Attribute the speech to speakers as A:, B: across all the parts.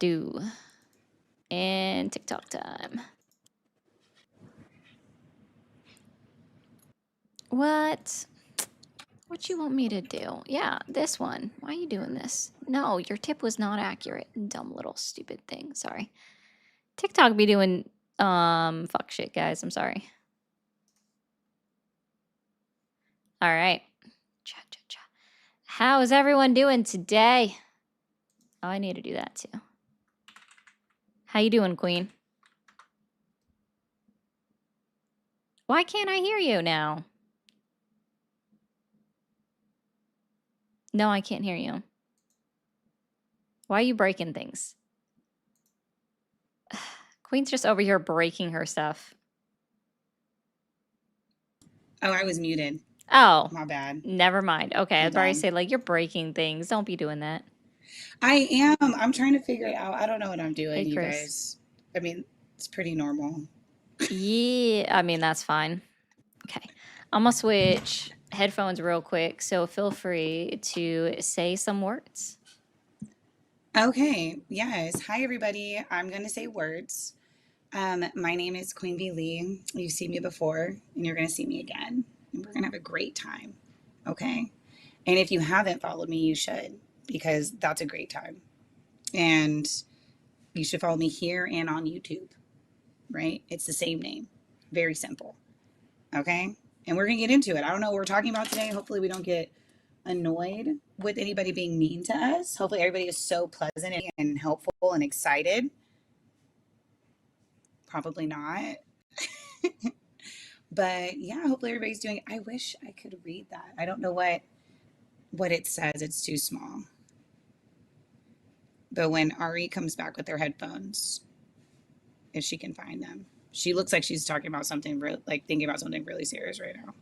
A: do? And TikTok time. What? What you want me to do? Yeah, this one. Why are you doing this? No, your tip was not accurate. Dumb little stupid thing. Sorry. TikTok be doing fuck shit, guys. I'm sorry. All right. Cha, cha, cha. How is everyone doing today? Oh, I need to do that too. How you doing, Queen? Why can't I hear you now? No, I can't hear you. Why are you breaking things? Queen's just over here breaking her stuff.
B: Oh, I was muted.
A: Oh.
B: My bad.
A: Never mind. Okay, I was
B: Hold
A: about to
B: on.
A: say, like, you're breaking things. Don't be doing that.
B: I am. I'm trying to figure it out. I don't know what I'm doing,
A: Hey,
B: you
A: Chris.
B: guys. I mean, it's pretty normal.
A: Yeah, I mean, that's fine. Okay. I'm going to switch headphones real quick, so feel free to say some words.
B: Okay. Yes. Hi, everybody. I'm going to say words. My name is QueenV Lee. You've seen me before, and you're going to see me again. And we're going to have a great time. Okay. And if you haven't followed me, you should, because that's a great time. And you should follow me here and on YouTube, right? It's the same name. Very simple. Okay. And we're going to get into it. I don't know what we're talking about today. Hopefully, we don't get annoyed with anybody being mean to us. Hopefully, everybody is so pleasant and helpful and excited. Probably not. But yeah, hopefully everybody's doing it. I wish I could read that. I don't know what it says. It's too small. But when Ari comes back with their headphones, if she can find them, she looks like she's talking about something like thinking about something really serious right now.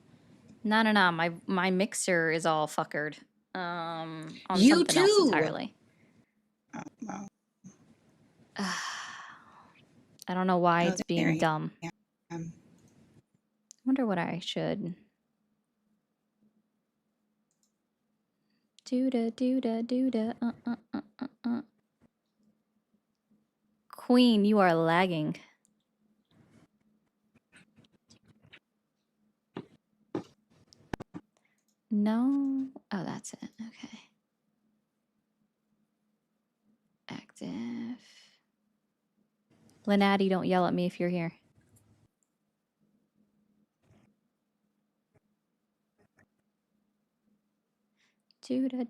A: No. My mixer is all fuckered. On
B: You
A: something else
B: too.
A: entirely.
B: Oh, well.
A: I don't know why
B: Oh,
A: it's
B: there
A: being
B: I
A: dumb.
B: am.
A: Wonder what I should. Do-da. Queen, you are lagging. No. Oh, that's it. Okay. Active. Lenati, don't yell at me if you're here. Do-da.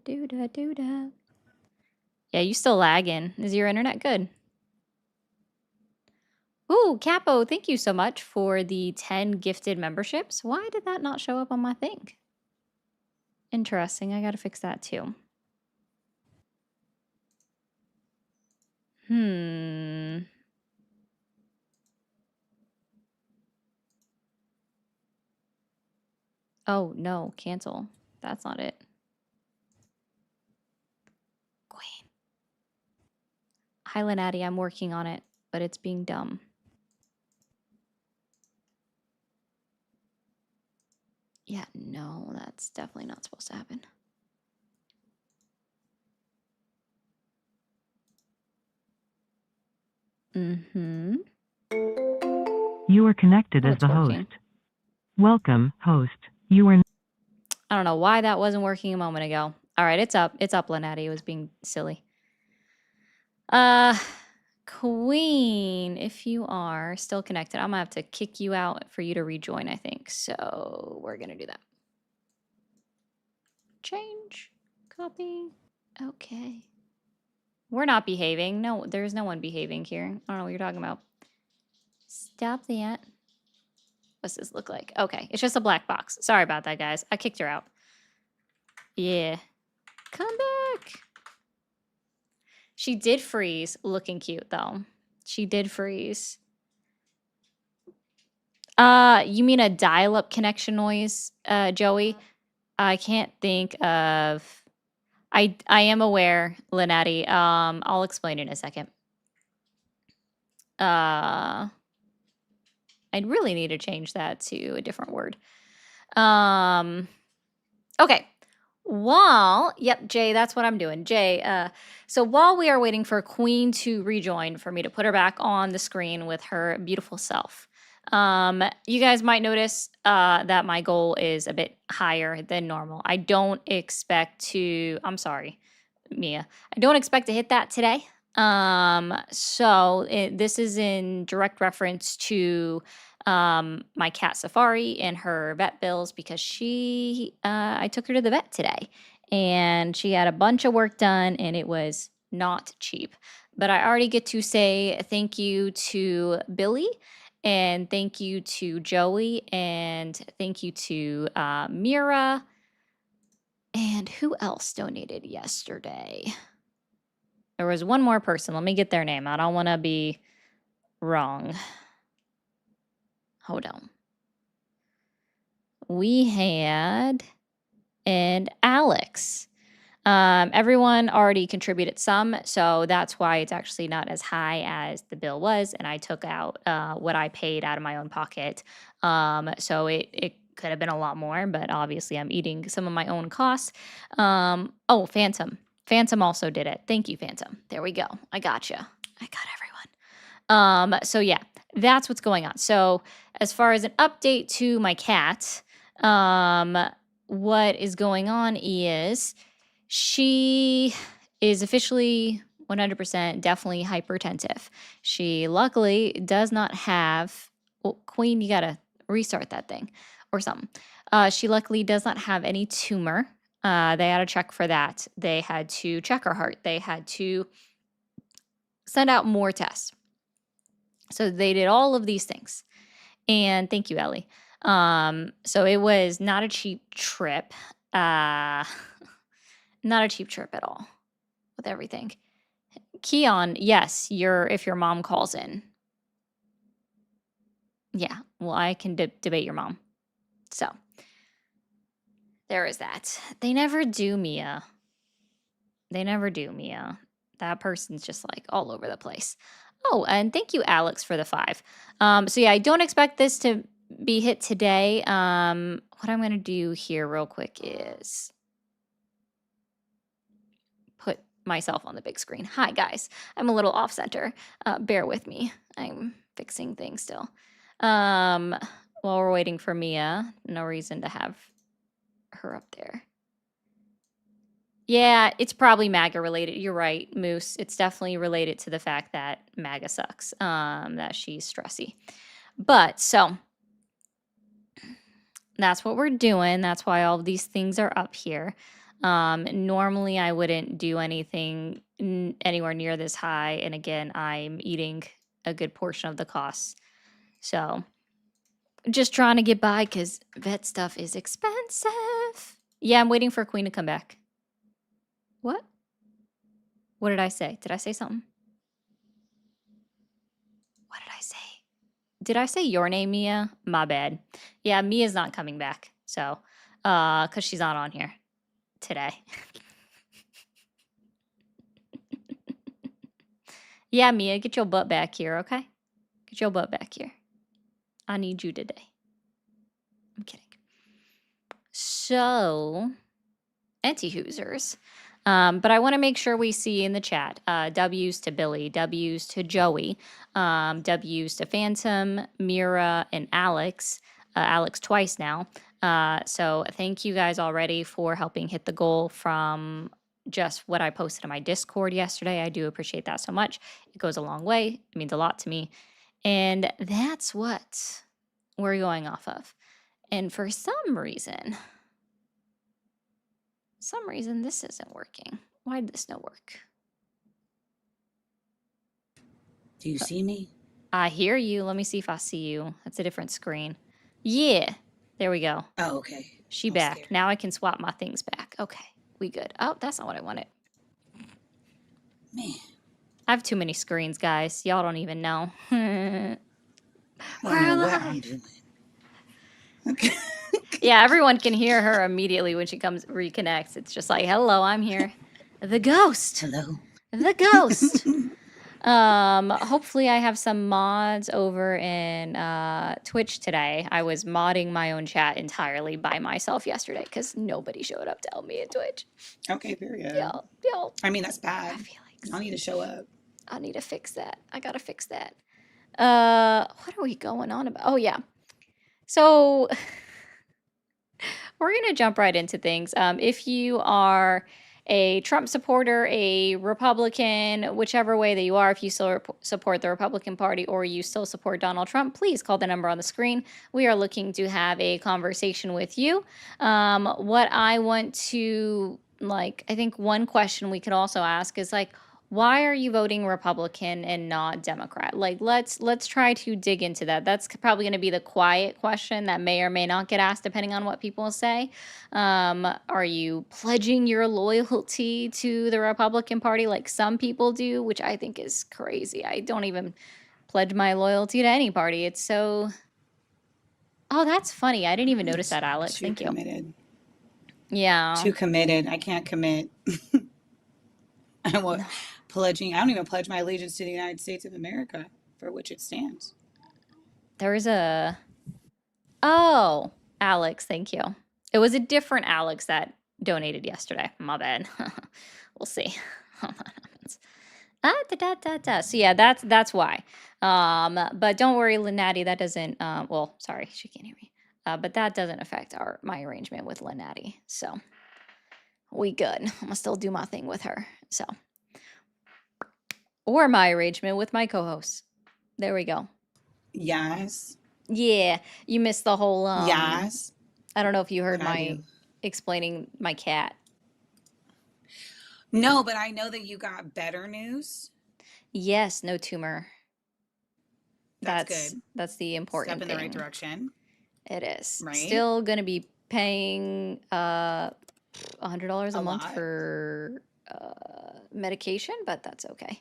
A: Yeah, you still lagging. Is your internet good? Ooh, Capo, thank you so much for the 10 gifted memberships. Why did that not show up on my thing? Interesting. I gotta fix that too. Oh, no. Cancel. That's not it. Queen. Hi, Lenati. I'm working on it, but it's being dumb. Yeah, no, that's definitely not supposed to happen. Mm-hmm.
C: You are connected as the
A: working.
C: host. Welcome, host. You are.
A: I don't know why that wasn't working a moment ago. All right, it's up. It's up, Lenati. It was being silly. Queen, if you are still connected, I'm gonna have to kick you out for you to rejoin, I think. So we're gonna do that. Change. Copy. Okay. We're not behaving. No, there's no one behaving here. I don't know what you're talking about. Stop that. What's this look like? Okay, it's just a black box. Sorry about that, guys. I kicked her out. Yeah. Come back. She did freeze. Looking cute, though. She did freeze. You mean a dial-up connection noise, Joey? I can't think of... I am aware, Lenati. I'll explain in a second. I'd really need to change that to a different word. Okay. Yep, Jay, that's what I'm doing. Jay, so while we are waiting for Queen to rejoin for me to put her back on the screen with her beautiful self, you guys might notice that my goal is a bit higher than normal. I don't expect to, I'm sorry, Mia, I don't expect to hit that today. This is in direct reference to my cat Safari and her vet bills because I took her to the vet today and she had a bunch of work done and it was not cheap. But I already get to say thank you to Billy and thank you to Joey and thank you to Mira. And who else donated yesterday? There was one more person. Let me get their name. I don't want to be wrong. Hold on. We had and Alex. Everyone already contributed some, so that's why it's actually not as high as the bill was, and I took out what I paid out of my own pocket. So it could have been a lot more, but obviously I'm eating some of my own costs. Oh, Phantom. Phantom also did it. Thank you, Phantom. There we go. I got you. I got everyone. So yeah, that's what's going on. So as far as an update to my cat, what is going on is she is officially 100% definitely hypertensive. She luckily does not have, well, Queen, you gotta restart that thing or something. She luckily does not have any tumor. They had to check for that. They had to check her heart. They had to send out more tests. So they did all of these things. And thank you, Ellie. So it was not a cheap trip. Not a cheap trip at all with everything. Keon, yes, if your mom calls in. Yeah, well, I can debate your mom. So there is that. They never do, Mia. They never do, Mia. That person's just like all over the place. Oh, and thank you, Alex, for the 5. So yeah, I don't expect this to be hit today. What I'm going to do here real quick is put myself on the big screen. Hi, guys. I'm a little off center. Bear with me. I'm fixing things still. While we're waiting for Mia, no reason to have her up there. Yeah, it's probably MAGA related. You're right, Moose. It's definitely related to the fact that MAGA sucks, that she's stressy. But so that's what we're doing. That's why all of these things are up here. Normally I wouldn't do anything anywhere near this high. And again, I'm eating a good portion of the costs. So just trying to get by because vet stuff is expensive. Yeah, I'm waiting for Queen to come back. What? What did I say? Did I say something? What did I say? Did I say your name, Mia? My bad. Yeah, Mia's not coming back. So, because she's not on here today. Yeah, Mia, get your butt back here, okay? Get your butt back here. I need you today. I'm kidding. So, anti-Hoosers. But I want to make sure we see in the chat W's to Billy, W's to Joey, W's to Phantom, Mira, and Alex. Alex twice now. So thank you guys already for helping hit the goal from just what I posted in my Discord yesterday. I do appreciate that so much. It goes a long way. It means a lot to me. And that's what we're going off of. And for some reason, this isn't working. Why did this not work?
B: Do you see me?
A: I hear you. Let me see if I see you. That's a different screen. Yeah. There we go.
B: Oh, okay.
A: She
B: I was
A: back.
B: scared.
A: Now I can swap my things back. Okay. We good. Oh, that's not what I wanted.
B: Man.
A: I have too many screens, guys. Y'all don't even know.
B: I
A: We're
B: don't know what I'm
A: alive.
B: doing. Okay.
A: Yeah, everyone can hear her immediately when she reconnects. It's just like, hello, I'm here. The ghost.
B: Hello.
A: The ghost. Hopefully I have some mods over in Twitch today. I was modding my own chat entirely by myself yesterday because nobody showed up to help me at Twitch.
B: Okay, period.
A: Yeah, yeah.
B: I mean, that's bad.
A: Felix.
B: Y'all need to show up.
A: I need to fix that. I gotta fix that. What are we going on about? Oh yeah. So we're gonna jump right into things. If you are a Trump supporter, a Republican, whichever way that you are, if you still support the Republican Party or you still support Donald Trump, please call the number on the screen. We are looking to have a conversation with you. What I want to like, I think one question we could also ask is like, why are you voting Republican and not Democrat? Like, let's try to dig into that. That's probably going to be the quiet question that may or may not get asked depending on what people say. Are you pledging your loyalty to the Republican Party like some people do, which I think is crazy. I don't even pledge my loyalty to any party. It's so. Oh, that's funny. I didn't even notice that, Alex.
B: Too
A: Thank you.
B: committed.
A: Yeah.
B: Too committed. I can't commit. I'm pledging. I don't even pledge my allegiance to the United States of America, for which it stands.
A: There's a. Oh, Alex, thank you. It was a different Alex that donated yesterday. My bad. We'll see how that happens. So yeah, that's why. But don't worry, Lynatti, that doesn't. Well, sorry, she can't hear me. But that doesn't affect my arrangement with Lynatti. So we good. I'm gonna still do my thing with her. So or my arrangement with my co-host. There we go.
B: Yes.
A: Yeah, you missed the whole.
B: Yes.
A: I don't know if you heard
B: What'd I
A: my
B: do?
A: explaining my cat.
B: No, but I know that you got better news.
A: Yes, no tumor.
B: That's good.
A: That's the important
B: Step in
A: thing.
B: the right direction.
A: It is.
B: Right?
A: Still gonna be paying $100 a
B: A
A: month
B: lot.
A: for medication, but that's okay.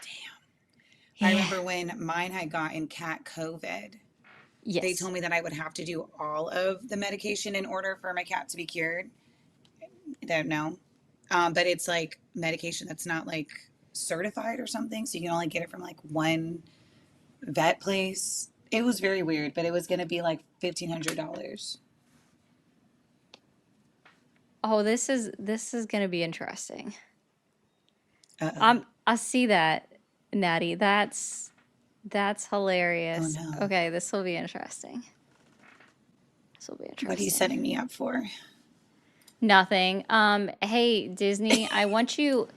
B: Damn. I
A: Yeah.
B: remember when mine had gotten cat COVID.
A: Yes.
B: They told me that I would have to do all of the medication in order for my cat to be cured. I don't know. But it's like medication that's not like certified or something. So you can only get it from like one vet place. It was very weird, but it was going to be like $1,500.
A: Oh, this is gonna be interesting.
B: Uh-oh.
A: I see that, Natty. That's hilarious.
B: Oh, no.
A: Okay, this will be interesting. This will be interesting.
B: What are you setting me up for?
A: Nothing. Hey, Disney, I want you.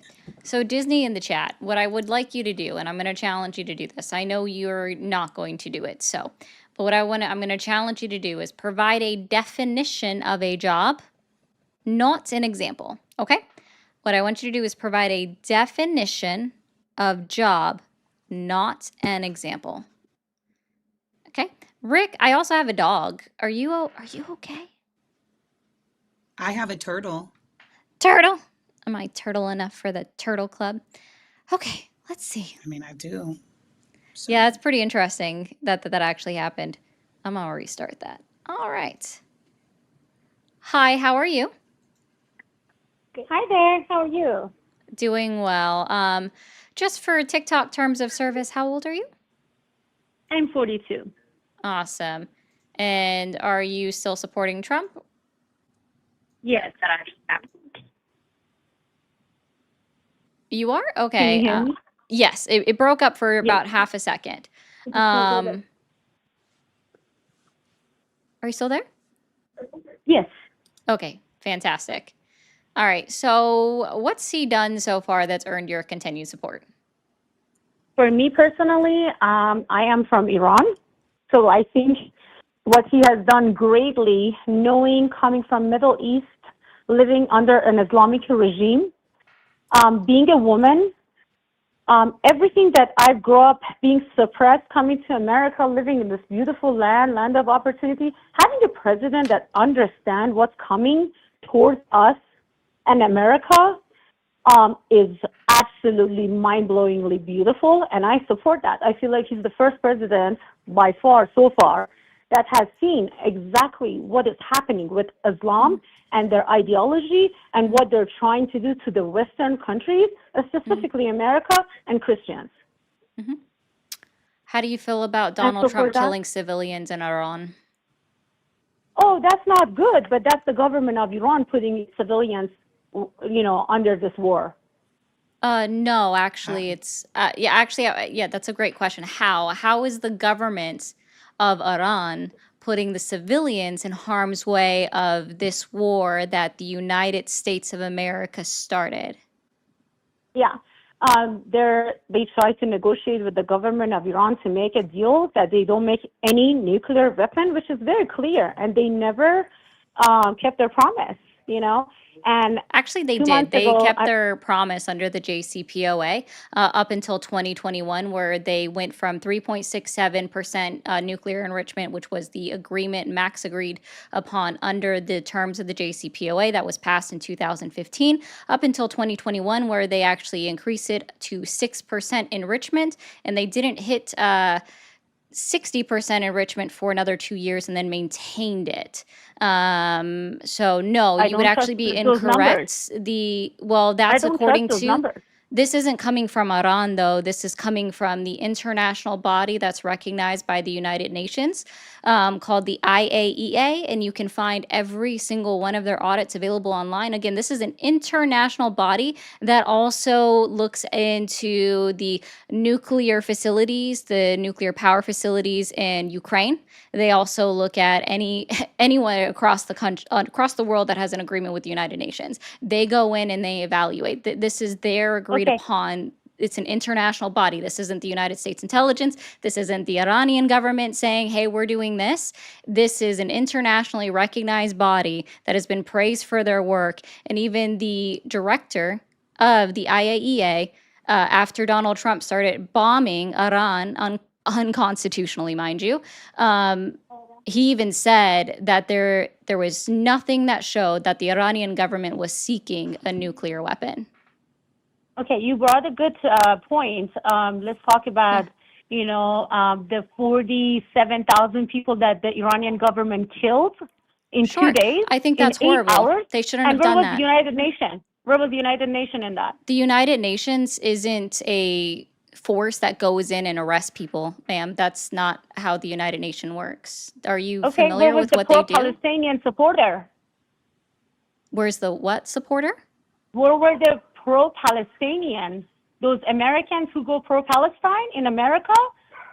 A: So, Disney in the chat, what I would like you to do, and I'm going to challenge you to do this. I know you're not going to do it. So, but what I'm going to challenge you to do is provide a definition of a job, not an example. Okay? What I want you to do is provide a definition of job, not an example. Okay? Rick, I also have a dog. Are you okay?
B: I have a turtle.
A: Turtle. Am I turtle enough for the turtle club? Okay, let's see.
B: I mean, I do. So.
A: Yeah, it's pretty interesting that actually happened. I'm gonna restart that. All right. Hi, how are you?
D: Hi there, how are you?
A: Doing well. Just for TikTok terms of service, how old are you?
D: I'm 42.
A: Awesome. And are you still supporting Trump?
D: Yes,
A: You are? Okay.
D: Can you hear me?
A: Yes, it broke up for about half a second. Are you still there?
D: Yes.
A: Okay, fantastic. All right, so what's he done so far that's earned your continued support?
D: For me personally, I am from Iran, so I think what he has done greatly, knowing coming from Middle East, living under an Islamic regime, being a woman, everything that I grew up being suppressed, coming to America, living in this beautiful land of opportunity, having a president that understands what's coming towards us and America is absolutely mind-blowingly beautiful, and I support that. I feel like he's the first president by far, so far, that has seen exactly what is happening with Islam and their ideology and what they're trying to do to the Western countries, specifically America and Christians.
A: Hmm. How do you feel about
D: And
A: Donald
D: so for
A: Trump
D: that,
A: killing civilians in Iran?
D: oh, that's not good, but that's the government of Iran putting civilians, under this war.
A: No,
B: How?
A: actually, it's yeah, actually, yeah, that's a great question. How is the government of Iran putting the civilians in harm's way of this war that the United States of America started?
D: Yeah. They try to negotiate with the government of Iran to make a deal that they don't make any nuclear weapon, which is very clear, and they never kept their promise. And
A: Actually, they
D: 2 months
A: did. They
D: ago,
A: kept their promise under the JCPOA up until 2021, where they went from 3.67% nuclear enrichment, which was the agreement Max agreed upon under the terms of the JCPOA that was passed in 2015, up until 2021, where they actually increased it to 6% enrichment, and they didn't hit 60% enrichment for another 2 years and then maintained it. So no,
D: I
A: you would
D: don't trust
A: actually be
D: those numbers.
A: incorrect. Well,
D: I
A: that's
D: don't trust
A: according
D: those
A: to,
D: numbers.
A: this isn't coming from Iran, though. This is coming from the international body that's recognized by the United Nations, called the IAEA, and you can find every single one of their audits available online. Again, this is an international body that also looks into the nuclear facilities, the nuclear power facilities in Ukraine. They also look at anyone across the country, across the world that has an agreement with the United Nations. They go in and they evaluate. This is their agreed
D: Okay.
A: upon. It's an international body. This isn't the United States intelligence. This isn't the Iranian government saying, hey, we're doing this. This is an internationally recognized body that has been praised for their work. And even the director of the IAEA, after Donald Trump started bombing Iran unconstitutionally, mind you, he even said that there was nothing that showed that the Iranian government was seeking a nuclear weapon.
D: Okay, you brought a good point. Let's talk
A: Yeah,
D: about, the 47,000 people that the Iranian government killed in
A: sure.
D: 2 days,
A: I think
D: in
A: that's
D: eight
A: horrible.
D: hours.
A: They shouldn't
D: And
A: have
D: where
A: done
D: was the
A: that.
D: United Nations? Where was the United Nations in that?
A: The United Nations isn't a force that goes in and arrests people, ma'am. That's not how the United Nations works. Are you
D: Okay, where
A: familiar
D: was
A: with
D: the
A: what they do?
D: pro-Palestinian supporter?
A: Where's the what supporter?
D: Where were the pro-Palestinian? Those Americans who go pro-Palestine in America,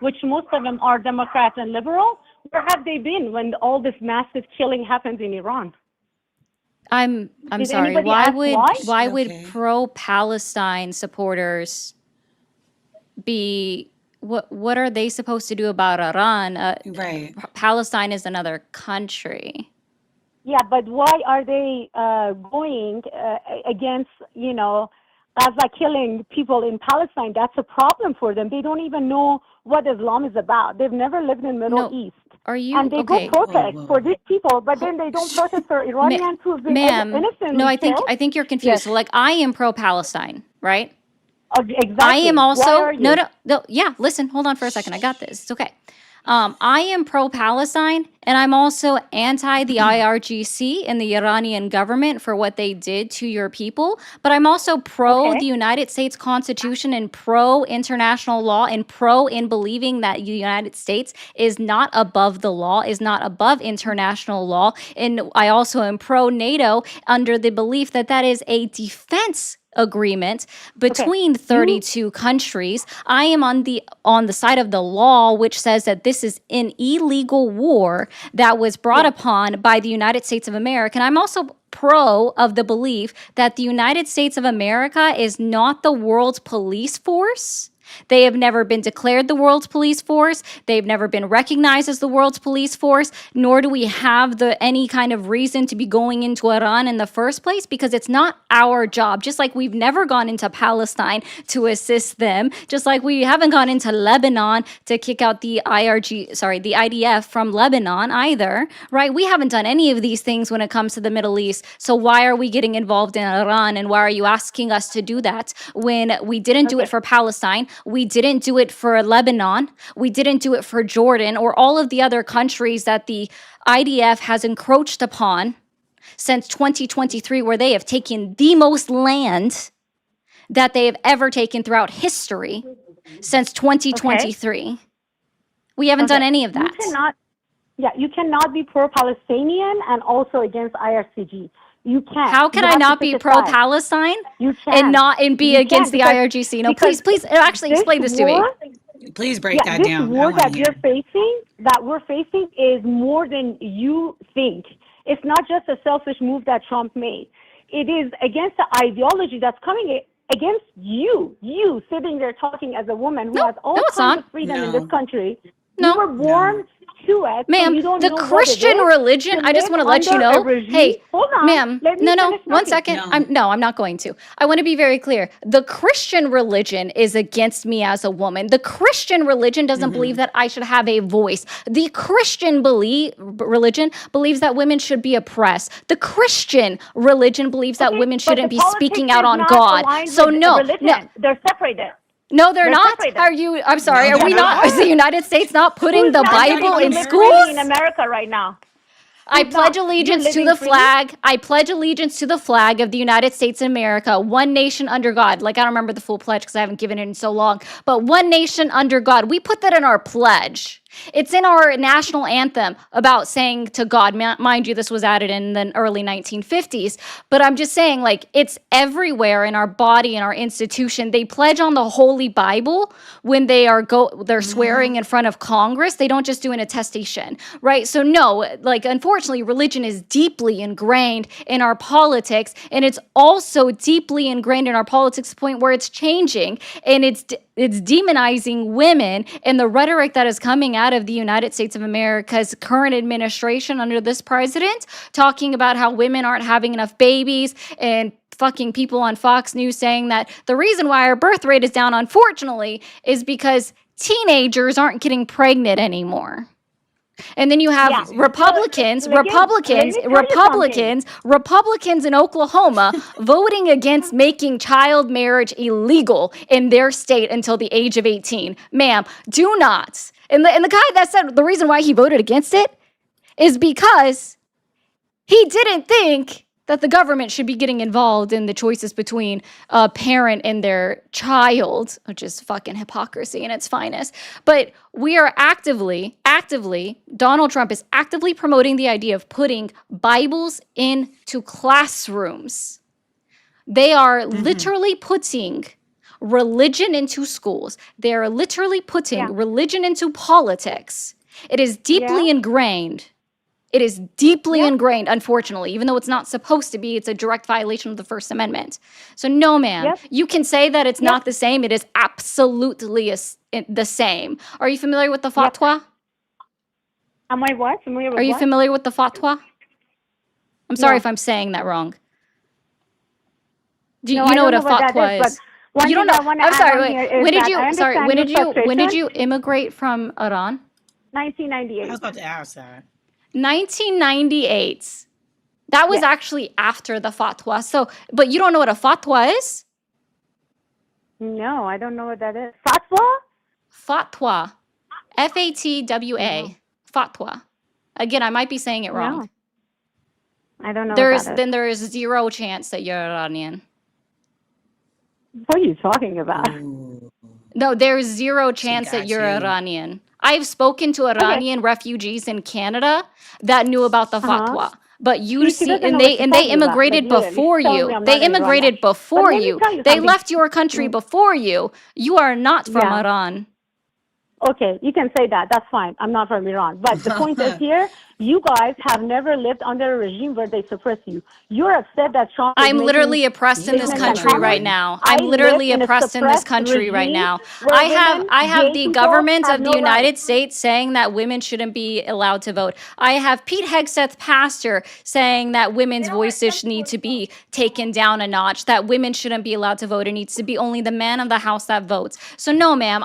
D: which most of them are Democrats and liberal, where have they been when all this massive killing happens in Iran?
A: I'm
D: Did
A: sorry.
D: anybody
A: Why
D: ask
A: would
D: why?
B: Is
A: why
B: she
A: would
B: okay?
A: pro-Palestine supporters be what are they supposed to do about Iran?
B: Right.
A: Palestine is another country.
D: Yeah, but why are they going against, Gaza killing people in Palestine? That's a problem for them. They don't even know what Islam is about. They've never lived in Middle
A: No,
D: East.
A: are you
D: And they go
A: okay?
B: Whoa, whoa,
D: protest for
B: whoa.
D: these people, but then
A: Ho-
D: they don't protest for
A: ma-
D: Iranians who've been
A: Ma'am, no,
D: innocently killed.
A: I think you're confused.
D: Yes,
A: So like I am pro-Palestine, right? I am
D: exactly. Why
A: also
D: are
A: no,
D: you?
A: no, no. Yeah, listen, hold on for a second. I got this. It's okay. I am pro-Palestine, and I'm also anti the IRGC and the Iranian government for what they did to your people. But I'm also pro
D: Okay,
A: the United States Constitution and pro international law and pro in believing that the United States is not above the law, is not above international law. And I also am pro NATO under the belief that that is a defense agreement
D: okay.
A: between
D: You,
A: 32 countries. I am on the side of the law which says that this is an illegal war that was brought
D: yes.
A: upon by the United States of America. And I'm also pro of the belief that the United States of America is not the world's police force. They have never been declared the world's police force. They've never been recognized as the world's police force, nor do we have any kind of reason to be going into Iran in the first place because it's not our job. Just like we've never gone into Palestine to assist them, just like we haven't gone into Lebanon to kick out the the IDF from Lebanon either, right? We haven't done any of these things when it comes to the Middle East. So why are we getting involved in Iran and why are you asking us to do that when we didn't do it
D: Okay,
A: for Palestine? We didn't do it for Lebanon. We didn't do it for Jordan or all of the other countries that the IDF has encroached upon since 2023, where they have taken the most land that they have ever taken throughout history. since 2023. We haven't done any of that.
D: You cannot be pro-Palestinian and also against IRCG. You can't.
A: How can I not be pro-Palestine and be against the IRGC? No, please, actually explain this to me.
B: Please break that down.
D: This war that we're facing is more than you think. It's not just a selfish move that Trump made. It is against the ideology that's coming against you sitting there talking as a woman who has all kinds of freedom in this country. You were born to it.
A: Ma'am,
D: so
A: the Christian religion, I just want to let you know. Hey,
D: hold on,
A: ma'am, no, 1 second. I'm not going to. I want to be very clear. The Christian religion is against me as a woman. The Christian religion doesn't believe that I should have a voice. The Christian religion believes that women should be oppressed. The Christian religion believes that women shouldn't be speaking out on God. So no,
D: they're separated.
A: No, they're not. Separated. I'm sorry. Are we not? Is the United States not putting the Bible in schools?
D: In America right now.
A: I pledge allegiance to the flag. I pledge allegiance to the flag of the United States of America, one nation under God. Like, I don't remember the full pledge because I haven't given it in so long. But one nation under God. We put that in our pledge. It's in our national anthem about saying to God. Mind you, this was added in the early 1950s. But I'm just saying, like, it's everywhere in our body, in our institution. They pledge on the Holy Bible when they're swearing in front of Congress. They don't just do an attestation, right? So no, like, unfortunately, religion is deeply ingrained in our politics, and it's also deeply ingrained in our politics to the point where it's changing, and it's demonizing women, and the rhetoric that is coming out of the United States of America's current administration under this president, talking about how women aren't having enough babies, and fucking people on Fox News saying that the reason why our birth rate is down, unfortunately, is because teenagers aren't getting pregnant anymore. And then you have Republicans in Oklahoma voting against making child marriage illegal in their state until the age of 18. Ma'am, do not. And the guy that said the reason why he voted against it is because he didn't think that the government should be getting involved in the choices between a parent and their child, which is fucking hypocrisy in its finest. But we are actively, Donald Trump is actively promoting the idea of putting Bibles into classrooms. They are literally putting religion into schools. They are literally putting religion into politics. It is deeply ingrained. It is deeply ingrained, unfortunately, even though it's not supposed to be. It's a direct violation of the First Amendment. So no, ma'am, you can say that it's not the same. It is absolutely the same. Are you familiar with the fatwa?
D: Am I what? Familiar with
A: Are you familiar with the fatwa? I'm sorry if I'm saying that wrong. Do you know what a fatwa is? You don't know. I'm sorry. When did you immigrate from Iran?
D: 1998.
B: I was about to ask that.
A: 1998. That was actually after the fatwa. So, but you don't know what a fatwa is?
D: No, I don't know what that is. Fatwa?
A: Fatwa. Fatwa. Fatwa. Again, I might be saying it wrong.
D: No. I don't know.
A: Then there is zero chance that you're Iranian.
D: What are you talking about?
B: Ooh.
A: No, there's zero chance that you're Iranian. I've spoken to Iranian refugees in Canada that knew about the fatwa. But they immigrated before you. They immigrated before you. They left your country before you. You are not from Iran.
D: Okay, you can say that. That's fine. I'm not from Iran. But the point is here, you guys have never lived under a regime where they suppress you. You're upset that Trump
A: I'm literally oppressed in this country right now. I'm literally oppressed in this country right now. I have the government of the United States saying that women shouldn't be allowed to vote. I have Pete Hegseth, pastor, saying that women's voices need to be taken down a notch, that women shouldn't be allowed to vote. It needs to be only the man of the house that votes. So no, ma'am,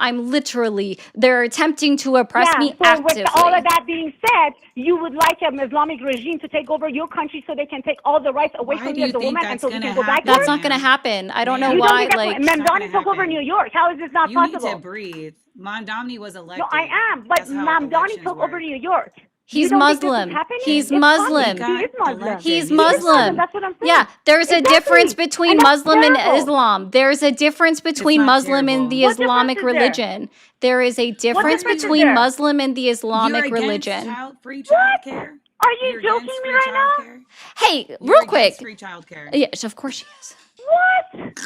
A: they're attempting to oppress me actively.
D: With all of that being said, you would like an Islamic regime to take over your country so they can take all the rights away from you as a woman and so you can go back there?
A: That's not going to happen. I don't know why.
D: Mamdani took over New York. How is this not possible?
B: You need to breathe. Mamdani was elected.
D: No, I am. But Mamdani took over New York.
A: He's
D: don't think this is
A: Muslim.
D: happening?
A: He's
D: It's coming.
A: Muslim.
B: He
D: He
B: got
D: is Muslim.
B: elected.
A: He's
D: He is Muslim.
A: Muslim.
D: That's what I'm saying.
A: Yeah, there's a difference
D: Exactly.
A: between
D: And that's
A: Muslim and
D: terrible.
A: Islam. There's a difference between
B: not
A: Muslim and the
B: terrible.
D: What difference
A: Islamic
D: is there?
A: religion. There is a
D: What
A: difference
D: difference is
A: between
D: there?
A: Muslim and the
B: You're
A: Islamic
B: against
A: religion.
B: free
D: What?
B: childcare?
D: Are you
B: You're
D: joking
B: against
D: me
B: free
D: right now?
B: childcare?
A: Hey,
B: You're
A: real
B: against
A: quick.
B: free childcare.
A: Yes, of course she is.
D: What?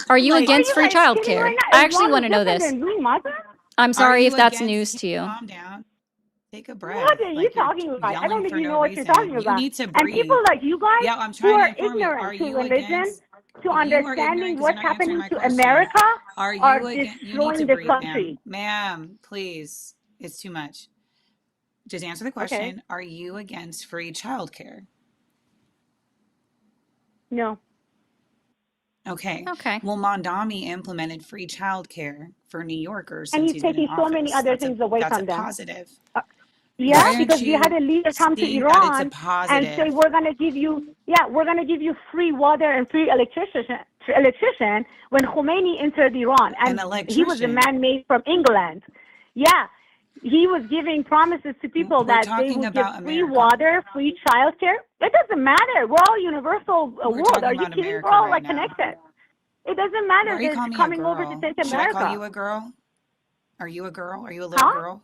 A: Are you
B: Like,
D: Are
A: against
D: you
A: free
D: guys kidding me
A: childcare?
D: right now?
A: I actually
D: Islam
A: want
D: is
A: to know
D: different
A: this.
D: than being Muslim?
A: I'm
B: are
A: sorry
B: you
A: if that's
B: against?
A: news to you.
B: Calm down. Take a breath.
D: What are you
B: Like you're
D: talking about? I don't
B: yelling
D: think
B: for
D: you
B: no
D: know what you're
B: reason.
D: talking
B: You
D: about.
B: need to
D: And
B: breathe.
D: people like you guys
B: Yeah, I'm
D: who
B: trying
D: are
B: to inform you.
D: ignorant
B: Are
D: to
B: you
D: religion,
B: against?
D: to
B: You are
D: understanding
B: ignorant because
D: what's
B: you're not answering
D: happening
B: my
D: to
B: question.
D: America,
B: Are
D: are
B: you against? You need
D: destroying
B: to
D: the
B: breathe, ma'am.
D: country.
B: Ma'am, please. It's too much. Just answer the
D: Okay.
B: question. Are you against free childcare?
D: No.
B: Okay.
A: Okay.
B: Well, Mondami implemented free childcare for New Yorkers
D: And
B: since
D: he's
B: he's been in
D: taking so many
B: office.
D: other things away
B: That's a
D: from them.
B: positive.
D: Yeah,
B: Why aren't
D: because we had
B: you
D: a leader come to
B: seeing that it's a
D: Iran and say
B: positive?
D: we're gonna give you free water and free electrician when Khomeini entered Iran,
B: An
D: and he was a
B: electrician.
D: man made from England. Yeah, he was giving promises to people
B: We're
D: that they
B: talking
D: would give
B: about
D: free
B: America.
D: water, free childcare. It doesn't matter. We're all universal
B: We're
D: world.
B: talking
D: Are you
B: about
D: kidding?
B: America
D: We're all
B: right
D: like
B: now.
D: connected. It doesn't
B: Why
D: matter.
B: are you
D: They're
B: calling me a
D: coming over to
B: girl?
D: take
B: Should I call you
D: America.
B: a girl? Are you a girl? Are you a little
D: Huh?
B: girl?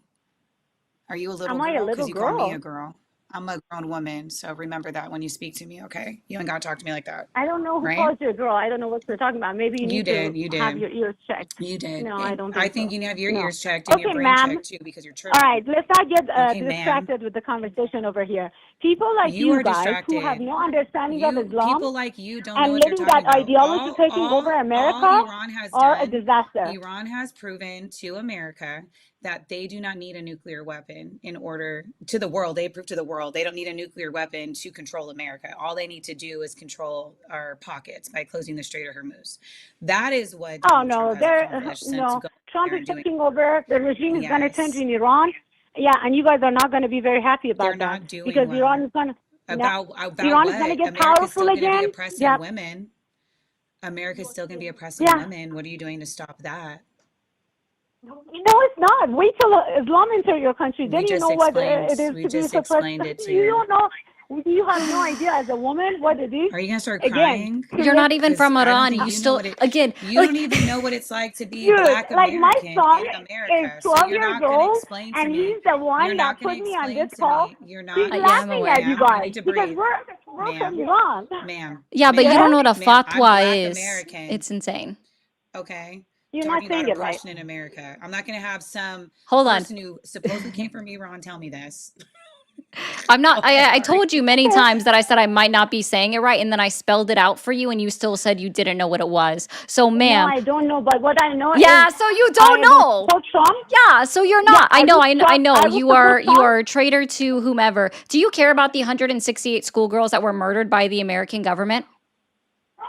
B: Are you a little
D: Am I a
B: girl?
D: little
B: Because you call me a
D: girl?
B: girl. I'm a grown woman, so remember that when you speak to me, okay? You ain't gotta talk to me like that,
D: I don't know who
B: right?
D: calls you a girl. I don't know what you're talking about. Maybe you
B: You
D: need to
B: did. You
D: have
B: did.
D: your ears checked.
B: You did.
D: No, I
B: And
D: don't
B: I
D: think
B: think
D: so.
B: you need to have your
D: No.
B: ears checked and your
D: Okay,
B: brain
D: ma'am.
B: checked too because you're
D: All
B: tripping.
D: right, let's not get
B: Okay, ma'am.
D: distracted with the conversation over here. People like
B: You
D: you
B: are
D: guys who have
B: distracted.
D: no understanding of Islam
B: People like you don't know
D: and
B: what they're
D: letting
B: talking
D: that
B: about.
D: ideology taking over
B: All
D: America
B: Iran has
D: are a
B: done,
D: disaster.
B: Iran has proven to America that they do not need a nuclear weapon in order to the world. They prove to the world they don't need a nuclear weapon to control America. All they need to do is control our pockets by closing the Strait of Hormuz. That is what
D: Oh
B: Donald
D: no,
B: Trump has
D: they're
B: accomplished since
D: no.
B: going
D: Trump
B: there
D: is
B: and doing.
D: taking over. The regime is going to change
B: Yes,
D: in Iran. Yeah, and you guys are not going to be very happy
B: they're
D: about that
B: not doing
D: because Iran
B: well.
D: is going to
B: About
D: Iran is going to
B: what?
D: get
B: America's
D: powerful
B: still going to be
D: again.
B: oppressing
D: Yep.
B: women. America's still going to be oppressing
D: Yeah.
B: women. What are you doing to stop that?
D: No, it's not. Wait till Islam enter your country. Then
B: We
D: you
B: just
D: know what
B: explained.
D: it is
B: We
D: to be
B: just
D: suppressed.
B: explained it to
D: You
B: you.
D: don't know. You have no idea as a woman what it is.
B: Are you gonna start
D: Again,
B: crying?
A: You're not even
B: Because
A: from
B: I don't
A: Iran.
B: think
A: You
B: you know
A: still,
B: what it.
A: again,
B: You
A: like,
B: don't even know what it's like to be
D: dude,
B: Black
D: like my
B: American
D: son
B: in
D: is
B: America. So
D: 12
B: you're
D: years
B: not gonna
D: old,
B: explain to
D: and
B: me.
D: he's the
B: You're
D: one
B: not
D: that
B: gonna
D: put me on
B: explain
D: this
B: to
D: call.
B: me. You're
D: He's
B: not.
A: yeah, I'm
D: laughing at
A: aware.
D: you
B: Ma'am, you
D: guys
B: need to
D: because
B: breathe.
D: we're from
B: Ma'am,
D: Iran.
B: ma'am,
A: Yeah, but you
B: ma'am,
A: don't know what a
B: ma'am. I'm
A: fatwa
B: Black
A: is.
B: American.
A: It's insane.
B: Okay.
D: You're not
B: Talking about
D: saying it right.
B: oppression in America. I'm not gonna have some
A: Hold on.
B: person who supposedly came from Iran tell me this.
A: I'm not,
B: Okay,
A: I
B: sorry.
A: told you many times that I said I might not be saying it right, and then I spelled it out for you, and you still said you didn't know what it was. So,
D: No,
A: ma'am,
D: I don't know, but what I know
A: yeah,
D: is
A: so you
D: I
A: don't
D: will
A: know.
D: support Trump.
A: Yeah, so you're
D: Yeah,
A: not. I know, I know.
D: I will
A: You are
D: support Trump.
A: a traitor to whomever. Do you care about the 168 schoolgirls that were murdered by the American government?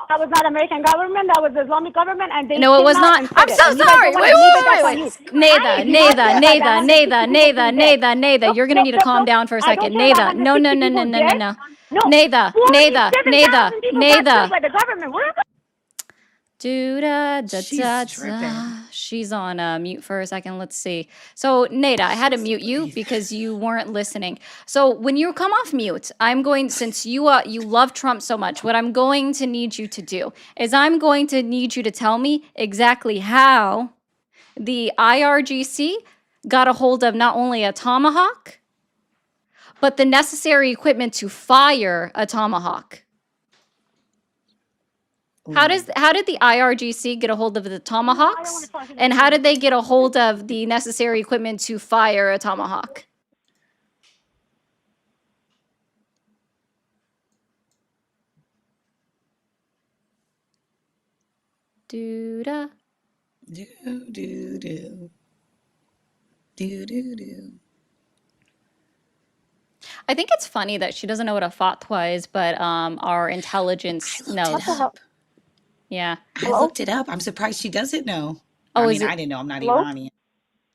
D: That was not American government. That was the Islamic government, and they
A: No, it
D: came
A: was
D: out
A: not.
D: and
A: I'm
D: said it.
A: so
D: And you guys
A: sorry.
D: don't
A: Wait,
D: want to leave it.
A: wait,
D: That's on
A: wait,
D: you.
A: wait. Natha,
D: I did not say that.
A: Natha. You're gonna need to calm down for a
D: I don't
A: second.
D: care
A: Natha,
D: about
A: no,
D: 160 people dead. No,
A: Natha,
D: 47,000 people got killed by the government. Where are
B: She's tripping.
A: She's on mute for a second. Let's see. So, Nada, I had to mute you because you weren't listening. So, when you come off mute, I'm going, since you love Trump so much, what I'm going to need you to do is I'm going to need you to tell me exactly how the IRGC got a hold of not only a Tomahawk, but the necessary equipment to fire a Tomahawk. How did the IRGC get a hold of the Tomahawks? And how did they get a hold of the necessary equipment to fire a Tomahawk? Doo-da.
B: Do do do. Do do do.
A: I think it's funny that she doesn't know what a fatwa is, but our intelligence
B: I
A: knows.
B: looked it up.
A: Yeah.
B: I looked it up. I'm surprised she doesn't know.
A: Oh,
B: I
A: is
B: mean,
A: it?
B: I didn't know. I'm not
D: Hello?
B: Iranian.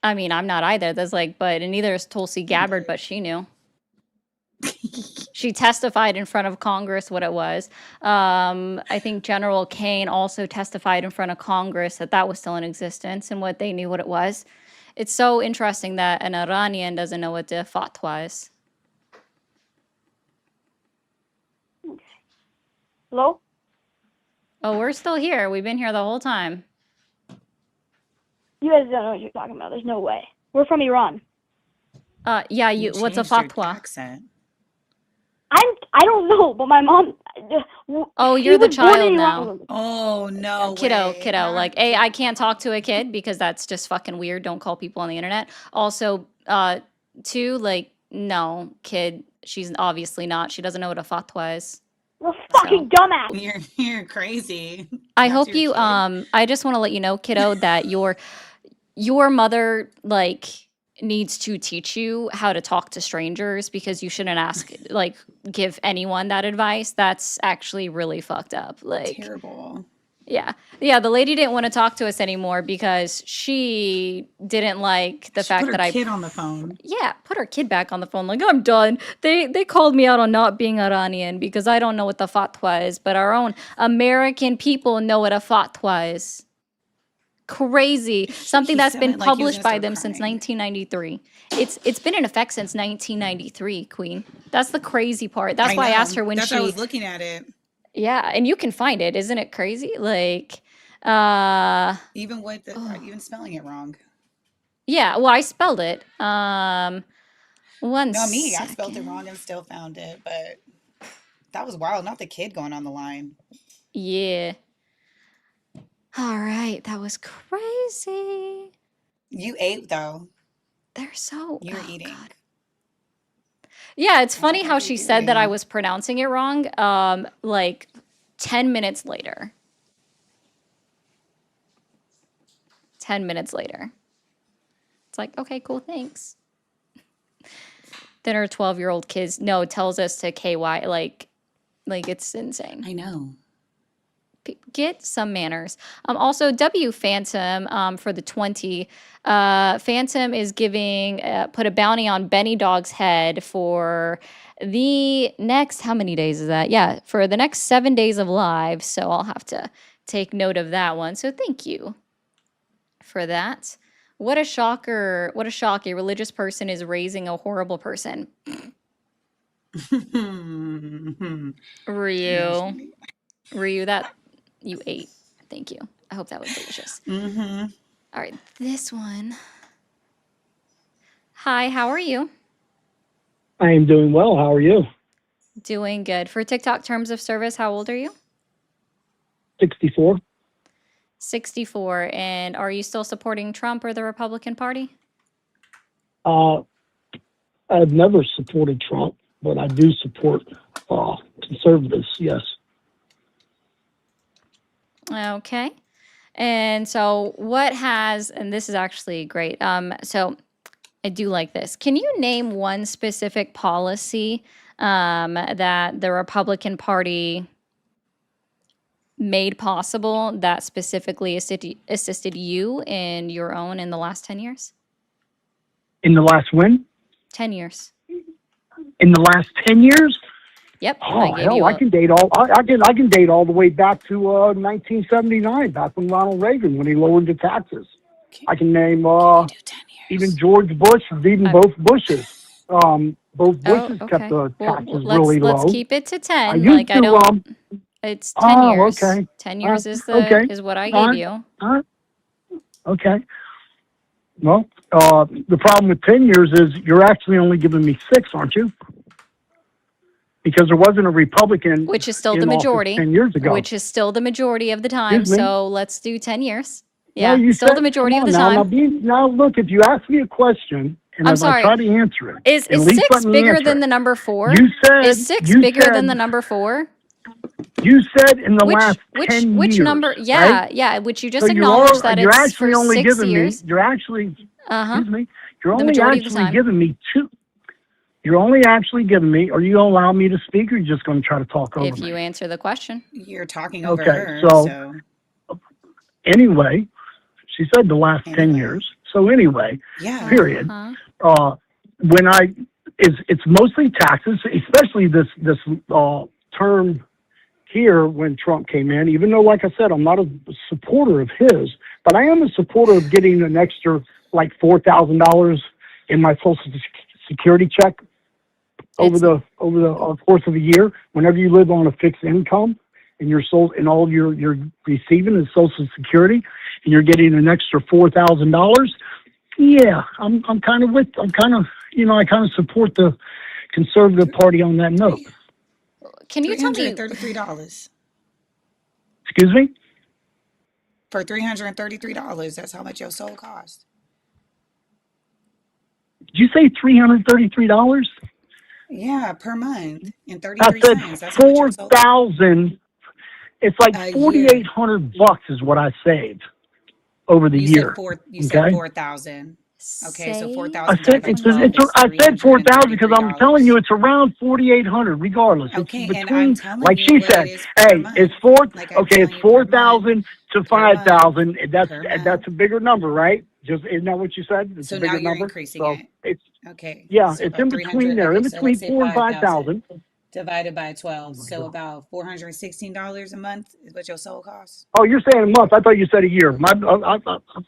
A: I mean, I'm not either. That's like, but and neither is Tulsi Gabbard, but she knew. She testified in front of Congress what it was. I think General Kane also testified in front of Congress that was still in existence and what they knew what it was. It's so interesting that an Iranian doesn't know what the fatwa is.
D: Hello?
A: Oh, we're still here. We've been here the whole time.
D: You guys don't know what you're talking about. There's no way. We're from Iran.
A: Yeah,
B: You
A: what's a
B: changed your
A: fatwa?
B: accent.
D: I don't know, but my mom,
A: Oh,
D: she
A: you're the
D: was born in
A: child now.
D: Iran.
B: Oh, no
A: Kiddo,
B: way.
A: kiddo. Like, A, I can't talk to a kid because that's just fucking weird. Don't call people on the internet. Also, two, like, no, kid, she's obviously not. She doesn't know what a fatwa is.
D: You're a
A: So
D: fucking dumbass.
B: You're crazy.
A: I
B: That's
A: hope
B: your
A: you
B: kid.
A: I just want to let you know, kiddo, that your mother like needs to teach you how to talk to strangers because you shouldn't ask like give anyone that advice. That's actually really fucked up. Like
B: Terrible.
A: yeah. Yeah, the lady didn't want to talk to us anymore because she didn't like the
B: She put
A: fact
B: her
A: that
B: kid on the phone.
A: put her kid back on the phone. Like, I'm done. They called me out on not being Iranian because I don't know what the fatwa is, but our own American people know what a fatwa is. Crazy. Something
B: He
A: that's
B: sounded
A: been
B: like he was
A: published
B: gonna
A: by
B: start
A: them since
B: crying.
A: 1993. It's been in effect since 1993, Queen. That's the crazy part. That's
B: I
A: why I asked
B: know.
A: her when
B: That's why I
A: she
B: was looking at it.
A: yeah, and you can find it. Isn't it crazy? Like
B: Even with the,
A: oh,
B: even spelling it wrong.
A: yeah, well, I spelled it. One
B: No, me, I spelled it
A: second.
B: wrong and still found it, but that was wild. Not the kid going on the line.
A: Yeah. All right, that was crazy.
B: You ate though.
A: They're so
B: You were
A: oh
B: eating.
A: god. Yeah, it's
B: I was like,
A: funny
B: what are
A: how
B: you
A: she said that I
B: doing?
A: was pronouncing it wrong. Like 10 minutes later. 10 minutes later. It's like, okay, cool, thanks. Then her 12-year-old kids tells us to KY like it's insane.
B: I know.
A: Get some manners. Also, W Phantom for the 20. Phantom is giving put a bounty on Benny Dog's head for the next how many days is that? Yeah, for the next 7 days of live. So I'll have to take note of that one. So thank you for that. What a shocker! What a shock! A religious person is raising a horrible person. Ryu, Ryu, that you ate. Thank you. I hope that was delicious.
B: Mm-hmm.
A: All right, this one. Hi, how are you?
E: I am doing well. How are you?
A: Doing good. For TikTok terms of service, how old are you?
E: 64.
A: 64. And are you still supporting Trump or the Republican Party?
E: I've never supported Trump, but I do support conservatives, yes.
A: Okay. And so and this is actually great. So I do like this. Can you name one specific policy that the Republican Party made possible that specifically assisted you in your own in the last 10 years?
E: In the last when?
A: 10 years.
E: In the last 10 years?
A: Yep. I
E: Oh,
A: gave
E: hell,
A: you
E: I can date all. I can date all the way back to 1979, back when Ronald Reagan, when he lowered the taxes. I can name
B: Can you do 10
E: even
B: years?
E: George Bush, even both Bushes. Both
A: Oh,
E: Bushes kept
A: okay.
E: the
A: Well,
E: taxes
A: let's
E: really low.
A: keep it to
E: I
A: 10.
E: used
A: Like I
E: to.
A: don't it's 10
E: Oh,
A: years.
E: okay.
A: 10 years is
E: Okay.
A: what I
E: All
A: gave
E: right.
A: you.
E: All right. Okay. Well, the problem with 10 years is you're actually only giving me 6, aren't you? Because there wasn't a Republican
A: Which is still
E: in
A: the
E: office
A: majority.
E: 10 years ago.
A: Which is still the majority of the time.
E: Excuse me.
A: So let's do 10 years.
E: Well,
A: Yeah,
E: you
A: still the
E: said,
A: majority
E: come
A: of
E: on
A: the
E: now.
A: time.
E: Now, look, if you ask me a question and
A: I'm
E: if I
A: sorry.
E: try to answer it,
A: Is
E: at least
A: 6
E: let me
A: bigger
E: answer
A: than
E: it.
A: the number 4?
E: You
A: Is
E: said,
A: 6 bigger than the number 4?
E: you said in the last 10
A: Which
E: years,
A: number?
E: right?
A: Yeah, which you just
E: So
A: acknowledged that
E: you're
A: it's
E: actually
A: for
E: only
A: 6
E: giving me,
A: years.
E: you're actually,
A: Uh-huh.
E: excuse me, you're
A: The
E: only
A: majority of the
E: actually
A: time.
E: giving me 2. You're only actually giving me, are you going to allow me to speak or are you just going to try to talk over
A: If you
E: me?
A: answer the question.
B: You're talking over
E: Okay,
B: her,
E: so
B: so
E: anyway, she said the last 10
B: anyway.
E: years. So anyway,
B: Yeah.
E: period.
A: Uh-huh.
E: When it's mostly taxes, especially this term here when Trump came in, even though, like I said, I'm not a supporter of his, but I am a supporter of getting an extra like $4,000 in my Social Security check over the course of a year. Whenever you live on a fixed income, and all you're receiving is Social Security, and you're getting an extra $4,000. Yeah, I'm kind of I kind of support the Conservative Party on that note.
A: Can you tell me?
B: $333.
E: Excuse me?
B: For $333, that's how much your soul costs.
E: Did you say $333?
B: Yeah, per month and
E: I
B: 33
E: said
B: cents. That's how much your soul
E: 4,000. It's like
B: a year.
E: $4,800 is what I saved over the
B: You
E: year.
B: said 4,000. Okay, so
A: Say
B: 4,000 divided by 12 is
E: I said 4,000 because I'm telling you
B: $333.
E: it's around 4,800 regardless.
B: Okay,
E: It's
B: and I'm
E: between,
B: telling
E: like
B: you
E: she
B: what it
E: said,
B: is per
E: hey,
B: month.
E: it's
B: Like I'm
E: it's
B: telling you per month,
E: 4,000 to
B: per month,
E: 5,000.
B: per
E: That's
B: month.
E: a bigger number, right? Isn't that what you said? It's
B: So
E: a
B: now
E: bigger
B: you're
E: number.
B: increasing
E: So
B: it.
E: it's
B: Okay,
E: yeah,
B: so
E: it's
B: about
E: in between
B: 300.
E: there, in
B: Okay, so let's
E: between
B: say
E: 4,000 and
B: 5,000
E: 5,000.
B: divided by
E: Oh
B: 12.
E: my
B: So
E: God.
B: about $416 a month is what your soul costs.
E: Oh, you're saying a month. I thought you said a year.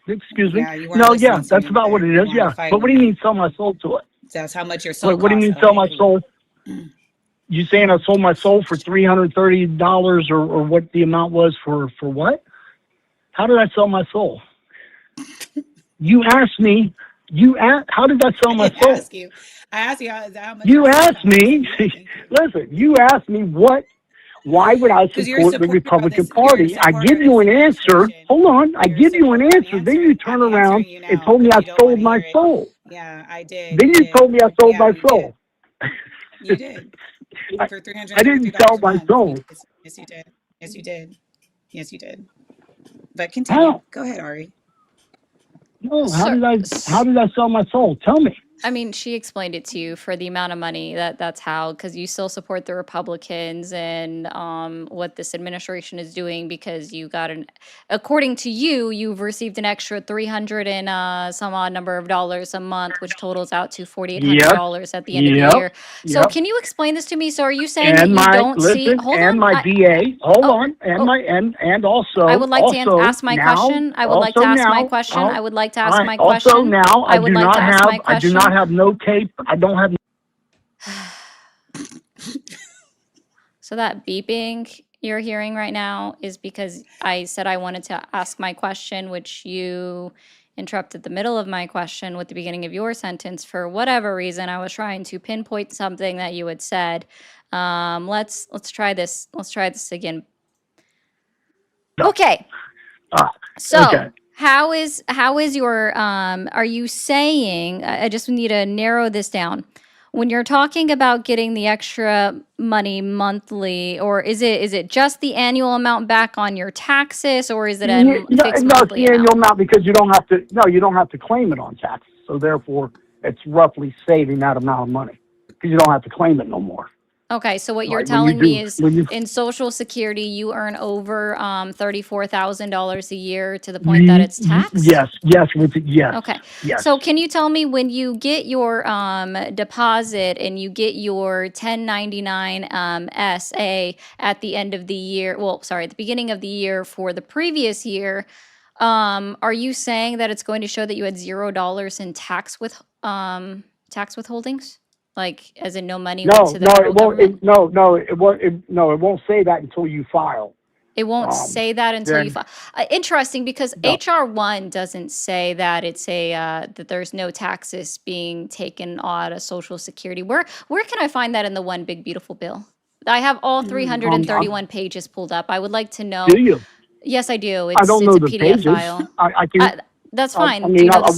E: Excuse me.
B: Yeah, you weren't
E: No,
B: listening
E: yeah,
B: to
E: that's
B: me,
E: about what
B: but
E: it
B: you
E: is.
B: wanted to
E: Yeah.
B: fight
E: But what
B: with
E: do you
B: me.
E: mean sell my soul to it?
B: That's how much your soul
E: What do you
B: costs.
E: mean sell my
B: Okay.
E: soul? You saying I sold my soul for $330 or what the amount was for what? How did I sell my soul? You asked me. How did I sell
B: I
E: my
B: didn't
E: soul?
B: ask you. I asked you how much
E: You
B: your soul
E: asked
B: costs. You
E: me.
B: said, yeah, thank you.
E: Listen, you asked me why would I
B: Because you're a
E: support the
B: supporter of
E: Republican
B: this. You're a
E: Party? I
B: supporter
E: give
B: of
E: you
B: this
E: an answer.
B: administration.
E: Hold on. I
B: You're a
E: give you an
B: support.
E: answer. Then you turn
B: I'm
E: around
B: answering you
E: and
B: now
E: told me
B: because
E: I
B: you don't want
E: sold
B: to
E: my
B: hear it.
E: soul.
B: Yeah, I did.
E: Then
B: You
E: you
B: did.
E: told me I sold
B: Yeah,
E: my
B: you did.
E: soul.
B: You did.
E: I,
B: For
E: I didn't sell
B: $333 a
E: my
B: month.
E: soul.
B: Yes, you did. Yes, you did. Yes, you did. But continue.
E: How?
B: Go ahead, Ari.
E: No,
A: Sir,
E: how did I sell my soul? Tell me.
A: I mean, she explained it to you for the amount of money that's how, because you still support the Republicans and what this administration is doing because you got according to you, you've received an extra 300 and some odd number of dollars a month, which totals out to
E: Yes,
A: $4,800 at the end of the
E: yep,
A: year. So
E: yep.
A: can you explain this to me? So are you saying that
E: And
A: you
E: my
A: don't see,
E: listen,
A: hold
E: and
A: on,
E: my VA. Hold
A: oh,
E: on, and
A: oh,
E: my and
A: I would like to
E: also
A: ask my
E: now,
A: question. I would like to ask my question. I would like to
E: all
A: ask
E: right.
A: my
E: Also
A: question.
E: now,
A: I would like to ask my
E: I do not
A: question.
E: have no tape. I don't have.
A: So that beeping you're hearing right now is because I said I wanted to ask my question, which you interrupted the middle of my question with the beginning of your sentence for whatever reason. I was trying to pinpoint something that you had said. Let's try this. Let's try this again.
E: No.
A: Okay. So
E: Okay.
A: how is your are you saying I just need to narrow this down. When you're talking about getting the extra money monthly, or is it just the annual amount back on your taxes, or is it a
E: No,
A: fixed
E: it's
A: monthly
E: the
A: amount?
E: annual amount because you don't have to. No, you don't have to claim it on taxes. So therefore, it's roughly saving that amount of money because you don't have to claim it no more.
A: Okay, so what you're
E: Right when you
A: telling me
E: do
A: is
E: when you
A: in Social Security, you earn over $34,000 a year to the point that it's taxed?
E: yes,
A: Okay.
E: yes.
A: So can you tell me when you get your deposit and you get your 1099 SA at the end of the year, well, sorry, at the beginning of the year for the previous year, are you saying that it's going to show that you had $0 in tax withholdings? Like as in no money went
E: No,
A: to the
E: no,
A: federal
E: it won't.
A: government?
E: It won't say that until you file.
A: It won't
E: Um,
A: say that until you
E: then
A: file. Interesting, because
E: no,
A: HR1 doesn't say that it's that there's no taxes being taken out of Social Security. Where can I find that in the one big beautiful bill? I have all
E: um,
A: 331 pages pulled up. I would like to
E: do
A: know.
E: you?
A: Yes, I do.
E: I
A: It's
E: don't
A: it's
E: know
A: a
E: the
A: PDF
E: pages.
A: file.
E: I can.
A: That's
E: I
A: fine. Do
E: mean,
A: you know the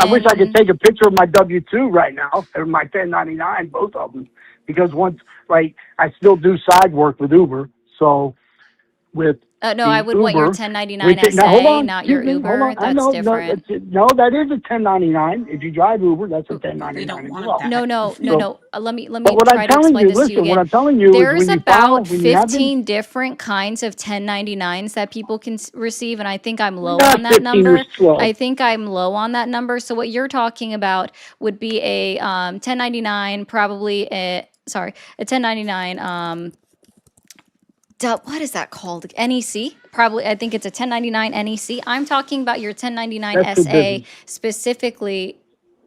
E: I wish I could
A: section?
E: take a picture of my W-2 right now and my 1099, both of them, because once, like, I still do side work with Uber. So with
A: No, I
E: the
A: would want your
E: Uber,
A: 1099
E: now hold
A: SA,
E: on,
A: not your
E: excuse me, hold on.
A: Uber.
E: I
A: That's
E: know, no,
A: different.
E: no, that is a 1099. If you drive Uber, that's a
B: We
E: 1099
B: don't
E: as
B: want
E: well.
A: No,
B: that.
A: no, no,
E: So,
A: no. Let
E: but
A: me
E: what I'm
A: try to
E: telling
A: explain
E: you,
A: this to you
E: listen, what
A: again.
E: I'm telling you is
A: There's
E: when you file,
A: about
E: when you have the,
A: 15 different kinds of 1099s that people can receive, and I think I'm low
E: not
A: on that
E: 15,
A: number.
E: there's 12.
A: I think I'm low on that number. So what you're talking about would be a 1099, probably a 1099 what is that called? NEC? Probably, I think it's a 1099 NEC. I'm talking about your 1099
E: That's the
A: SA
E: business.
A: specifically.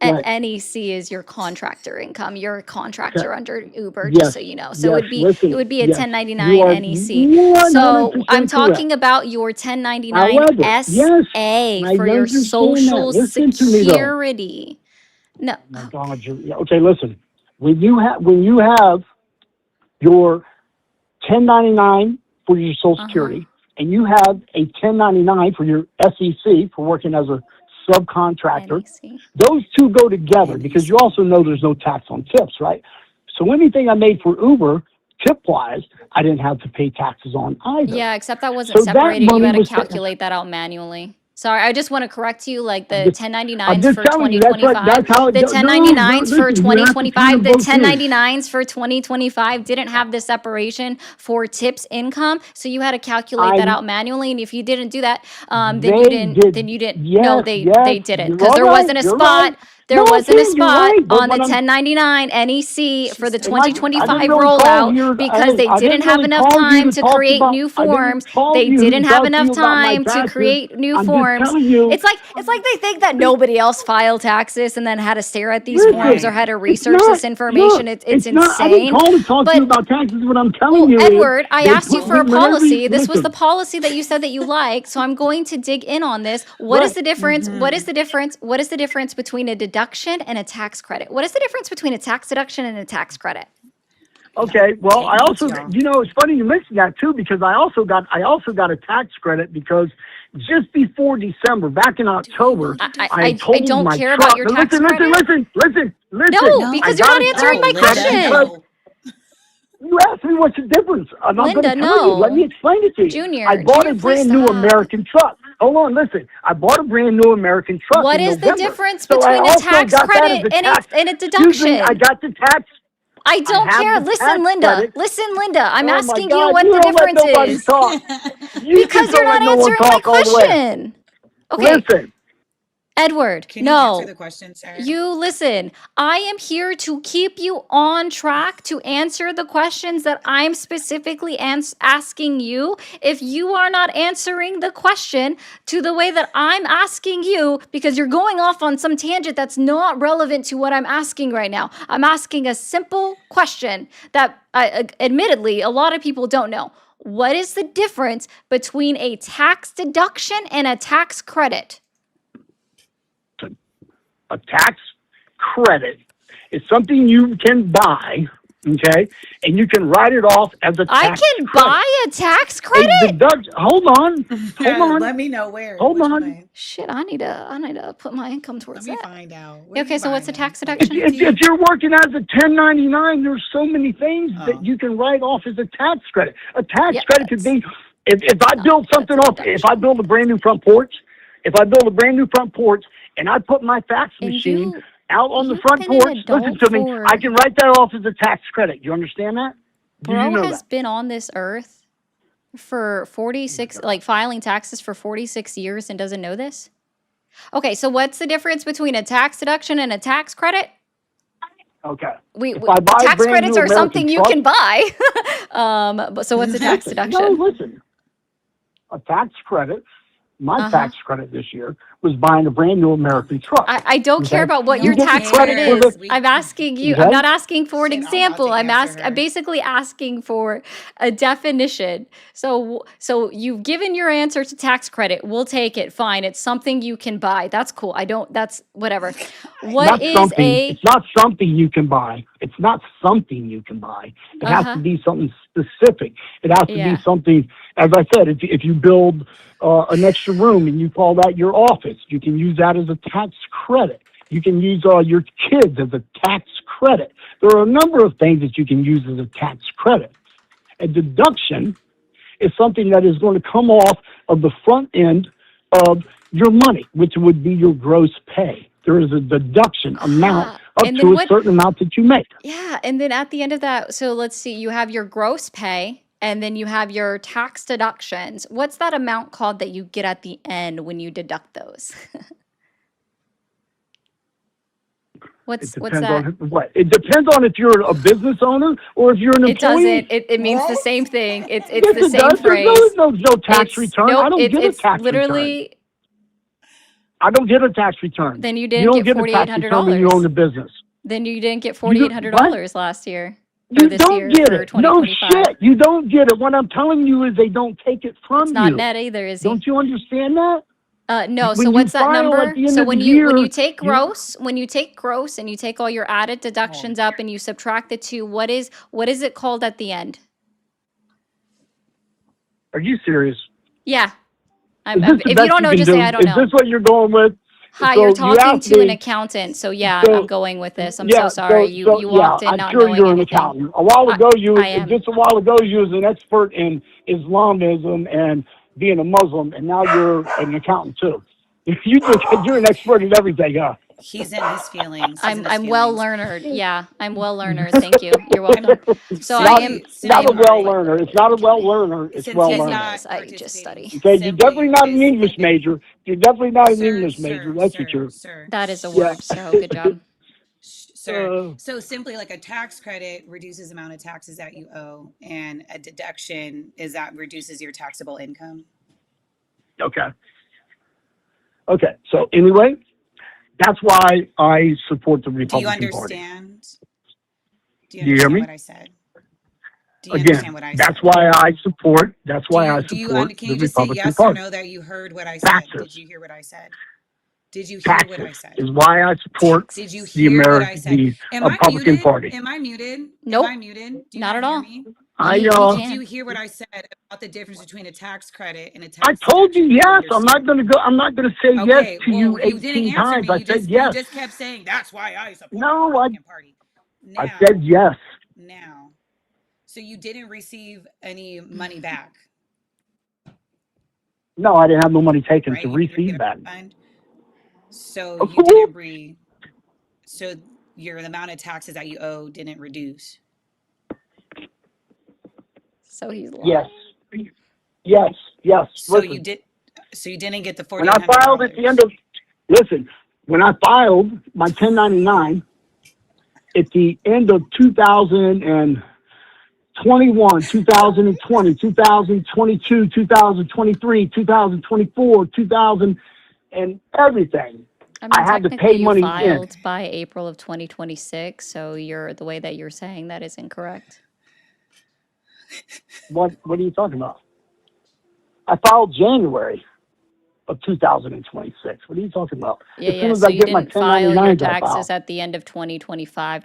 E: Right.
A: NEC is your contractor income. You're a
E: Okay.
A: contractor under Uber, just
E: Yes.
A: so you know. So
E: Yes.
A: it
E: Listen.
A: would be a
E: Yes. You
A: 1099
E: are
A: NEC. So I'm
E: 100% correct.
A: talking about your 1099
E: However, yes,
A: SA
E: I
A: for your
E: understand that.
A: social
E: Listen to me though.
A: security. No.
E: Oh my God, yeah, okay, listen. When you have your 1099 for your Social Security, and you have a 1099 for your SEC for working as a subcontractor,
A: NEC.
E: those two go together because you also know there's no tax on tips, right? So anything I made for Uber, tip-wise, I didn't have to pay taxes on either.
A: Yeah, except that wasn't
E: So that
A: separated. You
E: money
A: had to
E: was
A: calculate that out manually. Sorry, I just want to correct you. Like
E: I'm
A: the
E: just, I'm
A: 1099s
E: just
A: for
E: telling you, that's what,
A: 2025,
E: that's how it
A: the
E: goes. No,
A: 1099s for
E: listen, you have to turn
A: 2025,
E: them
A: the
E: both in.
A: 1099s for 2025 didn't have the separation for tips income, so you had to calculate that
E: I,
A: out manually. And if you didn't do that, then
E: they
A: you didn't.
E: did,
A: Then you didn't. No,
E: yes,
A: they
E: yes,
A: didn't
E: you're
A: because
E: all
A: there
E: right,
A: wasn't a
E: you're
A: spot.
E: right.
A: There
E: No,
A: wasn't a
E: see, you're
A: spot
E: right, but
A: on the
E: what I'm,
A: 1099 NEC for the
B: She's
E: and I didn't
A: 2025
E: really call
A: rollout
E: here,
A: because they
E: I
A: didn't
E: didn't
A: have
E: really
A: enough
E: call you
A: time
E: to
A: to
E: talk
A: create
E: about,
A: new
E: I didn't
A: forms.
E: call
A: They
E: you to
A: didn't have
E: talk to
A: enough
E: you about my
A: time to
E: taxes.
A: create new
E: I'm just
A: forms.
E: telling you,
A: It's like they think that nobody else filed taxes and then had to stare at these forms or
E: listen,
B: Right.
A: had to
E: it's
A: research
E: not,
A: this information.
E: look,
A: It's
E: it's not, I didn't
A: insane.
E: call to talk to you
A: But
E: about taxes. What I'm telling
A: well,
E: you is,
A: Edward, I
E: they
A: asked you
E: put,
A: for a
E: whenever you,
A: policy. This was the
E: listen,
A: policy that you said that you like. So I'm going to dig in on this. What is
E: right.
A: the difference? What is
B: Mm-hmm.
A: the difference? What is the difference between a deduction and a tax credit? What is the difference between a tax deduction and a tax credit?
B: Yeah.
E: Okay, well,
B: Take
E: I
B: notes,
E: also,
B: y'all.
E: it's funny you mentioned that too because I also got a tax credit because just before December, back in
B: Do we know
E: October,
B: the
E: I
B: difference?
A: I
E: told
A: don't
E: my
A: care about
E: truck.
A: your
E: But
A: tax
E: listen,
A: credit.
E: listen.
A: No,
B: No,
E: I
A: because you're
E: got
A: not
E: a
A: answering
E: tax
A: my
B: no,
E: credit
B: Linda,
E: because
A: question.
B: no.
E: you asked me what's the difference, and I'm going
A: Linda,
E: to tell you. Let me
A: no.
E: explain it to you. I
A: Junior,
E: bought a
A: please
E: brand new
A: stop.
E: American truck. Hold on, listen. I bought a brand new American truck
A: What
E: in
A: is the
E: November,
A: difference
E: so I
A: between a
E: also
A: tax
E: got that as
A: credit
E: a
A: and
E: tax.
A: a
E: Excuse me, I
A: deduction?
E: got the tax.
A: I
E: I
A: don't
E: have
A: care.
E: the
A: Listen,
E: tax
A: Linda.
E: credit.
A: Listen, Linda. I'm
E: Oh my
A: asking you
E: God,
A: what
E: you
A: the
E: don't let
A: difference
E: nobody
A: is
E: talk. You just
A: because you're
E: don't let
A: not
E: no one
A: answering my
E: talk all the way.
A: question. Okay,
E: Listen,
A: Edward,
B: Can you answer
A: no.
B: the question, sir?
A: You listen. I am here to keep you on track to answer the questions that I'm specifically asking you. If you are not answering the question to the way that I'm asking you, because you're going off on some tangent that's not relevant to what I'm asking right now. I'm asking a simple question that, admittedly, a lot of people don't know. What is the difference between a tax deduction and a tax credit?
E: a tax credit is something you can buy, okay, and you can write it off as a
A: I
E: tax
A: can
E: credit.
A: buy a tax
E: A
A: credit?
E: deduction. Hold on.
B: Let me know where.
E: Hold
B: Which
E: on.
B: one?
A: Shit, I need to put my income
B: Let
A: towards
B: me
A: that.
B: find out. What are
A: Okay,
B: you
A: so what's the
B: buying?
A: tax
B: Like
A: deduction?
E: If you're working as a 1099, there's so many things
B: Oh.
E: that you can write off as a tax credit. A tax
A: Yeah,
E: credit could be if I
A: no,
E: build something
A: that's a
E: off. If I
A: deduction.
E: build a brand new front porch, and I put my fax
A: And
E: machine out on the
A: you've
E: front
A: been an
E: porch, listen
A: adult
E: to me. I
A: for
E: can write that off as a tax credit. You understand that? Do you
A: bro
E: know
A: has
E: that?
A: been on this earth for 46 like filing taxes for 46 years and doesn't know this? Okay, so what's the difference between a tax deduction and a tax credit?
E: Okay.
A: We,
E: If I buy a
A: tax
E: brand
A: credits
E: new
A: are
E: American
A: something you
E: truck,
A: can buy. But so what's a tax
E: listen,
A: deduction?
E: listen. A tax credit, my
A: Uh-huh.
E: tax credit this year was buying a brand new American truck.
A: I don't care
E: Okay?
A: about what
B: No
A: your
E: You get the
A: tax
E: credit
A: credit
E: for
A: is.
E: the,
A: I'm asking you. I'm
E: okay?
A: not asking for an
B: Shit, I'm about
A: example.
B: to
A: I'm
B: answer
A: I'm
B: her.
A: basically asking for a definition. So you've given your answer to tax credit. We'll take it. Fine. It's something you can buy. That's cool. That's whatever. What
E: Not
A: is
E: something.
A: a
E: It's not something you can buy. It's not something you can buy. It has
A: uh-huh.
E: to be something specific. It has to be
A: Yeah.
E: something. As I said, if you build an extra room and you call that your office, you can use that as a tax credit. You can use your kids as a tax credit. There are a number of things that you can use as a tax credit. A deduction is something that is going to come off of the front end of your money, which would be your gross pay. There is a deduction amount up
A: And
E: to
A: then
E: a
A: what
E: certain amount that you make.
A: Yeah, and then at the end of that, so let's see, you have your gross pay and then you have your tax deductions. What's that amount called that you get at the end when you deduct those?
E: It
A: What's
E: depends
A: that?
E: on what. It depends on if you're a business owner or if you're an
A: It doesn't.
E: employee.
A: It means the
B: What?
A: same thing. It's
E: Yes,
A: the
E: it
A: same
E: does. There's
A: phrase.
E: no tax return. I
A: Nope,
E: don't get a
A: it's
E: tax return.
A: literally
E: I don't get a tax return.
A: Then you
E: You
A: didn't
E: don't
A: get
E: get a tax return when you own
A: $4,800.
E: the business.
A: Then you didn't get
E: You don't, what?
A: $4,800 last year or
E: You
A: this
E: don't
A: year
E: get
A: for
E: it. No
A: 2025.
E: shit. You don't get it. What I'm telling you is they don't take it
A: It's
E: from
A: not
E: you.
A: net either, is
E: Don't
A: he?
E: you understand that?
A: No. So
E: When you
A: what's that
E: file at
A: number?
E: the end
A: So
E: of the
A: when
E: year,
A: you take
E: you
A: gross, when you take gross and you take all your added
E: oh,
A: deductions up and you subtract the two, what is it called at the end?
E: are you serious?
A: Yeah.
E: Is this the
A: If you
E: best
A: don't
E: you
A: know,
E: can
A: just say
E: do?
A: I don't
E: Is this
A: know.
E: what you're going with?
A: Hi,
E: So
A: you're
E: you
A: talking
E: asked
A: to an
E: me.
A: accountant. So yeah, I'm
E: So
A: going with this. I'm
E: yeah.
A: so sorry. You
E: Yeah.
A: walked in
E: I'm
A: not
E: sure
A: knowing
E: you're an
A: anything.
E: accountant. A while ago,
A: I am.
E: just a while ago, you was an expert in Islamism and being a Muslim, and now you're an accountant too. You're an expert in everything, huh?
B: He's in his feelings. He's in his
A: I'm well
B: feelings.
A: learned. Yeah, I'm well learned. Thank you. You're welcome. So I am
E: Not a
B: Simply
E: well
B: put,
E: learner. It's not a well learner. It's
B: since
E: well
B: he's
A: yes, it
E: learner.
B: not
A: is. I just
B: participating,
A: study.
E: Okay, you're definitely
B: simply
E: not an
B: is
E: English major. You're definitely not an English major. That's for sure.
A: That is a
E: Yeah.
A: word. So good job.
B: sir.
E: Uh,
B: So simply, like a tax credit reduces the amount of taxes that you owe, and a deduction is that reduces your taxable income.
E: okay. Okay. So anyway, that's why I support the
B: Do you
E: Republican Party.
B: understand? Do you
E: Do you hear
B: understand
E: me?
B: what I said? Do you understand
E: Again,
B: what I
E: that's
B: said?
E: why I support. That's
B: Do
E: why I
B: you
E: support
B: can
E: the
B: you just say
E: Republican
B: yes or
E: Party.
B: no that you heard what I said?
E: Taxes.
B: Did you hear what I said? Did you hear what
E: Taxes
B: I said?
E: is why I support
B: Did you
A: Taxes.
E: the
B: hear what I said?
E: the
B: Am I
E: Republican
B: muted?
E: Party.
B: Am I muted? Am
A: Nope.
B: I muted? Do you
A: Not
B: not
A: at
B: hear
A: all.
B: me?
E: I
A: We
B: Did you
A: can.
B: hear what I said about the difference between a tax credit and a
E: I
B: tax
E: told you
B: deduction? Do you
E: yes. I'm not
B: understand?
E: going to go. I'm not going to say yes
B: Okay,
E: to you
B: well, you didn't
E: 18
B: answer
E: times.
B: me.
E: I said
B: You
E: yes.
B: just kept saying that's why I support the
E: No,
B: Republican Party.
E: I said
B: Now,
E: yes.
B: now. So you didn't receive any money back,
E: No, I didn't have no money taken
B: right?
E: to
B: You didn't
E: receive
B: get a
E: that.
B: refund. So you didn't so the amount of taxes that you owe didn't reduce.
A: So he's
E: Yes.
A: lying.
E: Yes. Yes.
B: So you
E: Listen,
B: did so you didn't get the
E: when I filed at the end
B: $4,800.
E: of, listen, when I filed my 1099 at the end of 2021, 2020, 2022, 2023, 2024, 2000 and everything,
A: I
E: I
A: mean,
E: had to
A: technically
E: pay
A: you
E: money in.
A: filed by April of 2026, so the way that you're saying that is incorrect.
E: What are you talking about? I filed January of 2026. What are you talking about?
A: Yeah,
E: As soon
A: yeah.
E: as
A: So
E: I
A: you
E: get my
A: didn't file your
E: 1099s, I
A: taxes
E: file.
A: at the end of 2025,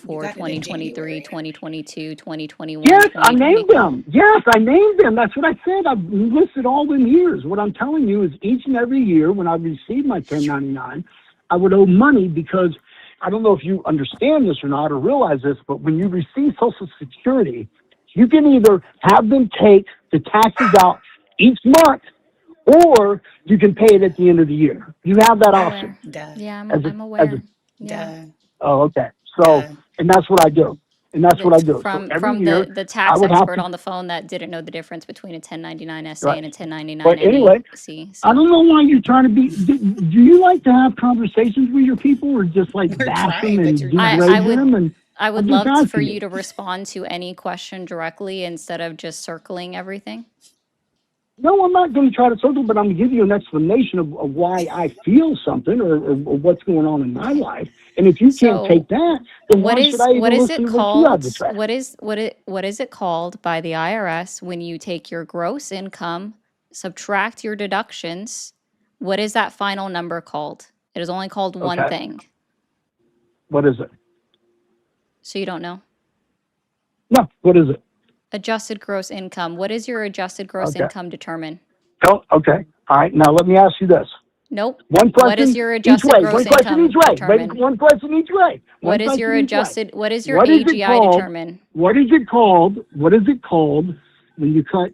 B: You
A: 2024,
B: got it in
A: 2023,
B: January.
A: 2022, 2021,
E: Yes, I
A: 2020.
E: named them. Yes, I named them. That's what I said. I've listed all them years. What I'm telling you is each and every year when I receive my 1099, I would owe money because I don't know if you understand this or not or realize this, but when you receive Social Security, you can either have them take the taxes out each month or you can pay it at the end of the year. You have that
A: I'm
E: option.
A: aware.
B: Duh.
A: Yeah,
E: As
A: I'm
E: as
A: aware. Yeah.
B: Duh.
E: oh, okay. So,
B: Duh.
E: and that's what I do. And that's what I do. So every
A: From
E: year
A: the
E: I
A: tax
E: would have
A: expert
E: to,
A: on the phone that didn't know the difference between a 1099 SA
E: right.
A: and a 1099
E: But anyway,
A: NEC.
E: I
A: So
E: don't know why you're trying to be. Do you like to have conversations with your people, or just like
B: We're
E: bash them
B: trying, but
E: and
B: you're not
E: degrade
A: I
E: them?
A: would
B: listening.
E: And
A: I would
E: I'm just
A: love for
E: asking
A: you
E: you.
A: to respond to any question directly instead of just circling everything.
E: No, I'm not going to try to circle, but I'm going to give you an explanation of why I feel something or what's going on in my life. And if you can't
A: So
E: take that, then why should I
A: what
E: even
A: is
E: listen
A: it
E: to what you have
A: called?
E: to say?
A: What is it called by the IRS when you take your gross income, subtract your deductions? What is that final number called? It is only called one
E: Okay.
A: thing.
E: What is it?
A: So you don't know.
E: No, what is it?
A: Adjusted gross income. What is your adjusted gross
E: Okay.
A: income determine?
E: Oh, okay. All right. Now let me ask you this.
A: Nope.
E: One
A: What is
E: question
A: your
E: each
A: adjusted
E: way.
A: gross
E: One question
A: income
E: each way.
A: determine?
E: One question each way. One
A: What is your
E: question each way.
A: what is your
E: What is it
A: AGI
E: called?
A: determine?
E: What is it called? What is it called when you cut?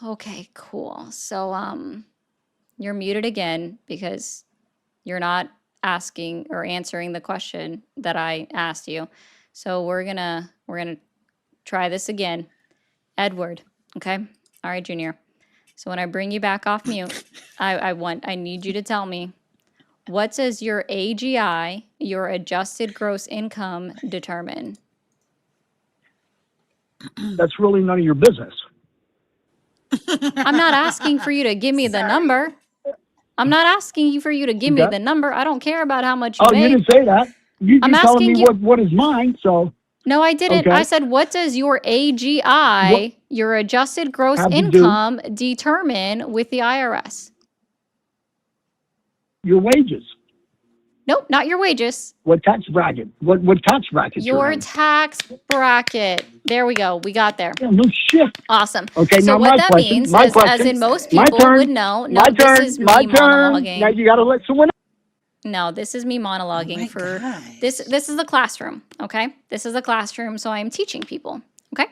A: Okay, cool. So you're muted again because you're not asking or answering the question that I asked you. So we're gonna try this again. Edward, okay? All right, Junior. So when I bring you back off mute, I need you to tell me what does your AGI, your adjusted gross income, determine?
E: That's really none of your business.
A: I'm not asking for you to give me the
B: Sorry.
A: number. I'm not asking you for you to give me
E: Okay.
A: the number. I don't care about how much you
E: Oh, you
A: make.
E: didn't say that. You're
A: I'm
E: telling me
A: asking you.
E: what is mine. So,
A: No, I didn't. I
E: okay.
A: said, what does your
E: What
A: AGI, your adjusted gross
E: have to do
A: income, determine with the IRS?
E: your wages?
A: Nope, not your wages.
E: What tax bracket? What tax bracket you're
A: Your
E: in?
A: tax bracket. There we go. We got there.
E: Yeah, no shit.
A: Awesome.
E: Okay,
A: So
E: now
A: what
E: my
A: that
E: question.
A: means
E: My
A: is, as
E: question.
A: in most
E: My
A: people
E: turn.
A: would know,
E: My
A: no, this
E: turn.
A: is
E: My
A: me
E: turn. Now
A: monologuing.
E: you got to let someone.
A: No, this is me
B: Oh
A: monologuing
B: my
A: for
B: gosh.
A: this is the classroom, okay? This is the classroom, so I'm teaching people, okay?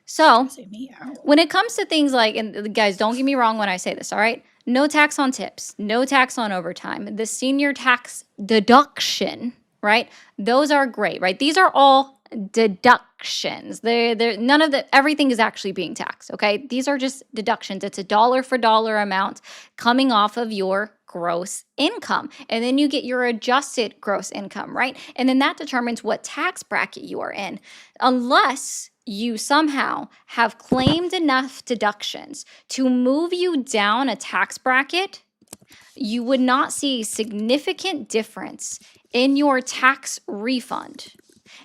A: So,
B: Say me out.
A: when it comes to things like, and guys, don't get me wrong when I say this, all right? No tax on tips, no tax on overtime, the senior tax deduction, right? Those are great, right? These are all deductions. They're none of the everything is actually being taxed, okay? These are just deductions. It's a dollar for dollar amount coming off of your gross income. And then you get your adjusted gross income, right? And then that determines what tax bracket you are in. Unless you somehow have claimed enough deductions to move you down a tax bracket, you would not see a significant difference in your tax refund.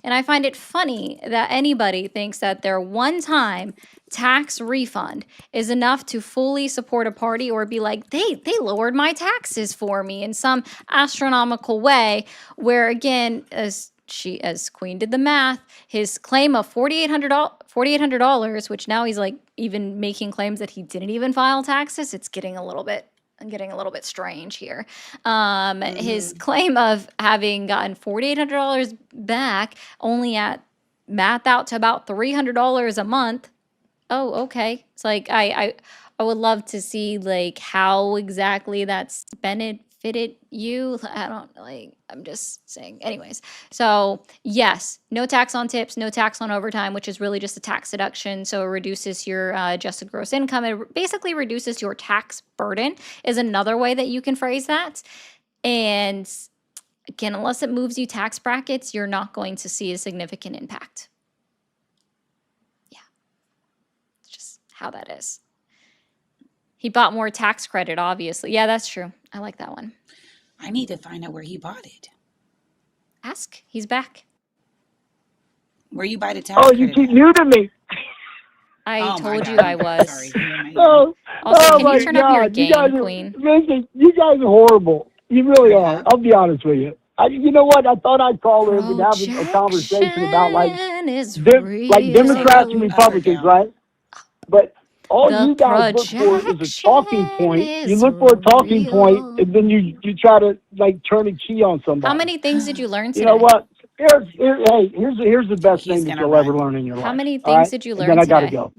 A: And I find it funny that anybody thinks that their one-time tax refund is enough to fully support a party or be like, they lowered my taxes for me in some astronomical way, where again, as Queen did the math, his claim of $4,800, which now he's like even making claims that he didn't even file taxes. It's getting a little bit strange here. His claim of having gotten $4,800 back only at math out to about $300 a month. Oh, okay. It's like I would love to see like how exactly that's benefited you. I don't like. I'm just saying. Anyways, so yes, no tax on tips, no tax on overtime, which is really just a tax deduction. So it reduces your adjusted gross income. It basically reduces your tax burden. Is another way that you can phrase that. And again, unless it moves you tax brackets, you're not going to see a significant impact. It's just how that is. He bought more tax credit, obviously. Yeah, that's true. I like that one.
B: I need to find out where he bought it.
A: Ask. He's back.
B: Where you buy the tax
E: Oh,
B: credit
E: you keep
B: at?
E: muting me.
A: I
B: Oh my
A: told you
B: God.
A: I was.
B: Sorry. Who am I?
E: Oh,
A: Also,
E: oh
A: can
E: my
A: you turn up your
E: God. You guys
A: game,
E: are,
A: Queen?
E: listen, you guys are horrible. You really
B: Turn it
E: are.
B: up.
E: I'll be honest with you. You know what? I thought I'd call in and have a conversation about
A: Projection is
E: like Democrats and
A: real.
B: I'll turn it
E: Republicans,
B: down.
E: right? But all
A: The
E: you guys look for is a talking
A: projection
E: point. You
A: is
E: look for a talking point,
A: real.
E: and then you try to like turn a key on
A: How
E: somebody.
A: many things did you learn
E: You know
A: today?
E: what? Here's the best
B: He's
E: thing that
B: gonna
E: you'll ever
B: run.
E: learn in your
A: How
E: life.
A: many
E: All
A: things
E: right,
A: did you
E: and then
A: learn
E: I gotta
A: today?
E: go.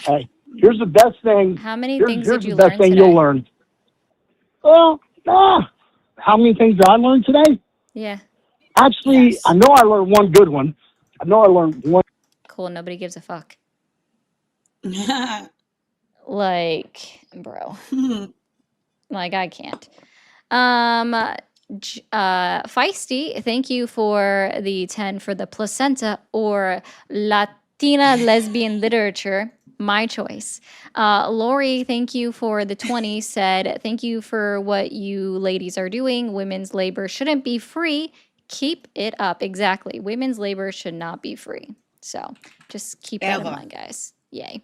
E: Hey, here's the best thing.
A: How many
E: Here's
A: things did
E: the
A: you
E: best
A: learn
E: thing you'll
A: today?
E: learn. Well, how many things did I learn today?
A: Yeah,
E: Actually,
B: Yes.
E: I know I learned one good one. I know I learned one.
A: cool. Nobody gives a fuck. Like, bro. Like, I can't. Feisty, thank you for the 10 for the placenta or Latina lesbian literature. My choice. Lori, thank you for the 20. Said, thank you for what you ladies are doing. Women's labor shouldn't be free. Keep it up. Exactly. Women's labor should not be free. So just keep that in
B: Ever.
A: mind, guys. Yay.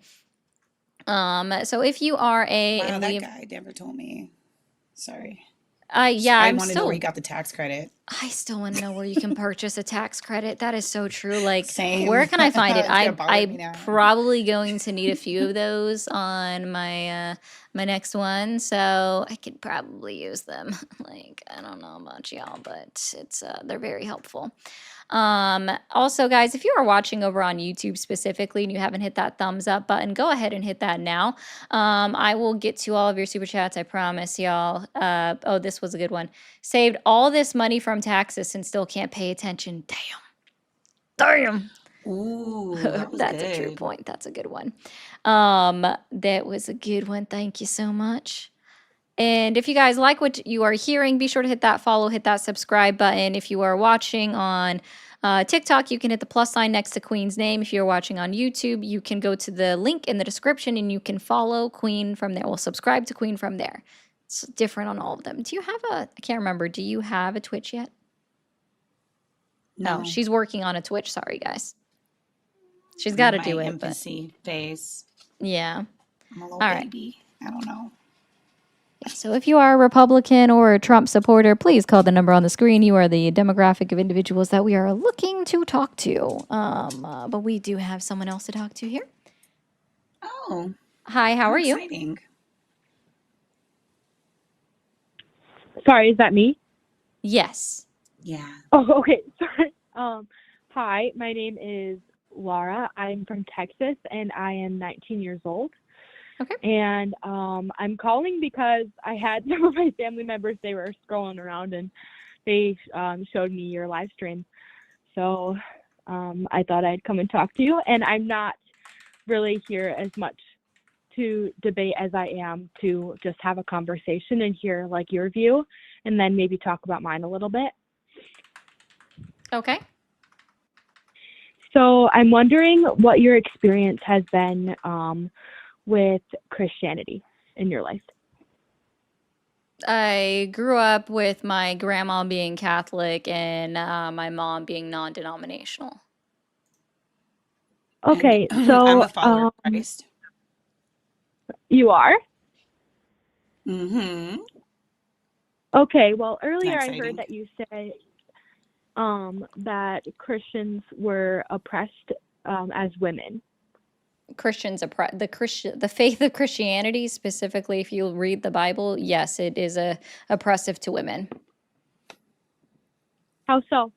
A: So if you are a
B: Wow,
A: and
B: that
A: we
B: guy never told me. Sorry.
A: yeah,
B: I
A: I'm
B: want to know where he
A: still
B: got the tax credit.
A: I still want to know where you can purchase a tax credit. That is so true. Like,
B: Same.
A: where can I find it?
B: He's gonna borrow me
A: I'm
B: now.
A: probably going to need a few of those on my my next one, so I could probably use them. Like, I don't know about y'all, but it's they're very helpful. Also, guys, if you are watching over on YouTube specifically and you haven't hit that thumbs up button, go ahead and hit that now. I will get to all of your super chats, I promise y'all. Oh, this was a good one. Saved all this money from taxes and still can't pay attention. Damn.
B: Ooh, that was
A: That's a true
B: good.
A: point. That's a good one. That was a good one. Thank you so much. And if you guys like what you are hearing, be sure to hit that follow, hit that subscribe button. If you are watching on TikTok, you can hit the plus sign next to Queen's name. If you're watching on YouTube, you can go to the link in the description and you can follow Queen from there. Well, subscribe to Queen from there. It's different on all of them. Do you have I can't remember. Do you have a Twitch yet?
B: No.
A: Oh, she's working on a Twitch. Sorry, guys. She's
B: I'm
A: got to
B: in
A: do
B: my
A: it.
B: infancy phase.
A: Yeah.
B: I'm a little
A: All right.
B: baby. I don't know.
A: Yeah, so if you are a Republican or a Trump supporter, please call the number on the screen. You are the demographic of individuals that we are looking to talk to. But we do have someone else to talk to here.
B: Oh.
A: Hi, how are you?
B: Exciting.
F: Sorry, is that me?
A: Yes.
B: Yeah.
F: Oh, okay. Sorry. Hi, my name is Laura. I'm from Texas, and I am 19 years old.
A: Okay.
F: And I'm calling because I had some of my family members, they were scrolling around, and they showed me your live stream. So I thought I'd come and talk to you. And I'm not really here as much to debate as I am to just have a conversation and hear like your view, and then maybe talk about mine a little bit.
A: Okay.
F: So I'm wondering what your experience has been with Christianity in your life.
A: I grew up with my grandma being Catholic and my mom being non-denominational.
F: Okay,
B: And
F: so
B: I'm a follower of Christ.
F: You are?
B: Mm-hmm.
F: Okay, well, earlier I
B: Exciting.
F: heard that you said that Christians were oppressed as women.
A: Christians the faith of Christianity, specifically if you read the Bible, yes, it is oppressive to women.
F: How so?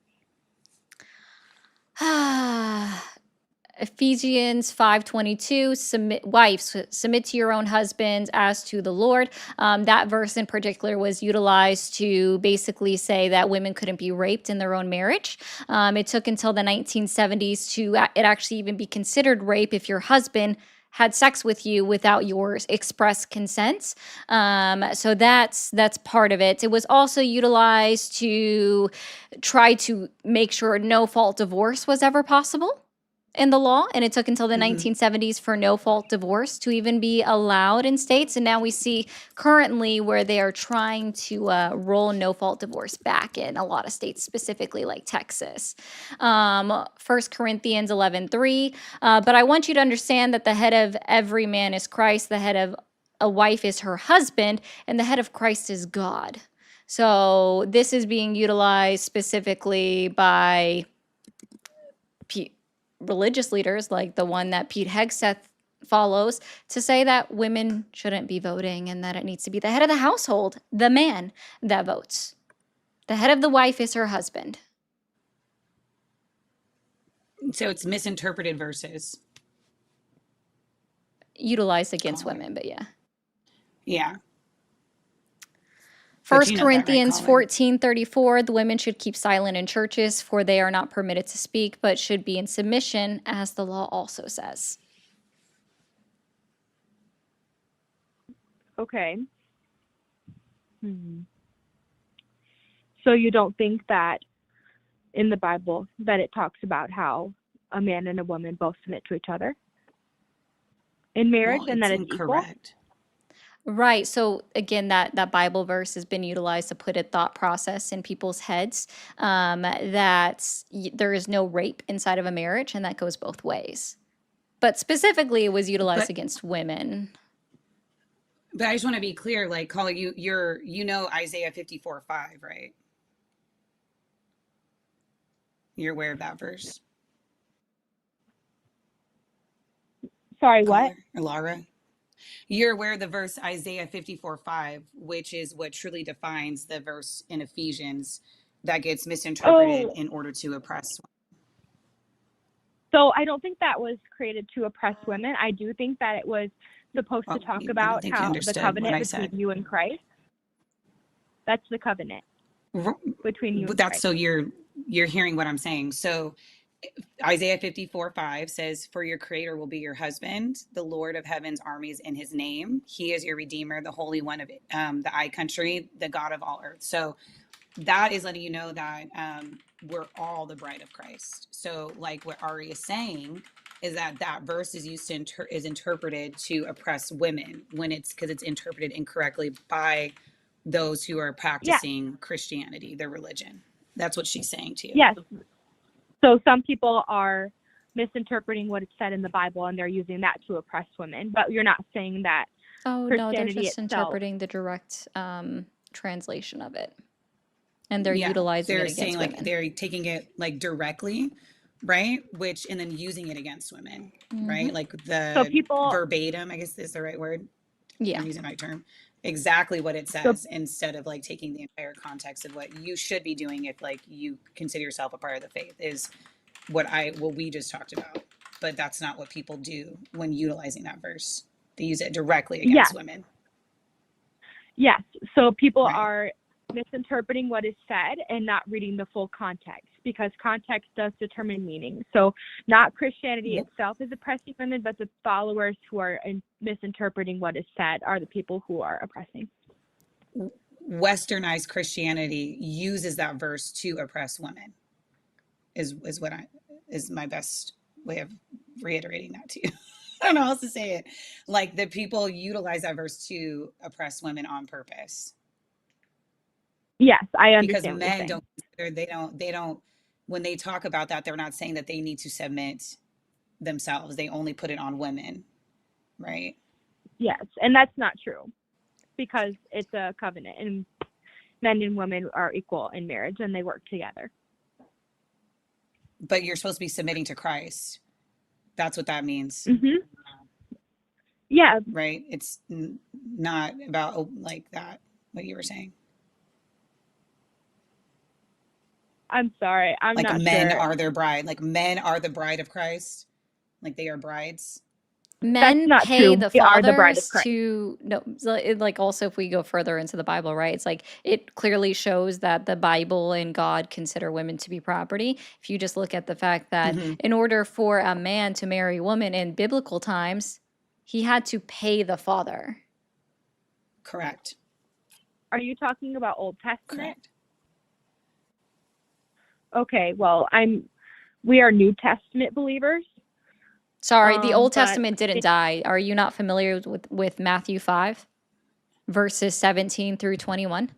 A: Ephesians 5:22, wives, submit to your own husbands as to the Lord. That verse in particular was utilized to basically say that women couldn't be raped in their own marriage. It took until the 1970s to it actually even be considered rape if your husband had sex with you without your express consent. So that's part of it. It was also utilized to try to make sure no fault divorce was ever possible in the law, and it took until the 1970s for no fault divorce to even be allowed in states. And now we see currently where they are trying to roll no fault divorce back in a lot of states, specifically like Texas. 1 Corinthians 11:3. But I want you to understand that the head of every man is Christ, the head of a wife is her husband, and the head of Christ is God. So this is being utilized specifically by religious leaders like the one that Pete Hegseth follows to say that women shouldn't be voting and that it needs to be the head of the household, the man, that votes. The head of the wife is her husband.
B: So it's misinterpreted verses.
A: Utilized against women, but yeah.
B: Yeah.
A: 1 Corinthians 14:34, the women should keep silent in churches, for they are not permitted to speak, but should be in submission, as the law also says.
F: Okay. So you don't think that in the Bible that it talks about how a man and a woman both submit to each other in marriage, and that it's incorrect. Equal?
A: Right. So again, that Bible verse has been utilized to put a thought process in people's heads that there is no rape inside of a marriage, and that goes both ways. But specifically, it was utilized against women.
B: But I just want to be clear, like, Carla, you know Isaiah 54:5, right? You're aware of that verse?
F: Sorry, what?
B: Or Laura? You're aware of the verse Isaiah 54:5, which is what truly defines the verse in Ephesians that gets misinterpreted in order to oppress.
F: So I don't think that was created to oppress women. I do think that it was supposed to talk about how the covenant between you and Christ. That's the covenant between you and Christ.
B: So you're hearing what I'm saying. So Isaiah 54:5 says, for your creator will be your husband, the Lord of heaven's armies in his name. He is your redeemer, the Holy One of the I country, the God of all earth. So that is letting you know that we're all the bride of Christ. So like what Ari is saying is that that verse is used to is interpreted to oppress women when it's because it's interpreted incorrectly by those who are
F: Yes,
B: practicing Christianity, their religion. That's what she's saying to you.
F: yes. So some people are misinterpreting what it said in the Bible and they're using that to oppress women, but you're not saying that
A: Oh, no, they're
F: Christianity
A: just
F: itself.
A: interpreting the direct translation of it. And they're
B: Yeah,
A: utilizing
B: they're
A: it
B: saying
A: against
B: like
A: women.
B: they're taking it like directly, right? Which and then using it against women, right? Like
F: So
B: the
F: people,
B: verbatim, I guess is the right word.
A: Yeah.
B: I'm using the right term. Exactly what it
F: so
B: says instead of like taking the entire context of what you should be doing if like you consider yourself a part of the faith is what we just talked about. But that's not what people do when utilizing that verse. They use it directly against
F: yes,
B: women,
F: yes. So people
B: right?
F: are misinterpreting what is said and not reading the full context because context does determine meaning. So not Christianity itself is oppressing women, but the followers who are misinterpreting what is said are the people who are oppressing.
B: Westernized Christianity uses that verse to oppress women. Is what I is my best way of reiterating that to you. I don't know how else to say it. Like the people utilize that verse to oppress women on purpose.
F: Yes, I
B: Because
F: understand what you're
B: men
F: saying.
B: don't consider they don't when they talk about that, they're not saying that they need to submit themselves. They only put it on women, right?
F: Yes, and that's not true because it's a covenant and men and women are equal in marriage and they work together.
B: But you're supposed to be submitting to Christ. That's what that means.
F: Mm-hmm. Yeah.
B: Right? It's not about like that, what you were saying.
F: I'm sorry. I'm
B: like
F: not
B: men
F: sure.
B: are their bride. Like men are the bride of Christ. Like they are brides.
A: Men
F: not
A: pay
F: true.
A: the
F: We are the bride of
A: fathers
F: Christ.
A: to no like also if we go further into the Bible, right? It's like it clearly shows that the Bible and God consider women to be property. If you just look at the fact that in order for a man to marry a woman in biblical times, he had to pay the father.
B: Correct.
F: Are you talking about Old Testament?
B: Correct.
F: Okay, well, we are New Testament believers.
A: Sorry, the Old
F: but
A: Testament didn't die. Are you not familiar with Matthew 5 verses 17 through 21?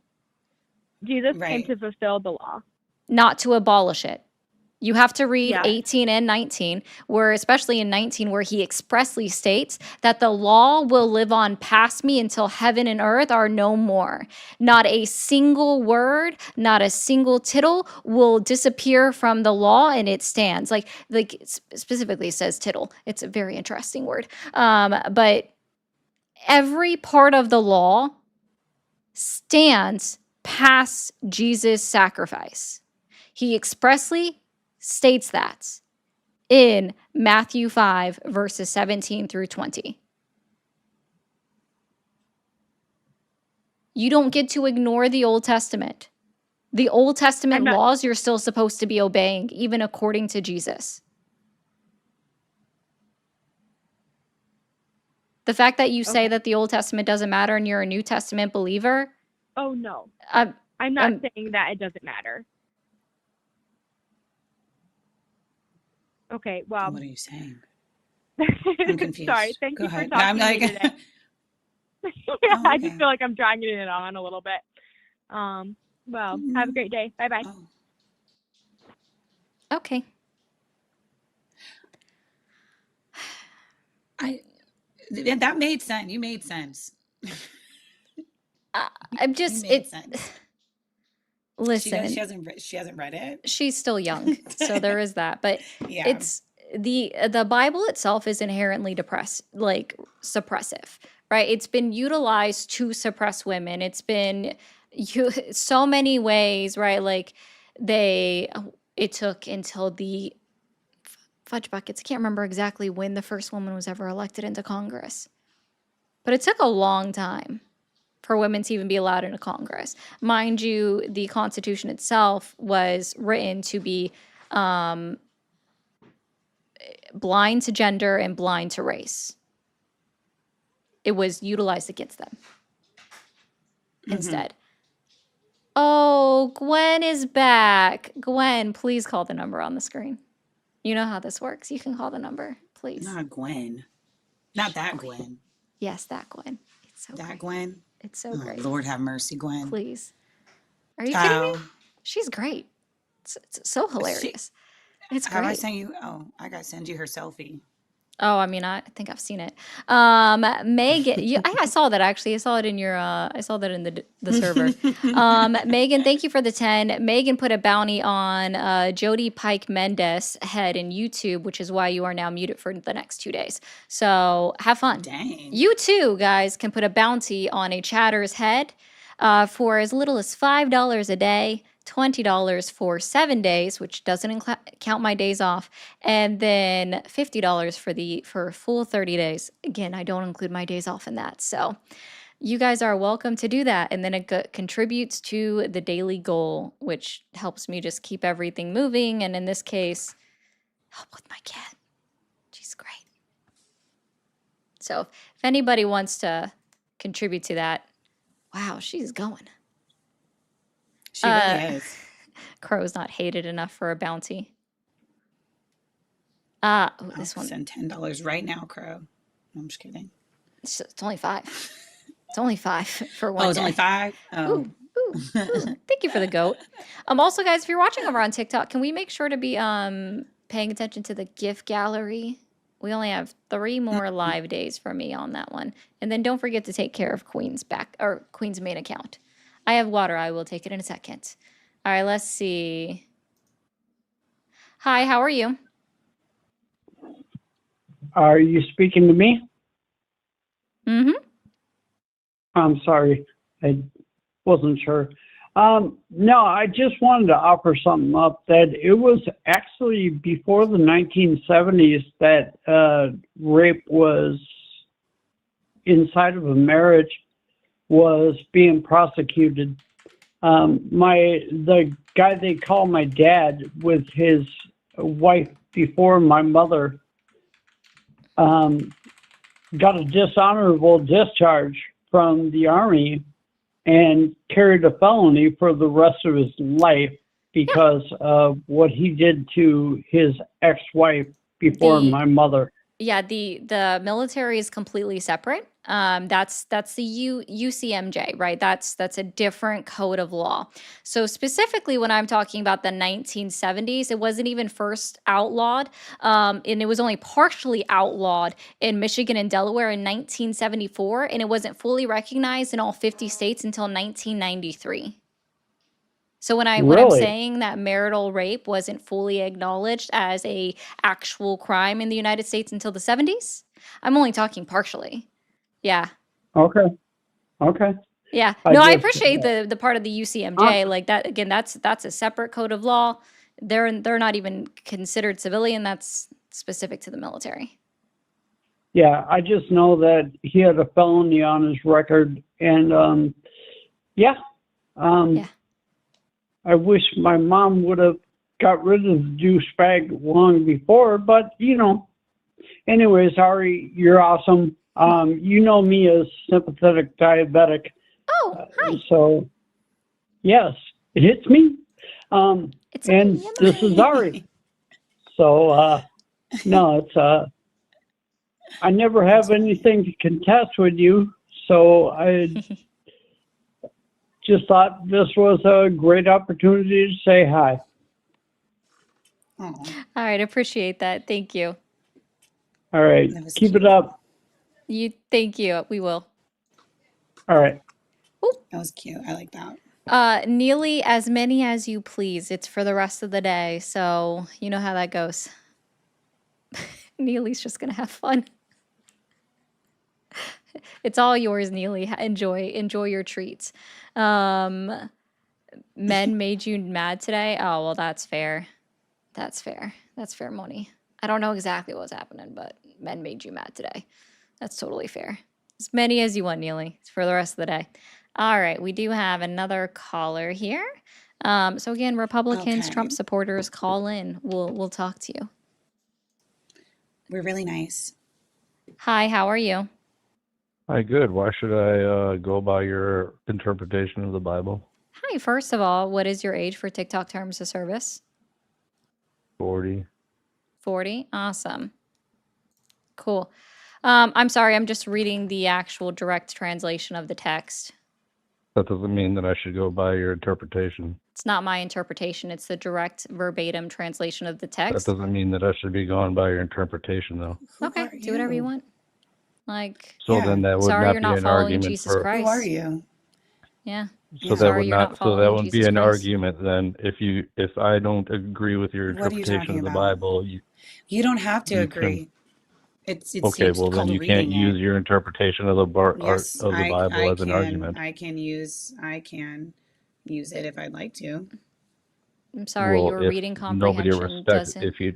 F: Jesus came
B: Right.
F: to fulfill the law.
A: Not to abolish it. You have to read
F: Yeah.
A: 18 and 19, where especially in 19, where he expressly states that the law will live on past me until heaven and earth are no more. Not a single word, not a single tittle will disappear from the law, and it stands. Like specifically says tittle. It's a very interesting word. But every part of the law stands past Jesus' sacrifice. He expressly states that in Matthew 5, verses 17 through 20. You don't get to ignore the Old Testament. The Old Testament laws you're still supposed to be obeying, even according to Jesus. The fact that you say that the Old Testament doesn't matter and you're a New Testament believer.
F: Oh, no. I'm not saying that it doesn't matter. Okay, well.
B: What are you saying? I'm confused.
F: Sorry, thank
B: Go
F: you
B: ahead.
F: for talking to me today. I just feel like I'm dragging it on a little bit. Well, have a great day. Bye-bye.
B: Oh.
A: Okay.
B: That made sense. You made sense.
A: I'm just
B: sense.
A: Listen,
B: she hasn't read it.
A: She's still young, so there is that. But
B: yeah.
A: It's the Bible itself is inherently suppressive, right? It's been utilized to suppress women. It's been so many ways, right? Like it took until the fudge buckets. I can't remember exactly when the first woman was ever elected into Congress, but it took a long time for women to even be allowed into Congress. Mind you, the Constitution itself was written to be blind to gender and blind to race. It was utilized against them instead. Oh, Gwen is back. Gwen, please call the number on the screen. You know how this works. You can call the number, please.
B: Not Gwen. Not that Gwen.
A: Yes, that Gwen. It's so
B: That
A: great.
B: Gwen.
A: It's so
B: Oh,
A: great.
B: Lord have mercy, Gwen.
A: Please. Are you kidding me?
B: Oh,
A: She's great. It's so
B: she.
A: hilarious. It's
B: Have I
A: great.
B: sent you? Oh, I got to send you her selfie.
A: Oh, I mean, I think I've seen it. Megan, I saw that actually. I saw it in your. I saw that in the server. Megan, thank you for the 10. Megan put a bounty on Jody Pike Mendez head in YouTube, which is why you are now muted for the next 2 days. So have fun.
B: Dang.
A: You too, guys, can put a bounty on a chatter's head for as little as $5 a day. $20 for 7 days, which doesn't count my days off, and then $50 for a full 30 days. Again, I don't include my days off in that. So you guys are welcome to do that. And then it contributes to the daily goal, which helps me just keep everything moving. And in this case, help with my cat. She's great. So if anybody wants to contribute to that, wow, she's going.
B: She really is.
A: Crow's not hated enough for a bounty. This one.
B: Send $10 right now, Crow. No, I'm just kidding.
A: It's only 5. It's only 5 for one.
B: Oh, it's only 5? Oh.
A: Ooh. Thank you for the goat. Also, guys, if you're watching over on TikTok, can we make sure to be paying attention to the gift gallery? We only have 3 more live days for me on that one. And then don't forget to take care of Queen's main account. I have water. I will take it in a second. All right, let's see. Hi, how are you?
G: Are you speaking to me?
A: Mm-hmm.
G: I'm sorry. I wasn't sure. No, I just wanted to offer something up that it was actually before the 1970s that rape was inside of a marriage was being prosecuted. The guy they call my dad with his wife before my mother got a dishonorable discharge from the Army and carried a felony for the rest of his life because of what he did to his ex-wife before my mother.
A: Yeah, the military is completely separate. That's the UCMJ, right? That's a different code of law. So specifically, when I'm talking about the 1970s, it wasn't even first outlawed, and it was only partially outlawed in Michigan and Delaware in 1974, and it wasn't fully recognized in all 50 states until 1993. So when I'm saying that marital rape wasn't fully acknowledged as a actual crime in the United States until the 70s, I'm only talking partially. Yeah.
G: Okay.
A: Yeah. No, I appreciate the part of the UCMJ. Like that again, that's a separate code of law. They're not even considered civilian. That's specific to the military.
G: Yeah, I just know that he had a felony on his record, and yeah. I wish my mom would have got rid of the douchebag long before, but anyways, Ari, you're awesome. You know me as sympathetic diabetic.
A: Oh, hi.
G: So, yes, it's me.
A: It's
G: and
A: me.
G: This is Ari. So, no, it's I never have anything to contest with you, so I just thought this was a great opportunity to say hi.
A: All right, appreciate that. Thank you.
G: All right, keep it up.
A: Thank you. We will.
G: All right.
B: Ooh. That was cute. I like that.
A: Neely, as many as you please. It's for the rest of the day, so you know how that goes. Neely's just gonna have fun. It's all yours, Neely. Enjoy your treats. Men made you mad today? Oh, well, that's fair. That's fair, Moni. I don't know exactly what was happening, but men made you mad today. That's totally fair. As many as you want, Neely. It's for the rest of the day. All right, we do have another caller here. So again, Republicans, Trump supporters, call in. We'll talk to you.
B: We're really nice.
A: Hi, how are you?
H: Hi, good. Why should I go by your interpretation of the Bible?
A: Hi, first of all, what is your age for TikTok terms of service?
H: 40.
A: 40? Awesome. Cool. I'm sorry, I'm just reading the actual direct translation of the text.
H: That doesn't mean that I should go by your interpretation.
A: It's not my interpretation, it's the direct verbatim translation of the
H: That
A: text.
H: doesn't mean that I should be going by your interpretation, though.
B: Who
A: Okay,
B: are
A: do whatever you
B: you?
A: want. Like,
H: So
B: Yeah.
H: then that would
A: sorry
H: not
A: you're
H: be
A: not
H: an
A: following
H: argument
A: Jesus
H: for.
B: Who are
A: Christ.
B: you?
A: Yeah.
H: So
B: Yeah.
H: that
A: Sorry
H: would
A: you're not
H: not. So that
A: following
H: would be
A: Jesus
H: an
A: Christ.
H: argument then. If I don't agree with your
B: What are you
H: interpretation
B: talking
H: of the
B: about?
H: Bible,
B: You don't have to
H: you can.
B: agree. It's
H: Okay, well then
B: called
H: you can't
B: reading
H: use
B: it.
H: your interpretation of the
B: Yes,
H: Bible as an argument.
B: I can use it if I'd like to.
A: I'm sorry,
H: Well,
A: your
H: if
A: reading
H: nobody
A: comprehension
H: respects, if you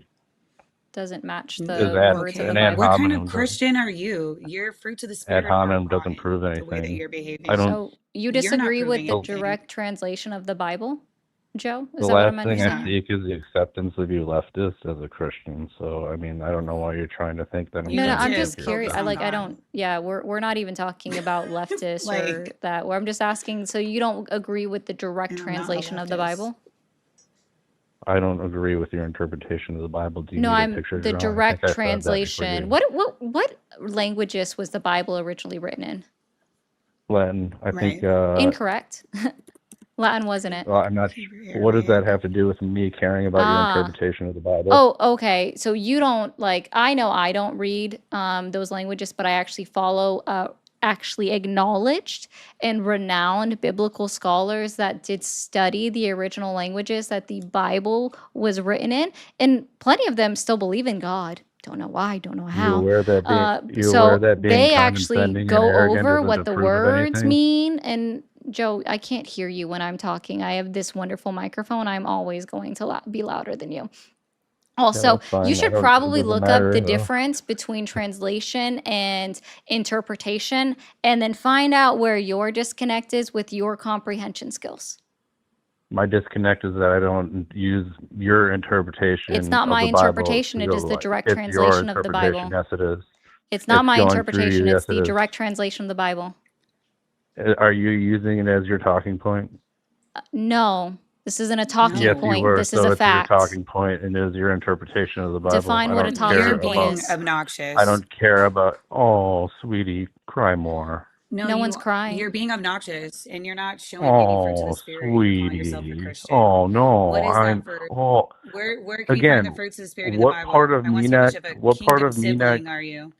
A: doesn't match
H: is
A: the
H: ad
A: words of
H: an
A: the
H: ad
B: What
A: Bible.
B: kind of
H: hominem does
B: Christian are you? Your fruits of the
H: ad
B: spirit are
H: hominem doesn't
B: rotten.
H: prove
B: The way that
H: anything.
B: you're
H: I
B: behaving.
H: don't.
A: So you
B: You're not
A: disagree with
B: proving
A: the
B: anything.
A: direct translation of the Bible, Joe?
H: The
A: Is that what
H: last
A: I'm
H: thing I
A: understanding?
H: seek is the acceptance of you leftists as a Christian. So I mean, I don't know why you're trying to think that I'm
B: You
A: No,
H: trying
A: I'm
H: to
B: need to
A: just
H: take your
A: curious.
B: focus
A: I
H: side.
B: on
A: like I
B: God.
A: don't yeah, we're not even talking about leftists or
B: Like,
A: that. I'm just asking, so you don't agree with the direct
B: and I'm not a
A: translation of the
B: leftist.
A: Bible?
H: I don't agree with your interpretation of the Bible. Do you
A: No,
H: need a
A: I'm
H: picture
A: the
H: drawn? I think
A: direct
H: I said that before
A: translation.
H: you.
A: What languages was the Bible originally written in?
H: Latin. I think.
B: Right.
A: Incorrect. Latin wasn't it?
H: Well, I'm not.
B: Hebrew,
H: What does that
B: Aramaic.
H: have to do with me caring about your
A: Ah.
H: interpretation of the Bible?
A: Oh, okay. So you don't like, I know I don't read those languages, but I actually follow actually acknowledged and renowned biblical scholars that did study the original languages that the Bible was written in, and plenty of them still believe in God. Don't know why, don't know
H: You
A: how.
H: aware that being
A: So
H: being
A: they actually
H: condescending and
A: go
H: arrogant
A: over
H: isn't
A: what
H: a
A: the
H: proof of
A: words
H: anything?
A: mean. And Joe, I can't hear you when I'm talking. I have this wonderful microphone. I'm always going to be louder than you.
H: Yeah,
A: Also,
H: that's
A: you
H: fine.
A: should
H: It
A: probably
H: doesn't
A: look up the
H: matter though.
A: difference between translation and interpretation and then find out where your disconnect is with your comprehension skills.
H: My disconnect is that I don't use your
A: It's
H: interpretation
A: not
H: of
A: my
H: the Bible
A: interpretation,
H: to
A: it
H: go
A: is the
H: like
A: direct
H: it's your
A: translation of the
H: interpretation.
A: Bible.
H: Yes, it is.
A: It's not
H: It's
A: my
H: going through
A: interpretation,
H: you. Yes,
A: it's
H: it
A: the
H: is.
A: direct translation of the Bible.
H: Are you using it as your talking point?
A: No, this isn't a talking
H: Yes, you
A: point.
B: No.
H: were.
A: This is
H: So
A: a
H: it's your
A: fact.
H: talking point and is your interpretation of the Bible.
A: Define
H: I
A: what a
H: don't
A: talking
H: care
B: You're
A: point
H: about.
B: being
A: is.
H: I
B: obnoxious.
H: don't care about. Oh, sweetie, cry more.
B: No,
A: No one's
B: you're
A: crying.
B: being obnoxious and you're not showing any fruits of the
H: Oh,
B: spirit. You're calling yourself a
H: sweetie.
B: Christian.
H: Oh no,
B: What is that
H: I'm.
B: fruit?
H: Oh,
B: Where can you find the
H: again,
B: fruits of the spirit in the
H: what part
B: Bible?
H: of
B: I want
H: me
B: to see how
H: not?
B: much of a
H: What part
B: kingdom
H: of me not?
B: sibling are you?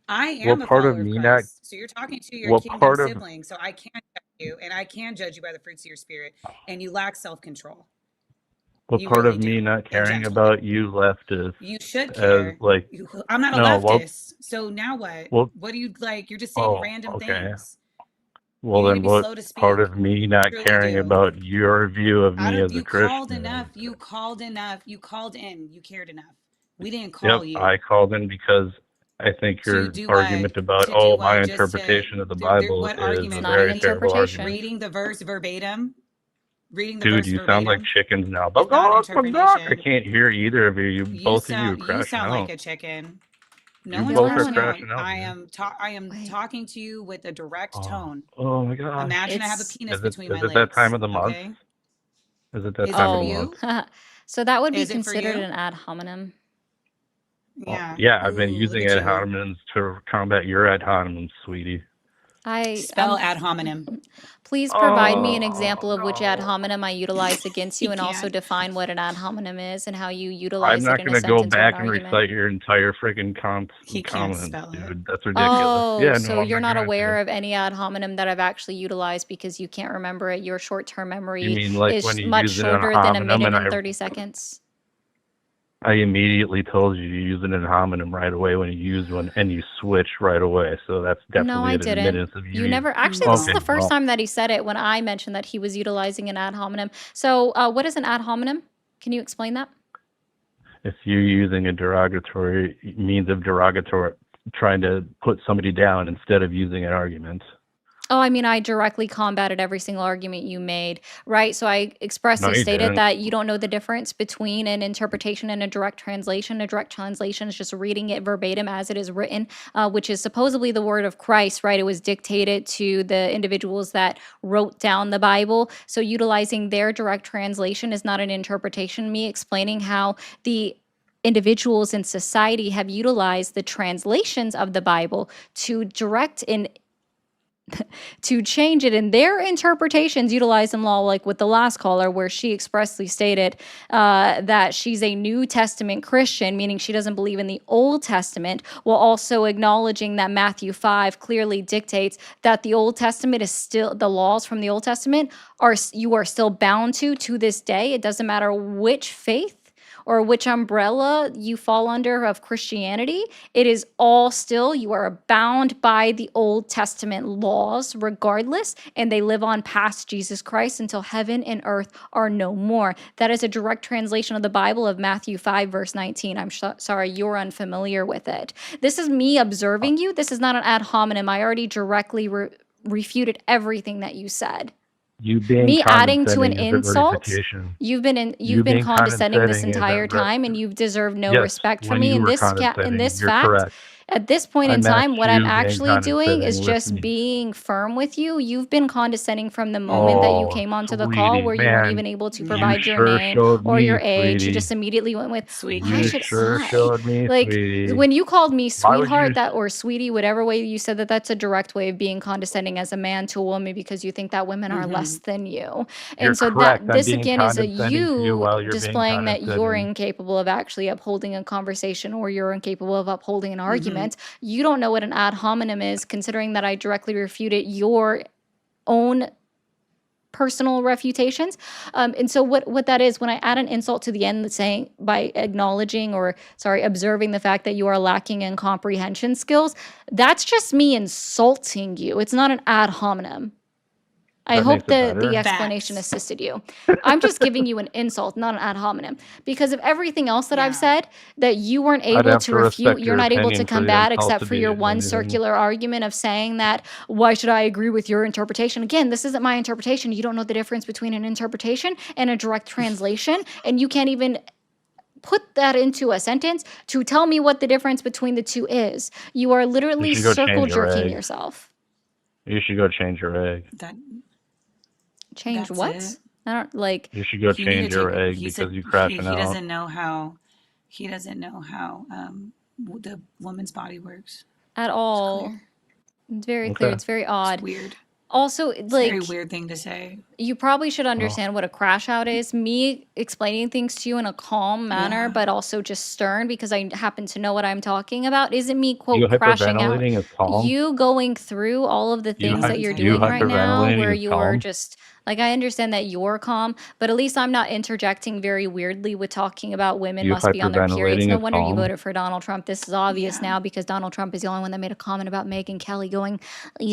B: I am
H: What
B: a
H: part of
B: follower of
H: me not?
B: Christ. So you're talking to your
H: What
B: kingdom
H: part of?
B: sibling. So I can judge you and I can judge you by the fruits of your spirit. And you lack self-control.
H: What
B: You
H: part
B: really
H: of me
B: do.
H: not
B: And
H: caring
B: gentleness.
H: about you leftists
B: You should
H: as
B: care.
H: like
B: I'm not a
H: no? Well,
B: leftist. So now what?
H: well,
B: What do you like? You're just saying
H: oh,
B: random
H: okay.
B: things.
H: Well,
B: You need to
H: then
B: be
H: what
B: slow to
H: part
B: speak.
H: of me not
B: You truly
H: caring
B: do.
H: about your view of
B: I
H: me
B: don't
H: as a
B: you called
H: Christian
B: enough.
H: is?
B: You called enough. You called in. You cared enough. We didn't
H: Yep,
B: call you.
H: I called in because I think
B: To
H: your
B: do what?
H: argument about
B: To do
H: my
B: what? Just to
H: interpretation of the Bible
B: what
H: is
A: It's
H: a
B: argument?
A: not an
H: very
B: Reading
H: terrible
A: interpretation.
H: argument.
B: reading the verse verbatim. Reading the
H: Dude,
B: verse
H: you sound like
B: verbatim
H: chickens now.
B: is not an
H: Bagok, bagok. I
B: interpretation.
H: can't hear either of you. Both of you are
B: You
H: crashing
B: sound like
H: out.
B: a chicken. No
H: You
B: one's
H: both are
A: Dylan.
B: crashing out.
H: crashing out,
B: I
H: man.
B: am
A: Wait.
B: talking to you with a direct
H: Oh,
B: tone.
H: oh my gosh.
B: Imagine I have a
A: It's
B: penis
H: Is it
B: between my
H: that time
B: legs.
H: of the month?
B: Okay.
H: Is it that
B: Is it
H: time of
B: for
H: the
A: oh.
H: month?
B: you?
A: So that would be
B: Is it for
A: considered
B: you?
A: an ad hominem.
H: Oh,
B: Yeah.
H: yeah, I've been
B: Ooh, look
H: using
B: at
H: ad
B: you.
H: hominems to combat your ad hominems, sweetie.
B: Spell ad hominem.
A: Please provide me an
H: Oh
A: example of which ad
H: no.
A: hominem I utilized against you,
B: He
A: and also
B: can't.
A: define what an ad hominem is and how you
H: I'm
A: utilize it
H: not
A: in a
H: gonna go
A: sentence or an
H: back and
A: argument.
H: recite your entire freaking
B: He can't
H: comments,
B: spell it.
H: dude. That's ridiculous.
A: Oh,
H: Yeah, no,
A: so
H: I'm
A: you're
H: not
A: not
H: going
A: aware
H: to.
A: of any ad hominem that I've actually utilized because you can't remember it. Your short-term
H: You
A: memory
H: mean like when
A: is
H: you
A: much
H: use it in a
A: shorter than a
H: homonym
A: minute
H: and
A: and 30 seconds.
H: I immediately told you to use it in a homonym right away when you use one and you switch right away. So that's
A: No,
H: definitely
A: I
H: an
A: didn't.
H: admittance of
A: You never. Actually, this is
B: No.
A: the
H: Okay,
A: first
H: well,
A: time that he said it when I mentioned that he was utilizing an ad hominem. So, what is an ad hominem? Can you explain that?
H: if you're using a derogatory means of derogatory, trying to put somebody down instead of using an argument.
A: Oh, I mean, I directly combated every single argument you made, right? So I
H: No,
A: expressly
H: you
A: stated
H: didn't.
A: that you don't know the difference between an interpretation and a direct translation. A direct translation is just reading it verbatim as it is written, which is supposedly the word of Christ, right? It was dictated to the individuals that wrote down the Bible. So utilizing their direct translation is not an interpretation. Me explaining how the individuals in society have utilized the translations of the Bible to direct in to change it in their interpretations utilized in law, like with the last caller, where she expressly stated that she's a New Testament Christian, meaning she doesn't believe in the Old Testament, while also acknowledging that Matthew 5 clearly dictates that the Old Testament is still, the laws from the Old Testament are, you are still bound to this day. It doesn't matter which faith or which umbrella you fall under of Christianity, it is all still, you are bound by the Old Testament laws regardless, and they live on past Jesus Christ until heaven and earth are no more. That is a direct translation of the Bible of Matthew 5, verse 19. I'm sorry, you're unfamiliar with it. This is me observing you. This is not an ad hominem. I already directly refuted everything that you said.
H: You being
A: Me adding to an
H: condescending is a
A: insult,
H: refutation.
A: you've been
H: You being
A: condescending this
H: condescending is
A: entire
H: a
A: time, and you've deserved no
H: yes,
A: respect from
H: when
A: me.
H: you
A: In
H: were
A: this in
H: condescending,
A: this
H: you're
A: fact,
H: correct.
A: at this point
H: I'm
A: in time,
H: at
A: what I'm
H: you being
A: actually doing is
H: condescending.
A: just
H: Listen,
A: being firm with you. You've been condescending from the moment that you
H: oh,
A: came onto the call,
H: sweetie,
A: where you weren't
H: man,
A: even able to
B: Yeah.
H: you
A: provide your
H: sure
A: name
H: showed
A: or your
H: me,
A: age. You
H: sweetie.
A: just immediately went with,
B: Sweet
A: why
H: You
A: should
H: sure
A: I?
H: showed me,
A: Like,
H: sweetie.
A: when you called me
H: Why would you?
A: sweetheart, that or sweetie, whatever way you said that, that's a direct way of being condescending as a man to a woman, because you think that women are less than you.
H: You're
A: And so
H: correct.
A: that
H: I'm
A: this
H: being
A: again is a
H: condescending to you
A: you
H: while you're being
A: displaying that you're
H: condescending.
A: incapable of actually upholding a conversation, or you're incapable of upholding an argument. You don't know what an ad hominem is, considering that I directly refuted your own personal refutations. And so what that is, when I add an insult to the end, saying by acknowledging, or sorry, observing the fact that you are lacking in comprehension skills, that's just me insulting you. It's not an ad hominem. I
H: That
A: hope
H: makes it
A: the
H: better.
A: explanation
B: Facts.
A: assisted you. I'm just giving you an insult, not an ad hominem, because of everything else that I've
B: Yeah.
A: said that you weren't
H: I'd
A: able
H: have
A: to
H: to
A: refute.
H: respect
A: You're
H: your
A: not able to
H: opinion for the
A: combat,
H: insult
A: except
H: to
A: for
H: be
A: your one
H: anything.
A: circular argument of saying that, why should I agree with your interpretation? Again, this isn't my interpretation. You don't know the difference between an interpretation and a direct translation, and you can't even put that into a sentence to tell me what the difference between the two is. You are
H: You
A: literally
H: should go
A: circle
H: change your
A: jerking
H: egg.
A: yourself.
H: You should go change your egg.
A: Change
B: That's
A: what?
B: it.
A: I don't like.
H: You should go
B: You need
H: change
B: to
H: your
B: take.
H: egg
B: He
H: because
B: said
H: you crashing
B: he
H: out.
B: doesn't know how. He doesn't know how the woman's body works.
A: At
B: It's
A: all.
B: clear.
A: It's very clear.
H: Okay.
A: It's very
B: It's
A: odd.
B: weird.
A: Also,
B: It's a very
A: like,
B: weird thing to say.
A: you probably should
H: Well,
A: understand what a crash out is. Me explaining things to you in a calm manner,
B: Yeah.
A: but also just stern, because I happen to know what I'm talking about, isn't me,
H: you
A: quote, crashing out.
H: hyperventilating is calm.
A: You going through all of the
H: You
A: things that you're
B: Hyperventilating.
A: doing right now,
H: hyperventilating
A: where
H: is
A: you're
H: calm.
A: just like, I understand that you're calm, but at least I'm not interjecting very weirdly with talking about women
H: You
A: must be on their periods.
H: hyperventilating
A: No
H: is
A: wonder you
H: calm.
A: voted for Donald Trump. This is obvious
B: Yeah.
A: now, because Donald Trump is the only one that made a comment about Megyn Kelly going,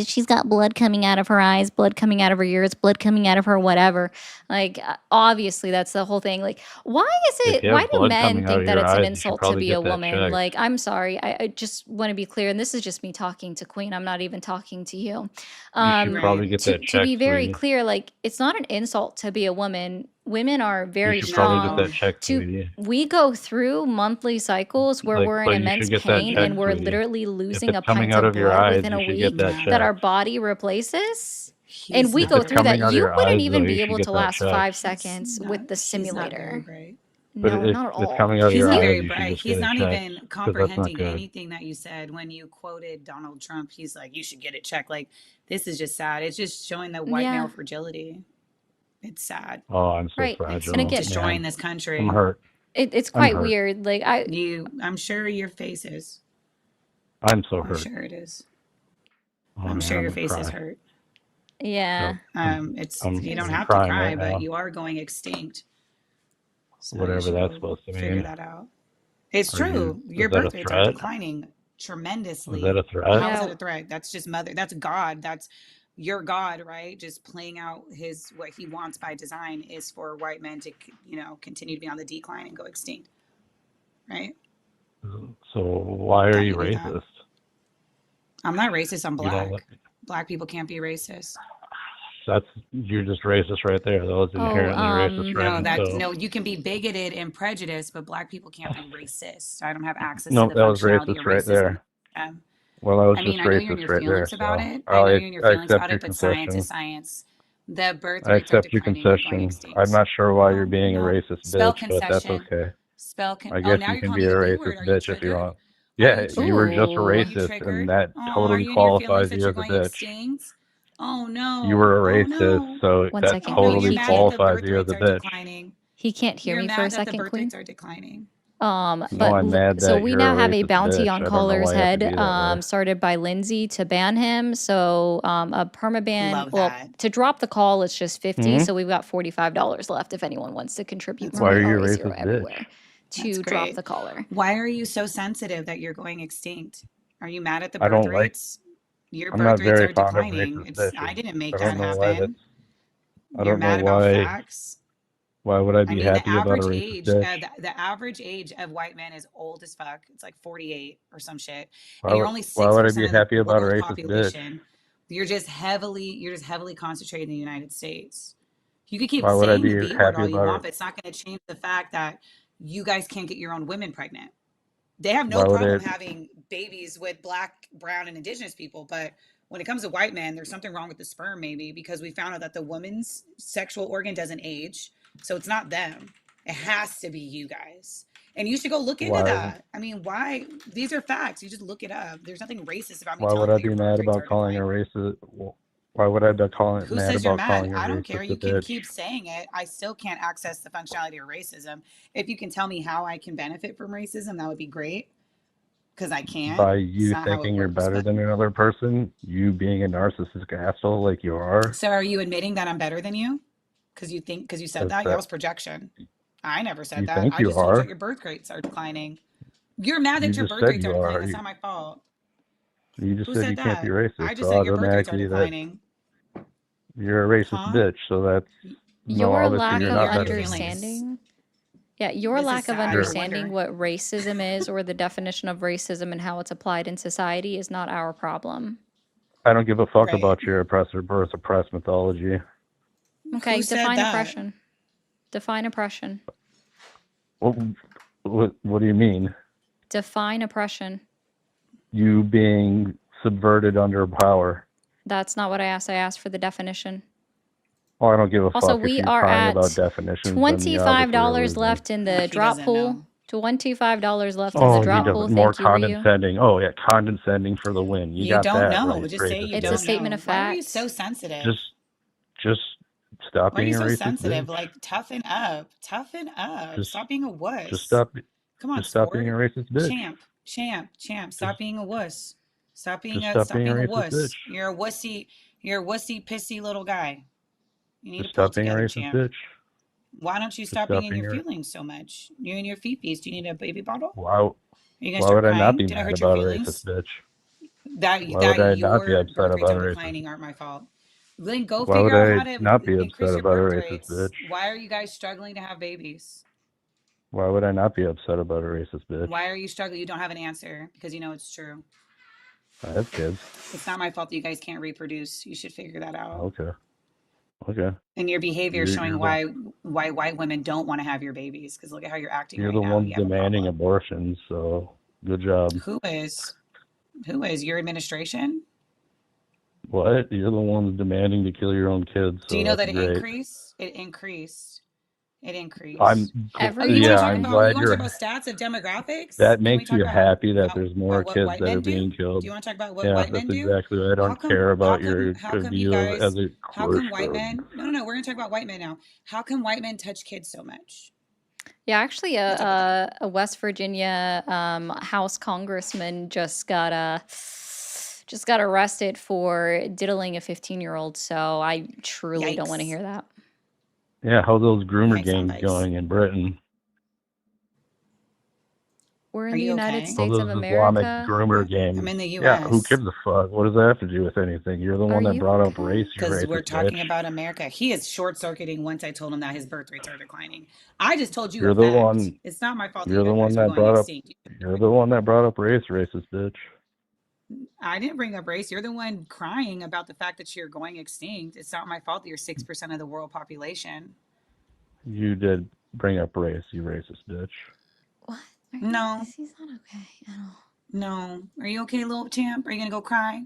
A: she's got blood coming out of her eyes, blood coming out of her ears, blood coming out of her whatever. Like, obviously, that's the whole thing. Like, why is
H: If
A: it,
H: you
A: why
H: have
A: do
H: blood
A: men
H: coming out
A: think
H: of
A: that
H: your
A: it's an
H: eyes, you should
A: insult to
H: probably
A: be a
H: get that
A: woman?
H: checked.
A: Like, I'm sorry. I just want to be clear, and this is just me talking to Queen. I'm not even talking to you.
H: You should probably
B: Right.
H: get that
A: To be
H: checked,
A: very
H: sweetie.
A: clear, like, it's not an insult to be a woman. Women are
H: You
A: very
H: should probably get
A: strong.
H: that checked,
A: To
H: sweetie.
A: we go through monthly cycles where
H: Like,
A: we're in
H: but you
A: immense
H: should get that
A: pain,
H: checked,
A: and we're
H: sweetie.
A: literally
H: If
A: losing
H: it's
A: a
H: coming
A: pint
H: out
A: of
H: of your
A: blood
H: eyes,
A: within
H: you
A: a
H: should get
A: week
H: that
B: Yeah.
A: that
H: checked.
A: our body replaces. And
B: He's
A: we
B: not
A: go
H: If it's
A: through that.
H: coming out of
A: You
H: your
A: wouldn't
H: eyes, though,
A: even be
H: you should
A: able
H: get
A: to
H: that
A: last
H: checked.
A: 5
B: He's
A: seconds
B: not.
A: with the
B: He's not very
A: simulator.
B: bright.
H: But
A: No,
H: if
A: not at
H: it's
A: all.
H: coming out of
B: He's
H: your
B: not
H: eyes,
B: very
H: you should
B: bright.
H: just
B: He's
H: get it
B: not
H: checked
B: even
H: because that's not
B: comprehending
H: good.
B: anything that you said when you quoted Donald Trump. He's like, you should get it checked. Like, this is just sad. It's just showing the white male
A: Yeah,
B: fragility. It's sad.
H: Oh, I'm so
A: right.
B: It's
A: And
H: fragile,
A: again,
B: destroying
H: man.
B: this
H: I'm
B: country.
H: hurt.
A: it's
H: I'm
A: quite
H: hurt.
A: weird. Like,
B: I'm sure your face is.
H: I'm so
B: I'm
H: hurt.
B: sure it is.
H: Oh
B: I'm
H: man,
B: sure
H: I'm
B: your
H: gonna
B: face is
H: cry.
B: hurt.
A: yeah.
H: Yep. I'm
B: You don't
A: It's
B: have to
H: crying
B: cry,
H: right
B: but
H: now.
B: you are going extinct. So you
H: Whatever
B: should
H: that's
B: go
H: supposed to
B: figure
H: mean.
B: that out. It's
H: Are you?
B: true. Your
H: Is that a
B: birth rates are
H: threat?
B: declining
H: Is that
B: tremendously.
H: a threat?
B: How is
A: Yeah.
B: that a threat? That's just mother. That's God. That's your God, right? Just playing out what he wants by design is for white men to, continue to be on the decline and go extinct, right?
H: So why are
B: Thought
H: you
B: you knew that.
H: racist?
B: I'm not racist. I'm
H: You don't
B: black.
H: like
B: Black people can't be racist.
H: You're just racist right there. That was inherently racist, right?
B: No, you can be bigoted and prejudiced, but Black people can't be racist. I don't have access
H: No,
B: to the
H: that was
B: functionality
H: racist
B: of
H: right
B: racism.
H: there. Well, that was
B: I mean,
H: just
B: I know you're in
H: racist
B: your
H: right there.
B: feelings about
H: So
B: it. I know you're in your
H: I
B: feelings
H: accept
B: about
H: your
B: it, but science is
H: concession.
B: science. The birth
H: I
B: rates are
H: accept your
B: declining. We're going
H: concession. I'm
B: extinct.
H: not sure why you're
B: No,
H: being a
B: no.
H: racist
B: Spell
H: bitch, but that's
B: concession.
H: okay. I
B: Oh,
H: guess
B: now
H: you
B: you're
H: can
B: calling
H: be
B: me
H: a
B: the B
H: racist
B: word. Are you
H: bitch if you
B: triggered?
H: want.
B: Are
H: Yeah,
B: you
H: you were just a
B: triggered? Are you
H: racist,
B: triggered?
H: and that
B: Oh, are
H: totally
B: you in your feelings
H: qualifies
B: that
H: you
B: you're
H: as a
B: going
H: bitch.
B: extinct? Oh
H: You
B: no.
H: were
B: Oh
H: a racist,
B: no.
H: so
A: One
H: that
A: second,
B: Oh no,
A: Queen.
B: you're
H: totally
A: She
B: mad that
A: can't.
B: the
H: qualifies
B: birth
H: you as
B: rates
H: a
B: are
H: bitch.
B: declining.
A: He can't hear
B: You're
A: me for a
B: mad that the
A: second,
B: birth
A: Queen.
B: rates are declining.
H: No,
A: But
H: I'm mad
A: so
H: that
A: we
H: you're
A: now
H: a
A: have a
H: racist
A: bounty
H: bitch.
A: on
H: I don't know
A: Caller's
H: why you have to
A: head,
H: be that way.
A: started by Lindsay to ban him. So a permaban.
B: Love
A: Well,
B: that.
A: to drop the call, it's just $50.
H: Hmm?
A: So we've got $45 left if anyone wants to contribute.
B: That's
H: Why are
A: Remember,
H: you a
B: great.
A: always zero
H: racist bitch?
A: everywhere
B: That's
A: to drop
B: great.
A: the caller.
B: Why are you so sensitive that you're going extinct? Are you mad at the
H: I
B: birth
H: don't like.
B: rates? Your
H: I'm not
B: birth rates
H: very
B: are
H: fond of
B: declining.
H: racist
B: I
H: bitches.
B: didn't make
H: I
B: that
H: don't know why that's.
B: happen.
H: I
B: You're
H: don't know
B: mad about
H: why.
B: facts.
H: Why would I
B: I
H: be
B: mean,
H: happy about a racist bitch?
B: the average age of white men is old as fuck. It's like 48 or some shit.
H: Why
B: And you're
H: would
B: only
H: Why would I be
B: 6% of the
H: happy about a
B: world
H: racist bitch?
B: population. You're just heavily concentrated in the United States. You could keep
H: Why would I
B: saying
H: be
B: the B word
H: happy
B: all you
H: about
B: want,
H: it?
B: but it's not going to change the fact that you guys can't get your own women pregnant. They have no
H: Why would
B: problem
H: I?
B: having babies with Black, brown, and indigenous people, but when it comes to white men, there's something wrong with the sperm, maybe, because we found out that the woman's sexual organ doesn't age. So it's not them. It has to be you guys. And you should go look into
H: Why?
B: that. I mean, why? These are facts. You just look it up. There's nothing racist about me
H: Why would
B: telling you
H: I
B: that your
H: be
B: birth
H: mad
B: rates
H: about
B: are
H: calling a
B: declining.
H: racist? Why would I be
B: Who
H: mad
B: says you're
H: about
B: mad?
H: calling a
B: I don't
H: racist
B: care.
H: a
B: You can
H: bitch?
B: keep saying it. I still can't access the functionality of racism. If you can tell me how I can benefit from racism, that would be great. Because I can't.
H: By
B: It's
H: you
B: not how it
H: thinking you're
B: works.
H: better
B: But
H: than another person, you being a narcissistic asshole like you are.
B: so are you admitting that I'm better than you? Because you said
H: Is
B: that? Yeah, that
H: that
B: was projection. I never said
H: you
B: that.
H: think
B: I
H: you
B: just told you that
H: are?
B: your birth rates are declining. You're mad
H: You
B: that your
H: just
B: birth
H: said
B: rates are
H: you
B: declining.
H: are.
B: That's not my fault.
H: You just
B: Who
H: said
B: said
H: you can't be
B: that?
H: racist,
B: I
H: so
B: just said your birth rates are
H: automatically that
B: declining.
H: you're a racist
B: Huh?
H: bitch. So that's no,
A: Your
H: obviously
A: lack
H: you're
B: Me,
A: of
B: you're
H: not
B: in your
H: better than me.
B: feelings.
A: understanding. Yeah, your
B: This is
A: lack of
B: sad. No
H: You're,
A: understanding
B: wonder.
A: what racism is or the definition of racism and how it's applied in society is not our problem.
H: I don't give a fuck
B: Right.
H: about your oppressor birth oppressed mythology.
A: Okay,
B: Who said
A: define
B: that?
A: oppression. Define oppression.
H: What do you mean?
A: Define oppression.
H: You being subverted under power.
A: That's not what I asked. I asked for the definition.
H: Well, I don't give a
A: Also,
H: fuck if
A: we
H: you're
A: are
H: crying about
A: at
H: definitions, then you obviously are
A: $25
H: losing.
A: left in the
B: He
A: drop
B: doesn't
A: pool.
B: know.
A: $25 left in the
H: Oh, he
A: drop
H: doesn't.
A: pool.
H: More
A: Thank you, Ryu.
H: condescending. Oh, yeah, condescending for the win. You
B: You
H: got
B: don't
H: that
B: know.
H: right,
B: Just say
H: racist
B: you
A: It's a
B: don't
H: bitch.
A: statement
B: know.
A: of
B: Why are you
A: fact.
B: so sensitive?
H: Just stop
B: Why are you
H: being a
B: so
H: racist
B: sensitive?
H: bitch.
B: Like, toughen up. Toughen up.
H: Just
B: Stop being a
H: just
B: wuss.
H: stop
B: Come on,
H: just stop being a
B: sport.
H: racist bitch.
B: Champ.
H: Just
B: Stop being a wuss. Stop being
H: just stop
B: stop
H: being a
B: being a
H: racist bitch.
B: wuss. You're a wussy, pissy little guy. You need
H: Just
B: to pull
H: stop being a
B: together,
H: racist
B: champ.
H: bitch.
B: Why don't you
H: Just
B: stop being
H: stop
B: in
H: being
B: your
H: a
B: feelings so much? You and your feepies. Do you need a baby bottle?
H: why
B: Are you gonna
H: why
B: start
H: would I not
B: crying?
H: be
B: Did I
H: mad
B: hurt your
H: about a racist
B: feelings?
H: bitch?
B: That
H: Why would I not be
B: your
H: upset
B: birth rates
H: about
B: are
H: a racist?
B: declining aren't my fault. Then go
H: Why would
B: figure out
H: I
B: how to
H: not be
B: increase
H: upset
B: your
H: about a
B: birth
H: racist
B: rates.
H: bitch?
B: Why are you guys struggling to have babies?
H: Why would I not be upset about a racist bitch?
B: Why are you struggling? You don't have an answer because you know it's true.
H: I have kids.
B: It's not my fault that you guys can't reproduce. You should figure that out.
H: Okay.
B: And your behavior is
H: You're
B: showing
H: the
B: why white women don't want to have your babies. Because look at how you're acting
H: you're
B: right
H: the
B: now.
H: ones
B: You have a
H: demanding
B: problem.
H: abortions, so good job.
B: Who is? Your administration?
H: What? You're the ones demanding to kill your own kids, so
B: Do you know
H: that's
B: that it
H: great.
B: increased? It increased. It increased.
A: Every
B: you want to talk
H: I'm
B: about
H: glad
B: you want to talk about stats of demographics?
H: that
B: Can we
H: makes
B: talk
H: you
B: about
H: happy that there's more
B: what
H: kids
B: white
H: that
B: men
H: are
B: do?
H: being killed.
B: Do you want to talk about what
H: Yeah,
B: white
H: that's
B: men do?
H: exactly what I don't care about your
B: How come you
H: view of
B: guys
H: as a
B: how come white men No, we're gonna talk about white men now. How come white men touch kids so much?
A: Yeah, actually,
B: Let's talk about that.
A: a West Virginia House congressman just got arrested for diddling a 15-year-old. So I truly don't want to
B: Yikes.
A: hear that.
H: Yeah, how those groomer
B: Yikes on
H: gangs
B: bikes.
H: going in Britain?
A: We're in
B: Are
A: the
B: you
A: United
B: okay?
H: All
A: States of
H: those Islamic
A: America.
H: groomer
B: I'm
H: gangs.
B: in the
H: Yeah, who
B: US.
H: gives a fuck? What does that have to do with anything? You're the
A: Are
H: one that
A: you
H: brought up
A: okay?
H: race, you
B: Because we're
H: racist bitch.
B: talking about America. He is short circuiting once I told him that his birth rates are declining. I just told you
H: You're
B: a
H: the
B: fact.
H: one.
B: It's not my fault that
H: You're
B: you
H: the one
B: guys are
H: that
B: going
H: brought up.
B: extinct.
H: You're the one that brought up race, racist bitch.
B: I didn't bring up race. You're the one crying about the fact that you're going extinct. It's not my fault that you're 6% of the world population.
H: You did bring up race, you racist bitch.
A: What?
B: No,
A: He's not okay at all.
B: no. Are you okay, little champ? Are you gonna go cry?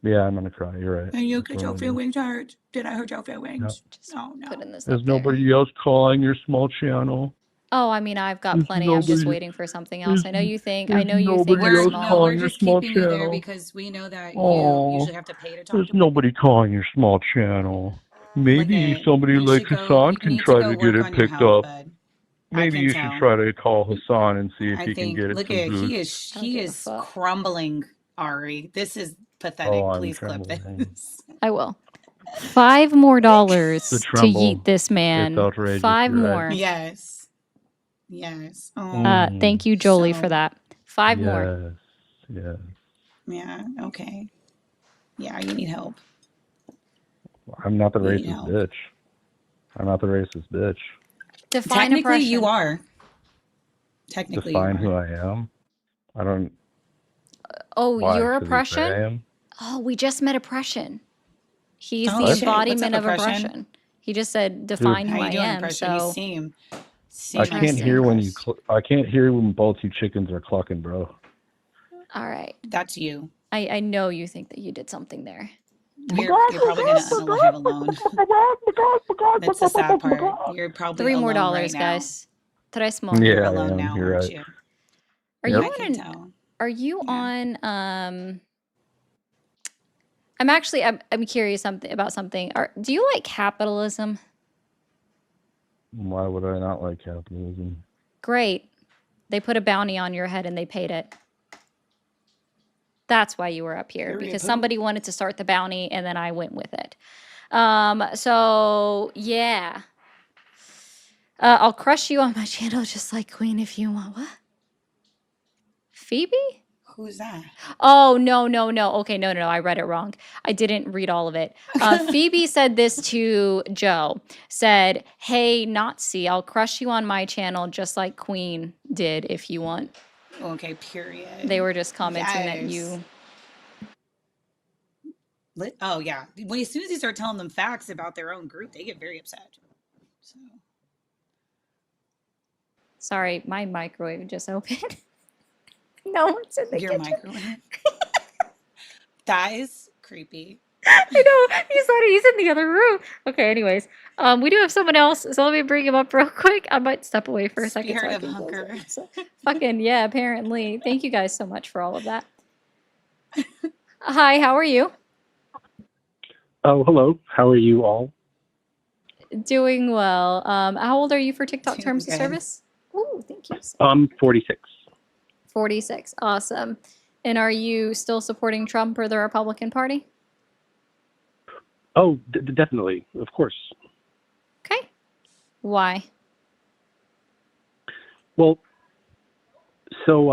H: Yeah, I'm gonna cry. You're right.
B: And you
H: That's
B: get
H: what I'm
B: your
H: gonna do.
B: feelings hurt? Did I hurt your feelings?
A: Just
B: Oh no.
A: putting this
H: There's
A: up there.
H: nobody else calling your small channel.
A: Oh, I mean, I've got
H: There's
A: plenty. I'm just
H: nobody.
A: waiting for something else. I know you think. I
H: There's
A: know you think
H: nobody
A: it's
B: We're
H: else
A: small.
B: we're
H: calling your
B: just
H: small
B: keeping you there
H: channel.
B: because we know that you
H: Oh,
B: usually have to pay to talk
H: there's
B: to
H: nobody calling your small channel.
B: Look
H: Maybe
B: at
H: somebody
B: you
H: like
B: should go
H: Hassan
B: you
H: can
B: need to
H: try
B: go
H: to get
B: work
H: it
B: on your
H: picked
B: health,
H: up.
B: bud. I
H: Maybe
B: can
H: you should
B: tell.
H: try to call Hassan and see if
B: I
H: he can
B: think
H: get it
B: look
H: some
B: at
H: boost.
A: I don't
B: he
A: give a
B: is
A: fuck.
B: crumbling, Ari. This is
H: Oh,
B: pathetic.
H: I'm
B: Please clip
H: trembling.
B: this.
A: I will. $5 more
H: The
A: to
H: tremble.
A: yeet this
H: It's
A: man.
H: outrageous.
A: 5
H: You're right.
A: more.
B: Yes. Yes. Oh,
H: Mm,
A: Thank you, Jolie, for
B: so
A: that. 5 more.
H: yes, yes.
B: yeah, okay. Yeah, you need help.
H: I'm not the
B: You need
H: racist
B: help.
H: bitch. I'm not the racist bitch.
A: Define
B: Technically you
A: oppression.
B: are. Technically you
H: Define who
B: are.
H: I am. I don't.
A: Oh,
H: Why?
A: your
H: Because you say I
A: oppression?
H: am.
A: Oh, we just met oppression. He's
B: Oh
A: the
H: What?
B: shit. What's up,
A: embodiment of
B: oppression?
A: oppression. He just said,
H: Dude,
A: define
B: How
A: who
B: you
A: I
B: doing,
A: am.
B: oppression? You
A: So,
B: seem
H: I can't hear
A: interesting.
H: when you. I can't hear when both you chickens are clucking, bro.
A: All right.
B: That's you.
A: I know you think that you did something there.
B: You're probably gonna unalive alone. That's the sad part. You're probably
A: $3 more,
B: alone right now.
A: guys. That I smoke.
B: You're
H: Yeah, I
B: alone
H: am.
B: now,
H: You're
B: aren't
H: right.
B: you?
A: Are
H: Yep.
A: you
B: I
A: on
B: can
A: an
B: tell.
A: Are you
B: Yeah.
A: on I'm curious about something. Do you like capitalism?
H: Why would I not like capitalism?
A: Great. They put a bounty on your head and they paid it. That's why you were up here,
B: Period
A: because
B: poo.
A: somebody wanted to start the bounty and then I went with it. So yeah. I'll crush you on my channel just like Queen if you want. What? Phoebe?
B: Who's that?
A: Oh, no. Okay, no. I read it wrong. I didn't read all of it. Phoebe said this to Joe. Said, hey, Nazi, I'll crush you on my channel just like Queen did if you want.
B: Okay, period.
A: They were just commenting that
B: Yes.
A: you...
B: Oh, yeah. When as soon as you start telling them facts about their own group, they get very upset. So
A: Sorry, my microwave just opened. No one's in the
B: your
A: kitchen.
B: microwave. That is creepy.
A: I know. He's in the other room. Okay, anyways. We do have someone else, so let me bring him up real quick. I might step away for a second so
B: Spirit
A: I
B: of
A: can close
B: hunger.
A: it. So, fucking yeah, apparently. Thank you guys so much for all of that. Hi, how are you?
I: Oh, hello. How are you all?
A: Doing well. How old are you for TikTok
B: Doing
A: terms of
B: good.
A: service? Ooh, thank you.
I: I'm 46.
A: 46. Awesome. And are you still supporting Trump or the Republican Party?
I: Oh, definitely. Of course.
A: Okay. Why?
I: Well, so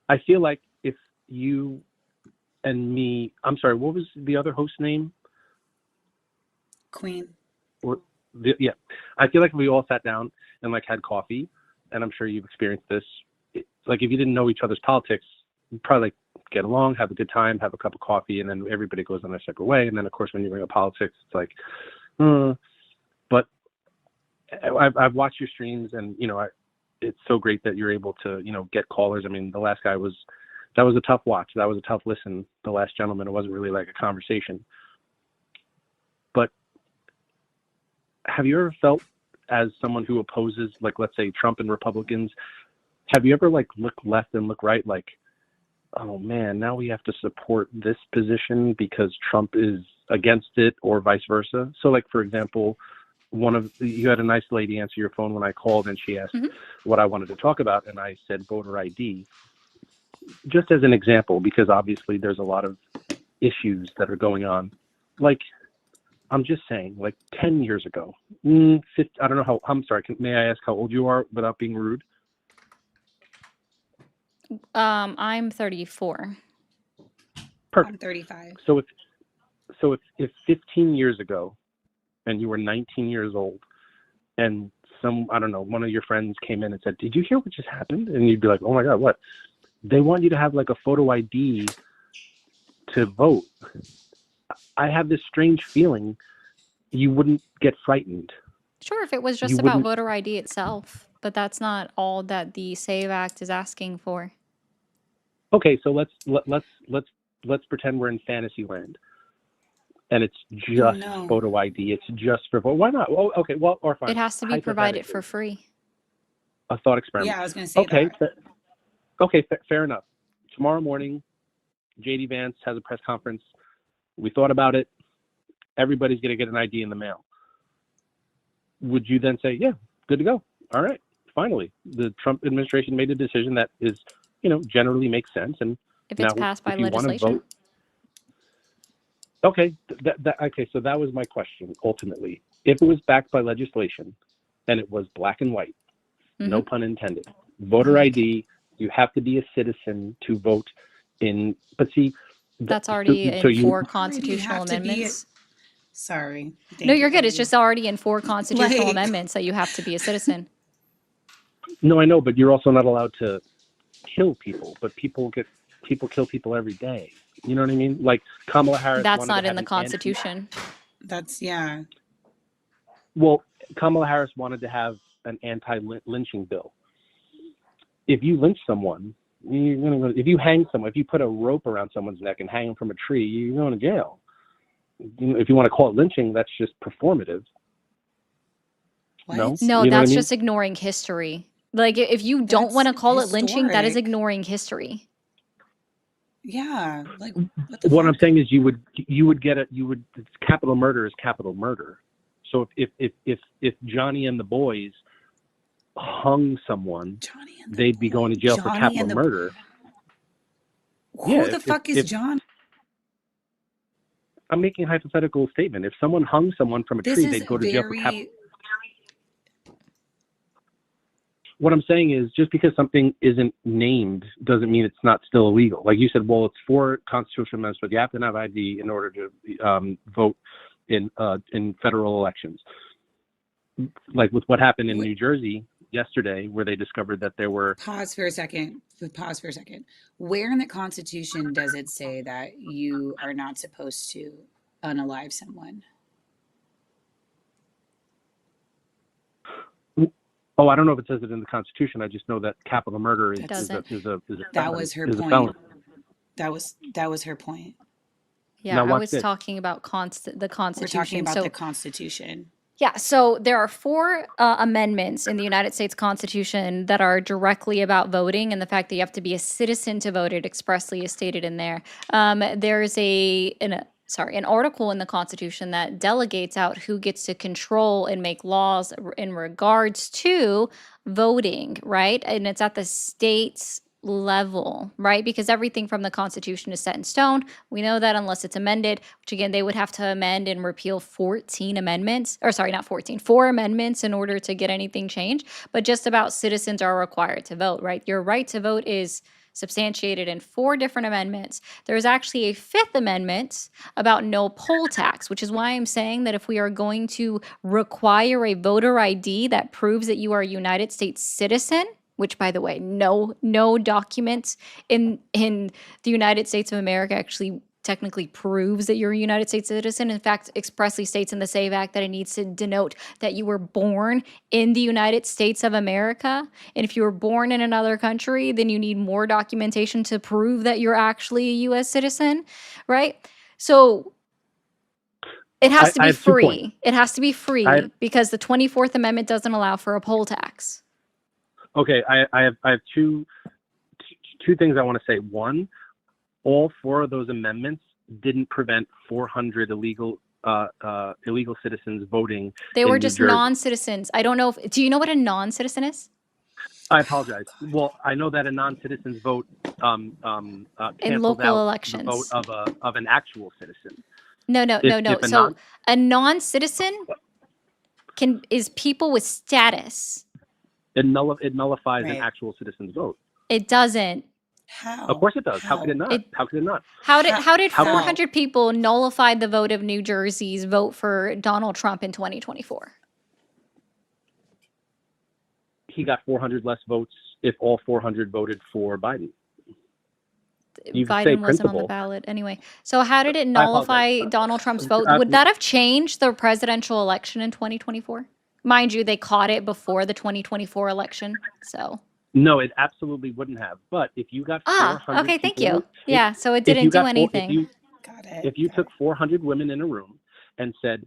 I: I feel like if you and me, I'm sorry, what was the other host name?
B: Queen.
I: Yeah. I feel like if we all sat down and like had coffee, and I'm sure you've experienced this, like if you didn't know each other's politics, you'd probably like get along, have a good time, have a cup of coffee, and then everybody goes on their separate way. And then of course when you bring up politics, it's like, but I've watched your streams, and it's so great that you're able to get callers. I mean, the last guy that was a tough watch. That was a tough listen. The last gentleman, it wasn't really like a conversation. But have you ever felt, as someone who opposes, like, let's say Trump and Republicans, have you ever like looked left and look right, like, oh man, now we have to support this position because Trump is against it, or vice versa? So like, for example, you had a nice lady answer your phone when I called, and she asked what I wanted to talk about, and I said voter ID, just as an example, because obviously there's a lot of issues that are going on. Like, I'm just saying, like 10 years ago, 50, I don't know how, I'm sorry, may I ask how old you are without being rude?
A: I'm 34.
B: I'm 35.
I: So if 15 years ago, and you were 19 years old, and I don't know, one of your friends came in and said, did you hear what just happened? And you'd be like, oh my God, what? they want you to have like a photo ID to vote. I have this strange feeling you wouldn't get frightened.
A: Sure, if it was
I: You
A: just about
I: wouldn't.
A: voter ID itself, but that's not all that the SAVE Act is asking for.
I: Okay, so let's pretend we're in fantasy land, and it's just
B: No.
I: photo ID. It's just for vote. Why not? Well, okay, well, or fine.
A: It has to be provided for
I: Hypothetically,
A: free.
I: a thought experiment.
B: Yeah, I was going to say
I: Okay,
B: that.
I: okay, fair enough. Tomorrow morning, JD Vance has a press conference. We thought about it. Everybody's going to get an ID in the mail. Would you then say, yeah, good to go? All right, finally, the Trump administration made a decision that is, generally makes sense. And
A: If it's
I: now,
A: passed by
I: if you want to
A: legislation.
I: vote, okay, okay. So that was my question. Ultimately, if it was backed by legislation, and it was black and white, no pun intended, voter ID, you have to be a citizen to vote in. But see,
A: That's already
I: so
A: in
I: you
A: 4
B: Already
A: constitutional
B: have to be
A: amendments.
B: Sorry.
A: No,
B: Thank
A: you're
B: you,
A: good. It's
B: Cody.
A: just already in 4 constitutional
B: Like-
A: amendments that you have to be a citizen.
I: No, I know, but you're also not allowed to kill people. But people kill people every day. You know what I mean? Like Kamala Harris.
A: That's
I: wanted
A: not
I: to
A: in
I: have
A: the
I: an
A: Constitution.
B: That's, yeah.
I: Well, Kamala Harris wanted to have an anti-lynching bill. If you lynch someone, you're gonna go. If you hang someone, if you put a rope around someone's neck and hang them from a tree, you're going to jail. If you want to call it lynching, that's just performative.
B: What?
A: No,
I: You know what I
A: that's
I: mean?
A: just ignoring history. Like, if you don't want to
B: That's
A: call it lynching, that is
B: historic.
A: ignoring history.
B: Yeah. Like, what the
I: What I'm
B: fuck?
I: saying is, capital murder is capital murder. So if Johnny and the boys hung someone,
B: Johnny and the
I: they'd be going to jail for
B: Johnny
I: capital
B: and the-
I: murder.
B: Who
I: Yeah,
B: the
I: if-
B: fuck is
I: if-
B: John?
I: I'm making a hypothetical statement. If someone hung someone from a
B: This
I: tree,
B: is
I: they'd go to jail for capital.
B: very.
I: What I'm saying is, just because something isn't named doesn't mean it's not still illegal. Like you said, well, it's 4 constitutional amendments, but you have to have ID in order to vote in federal elections. Like with what happened in New Jersey yesterday, where they discovered that there were.
B: Pause for a second. Where in the Constitution does it say that you are not supposed to unalive someone?
I: Oh, I don't know if it says it in the Constitution. I just know that capital murder is
A: It
I: a
A: doesn't.
B: That was her
I: is a
B: point.
I: felony.
B: That was her point.
A: Yeah,
I: Now
A: I
I: watch
A: was
I: this.
A: talking about the
B: We're
A: Constitution.
B: talking about
A: So
B: the Constitution.
A: yeah, so there are 4 amendments in the United States Constitution that are directly about voting and the fact that you have to be a citizen to vote. It expressly is stated in there. There's an article in the Constitution that delegates out who gets to control and make laws in regards to voting, right? And it's at the state's level, right? Because everything from the Constitution is set in stone. We know that unless it's amended, which again, they would have to amend and repeal 14 amendments, or sorry, not 14, 4 amendments in order to get anything changed. But just about citizens are required to vote, right? Your right to vote is substantiated in 4 different amendments. There's actually a 5th amendment about no poll tax, which is why I'm saying that if we are going to require a voter ID that proves that you are a United States citizen, which by the way, no document in the United States of America actually technically proves that you're a United States citizen. In fact, expressly states in the SAVE Act that it needs to denote that you were born in the United States of America. And if you were born in another country, then you need more documentation to prove that you're actually a U.S. citizen, right? So it has to
I: I
A: be
I: have 2 points.
A: free. It has to be free because the 24th Amendment doesn't allow for a poll tax.
I: Okay, I have two things I want to say. One, all 4 of those amendments didn't prevent 400 illegal citizens voting.
A: They were
I: in New
A: just
I: Jersey.
A: non-citizens. I don't know do you know what a non-citizen is?
I: I apologize. Well, I know that a non-citizen's vote
A: In
I: canceled
A: local
I: out
A: elections.
I: the vote of an actual citizen.
A: No.
I: If a
A: So a non-citizen is people with status.
I: It nullifies an
B: Right.
I: actual citizen's vote.
A: It doesn't.
B: How?
I: Of course it does. How could it not? How could it not?
A: How did
I: How-
A: 400 people nullify the vote of New Jersey's vote for Donald Trump in 2024?
I: He got 400 less votes if all 400 voted for Biden. You say
A: Biden wasn't on the
I: principle.
A: ballot anyway. So how did it
I: I apologize.
A: nullify Donald Trump's vote?
I: Uh,
A: Would that have changed the presidential election in 2024? Mind you, they caught it before the 2024 election. So
I: No, it absolutely wouldn't have. But if you got 400
A: okay, thank
I: people,
A: you. Yeah, so it
I: if you
A: didn't do
I: got
A: anything.
B: Got it.
I: if you
B: Got
I: took
B: it.
I: 400 women in a room and said,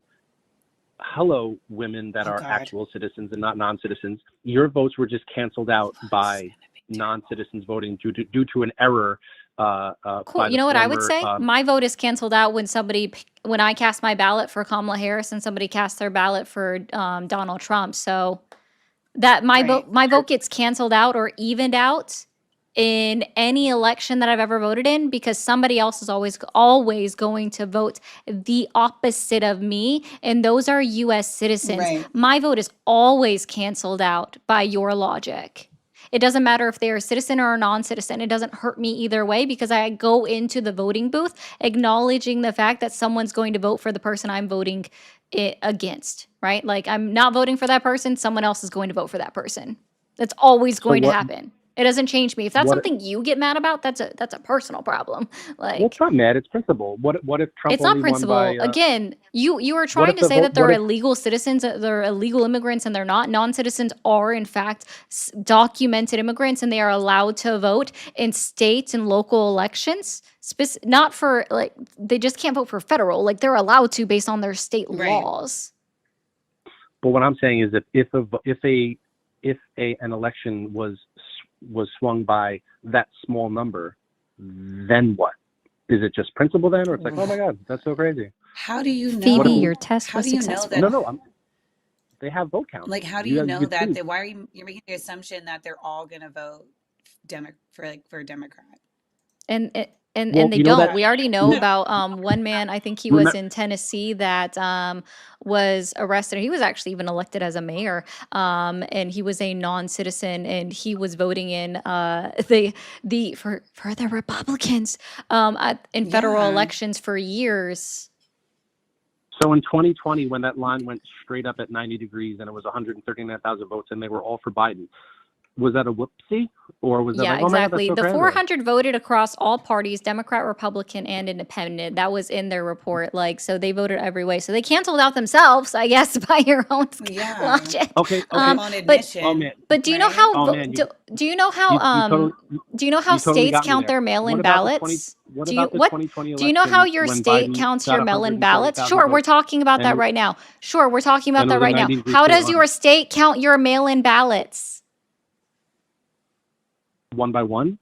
I: "Hello, women that
B: Oh,
I: are
B: God.
I: actual citizens and not non-citizens," your votes were just canceled out by non-citizens voting due to an error.
A: Cool.
I: By
A: You
I: the
A: know what I would
I: former,
A: say? My vote is canceled out when I cast my ballot for Kamala Harris and somebody cast their ballot for Donald Trump. So that my
B: Right.
A: vote gets canceled out or evened out in any election that I've ever voted in because somebody else is always going to vote the opposite of me, and those are US citizens.
B: Right.
A: My vote is always canceled out by your logic. It doesn't matter if they're a citizen or a non-citizen. It doesn't hurt me either way because I go into the voting booth acknowledging the fact that someone's going to vote for the person I'm voting against, right? Like I'm not voting for that person, someone else is going to vote for that person. That's always going to happen. It doesn't change me. If that's something you get mad about, that's a personal problem. Like,
I: well, it's not mad. It's principle. What if Trump
A: it's not
I: only won by?
A: principle. Again, you are
I: What
A: trying
I: if
A: to
I: the
A: say
I: vote?
A: that they're
I: What if
A: illegal citizens, they're illegal immigrants, and they're not. Non-citizens are, in fact, documented immigrants, and they are allowed to vote in state and local elections. Not for like they just can't vote for federal. Like they're allowed to based on their state
B: Right.
A: laws.
I: But what I'm saying is that if an election was swung by that small number, then what? Is it just principle then, or it's like, oh my God, that's so crazy?
B: How do you know?
A: Phoebe, your test
B: How
A: was
B: do you know
A: successful.
B: that?
I: No, they have vote count.
B: Like, how do
I: You
B: you
I: have-
B: know
I: you
B: that?
I: see.
B: Why are you're making the assumption that they're all gonna vote for a Democrat?
A: And
I: Well,
A: they
I: you know
A: don't.
I: that-
A: We already know about one man. I think he was in Tennessee that was arrested. He was actually even elected as a mayor, and he was a non-citizen, and he was voting in for the Republicans in federal
B: Yeah.
A: elections for years.
I: So in 2020, when that line went straight up at 90 degrees and it was 139,000 votes and they were all for Biden, was that a whoopsie? Or was that
A: Yeah,
I: like, oh my God,
A: exactly.
I: that's so
A: The
I: crazy?
A: 400 voted across all parties, Democrat, Republican, and Independent. That was in their report. Like, so they voted every way. So they canceled out themselves, I guess, by your own
B: Yeah.
A: logic.
I: Okay.
B: On
A: But
B: admission.
I: Oh man.
A: but do you know
B: Right?
A: how
I: Oh, man,
A: do you know how do you know how
I: you totally
A: states
I: got me
A: count
I: there.
A: their mail-in
I: What about the
A: ballots?
I: 2020
A: Do you know how
I: election
A: your
I: when
A: state
I: Biden
A: counts
I: got
A: your mail-in ballots?
I: 140,000
A: Sure, we're
I: votes
A: talking about that
I: and-
A: right now. Sure, we're talking about
I: and it
A: that
I: was a
A: right now.
I: 90-degree
A: How
I: state
A: does
I: line.
A: your state count your mail-in ballots?
I: One by one?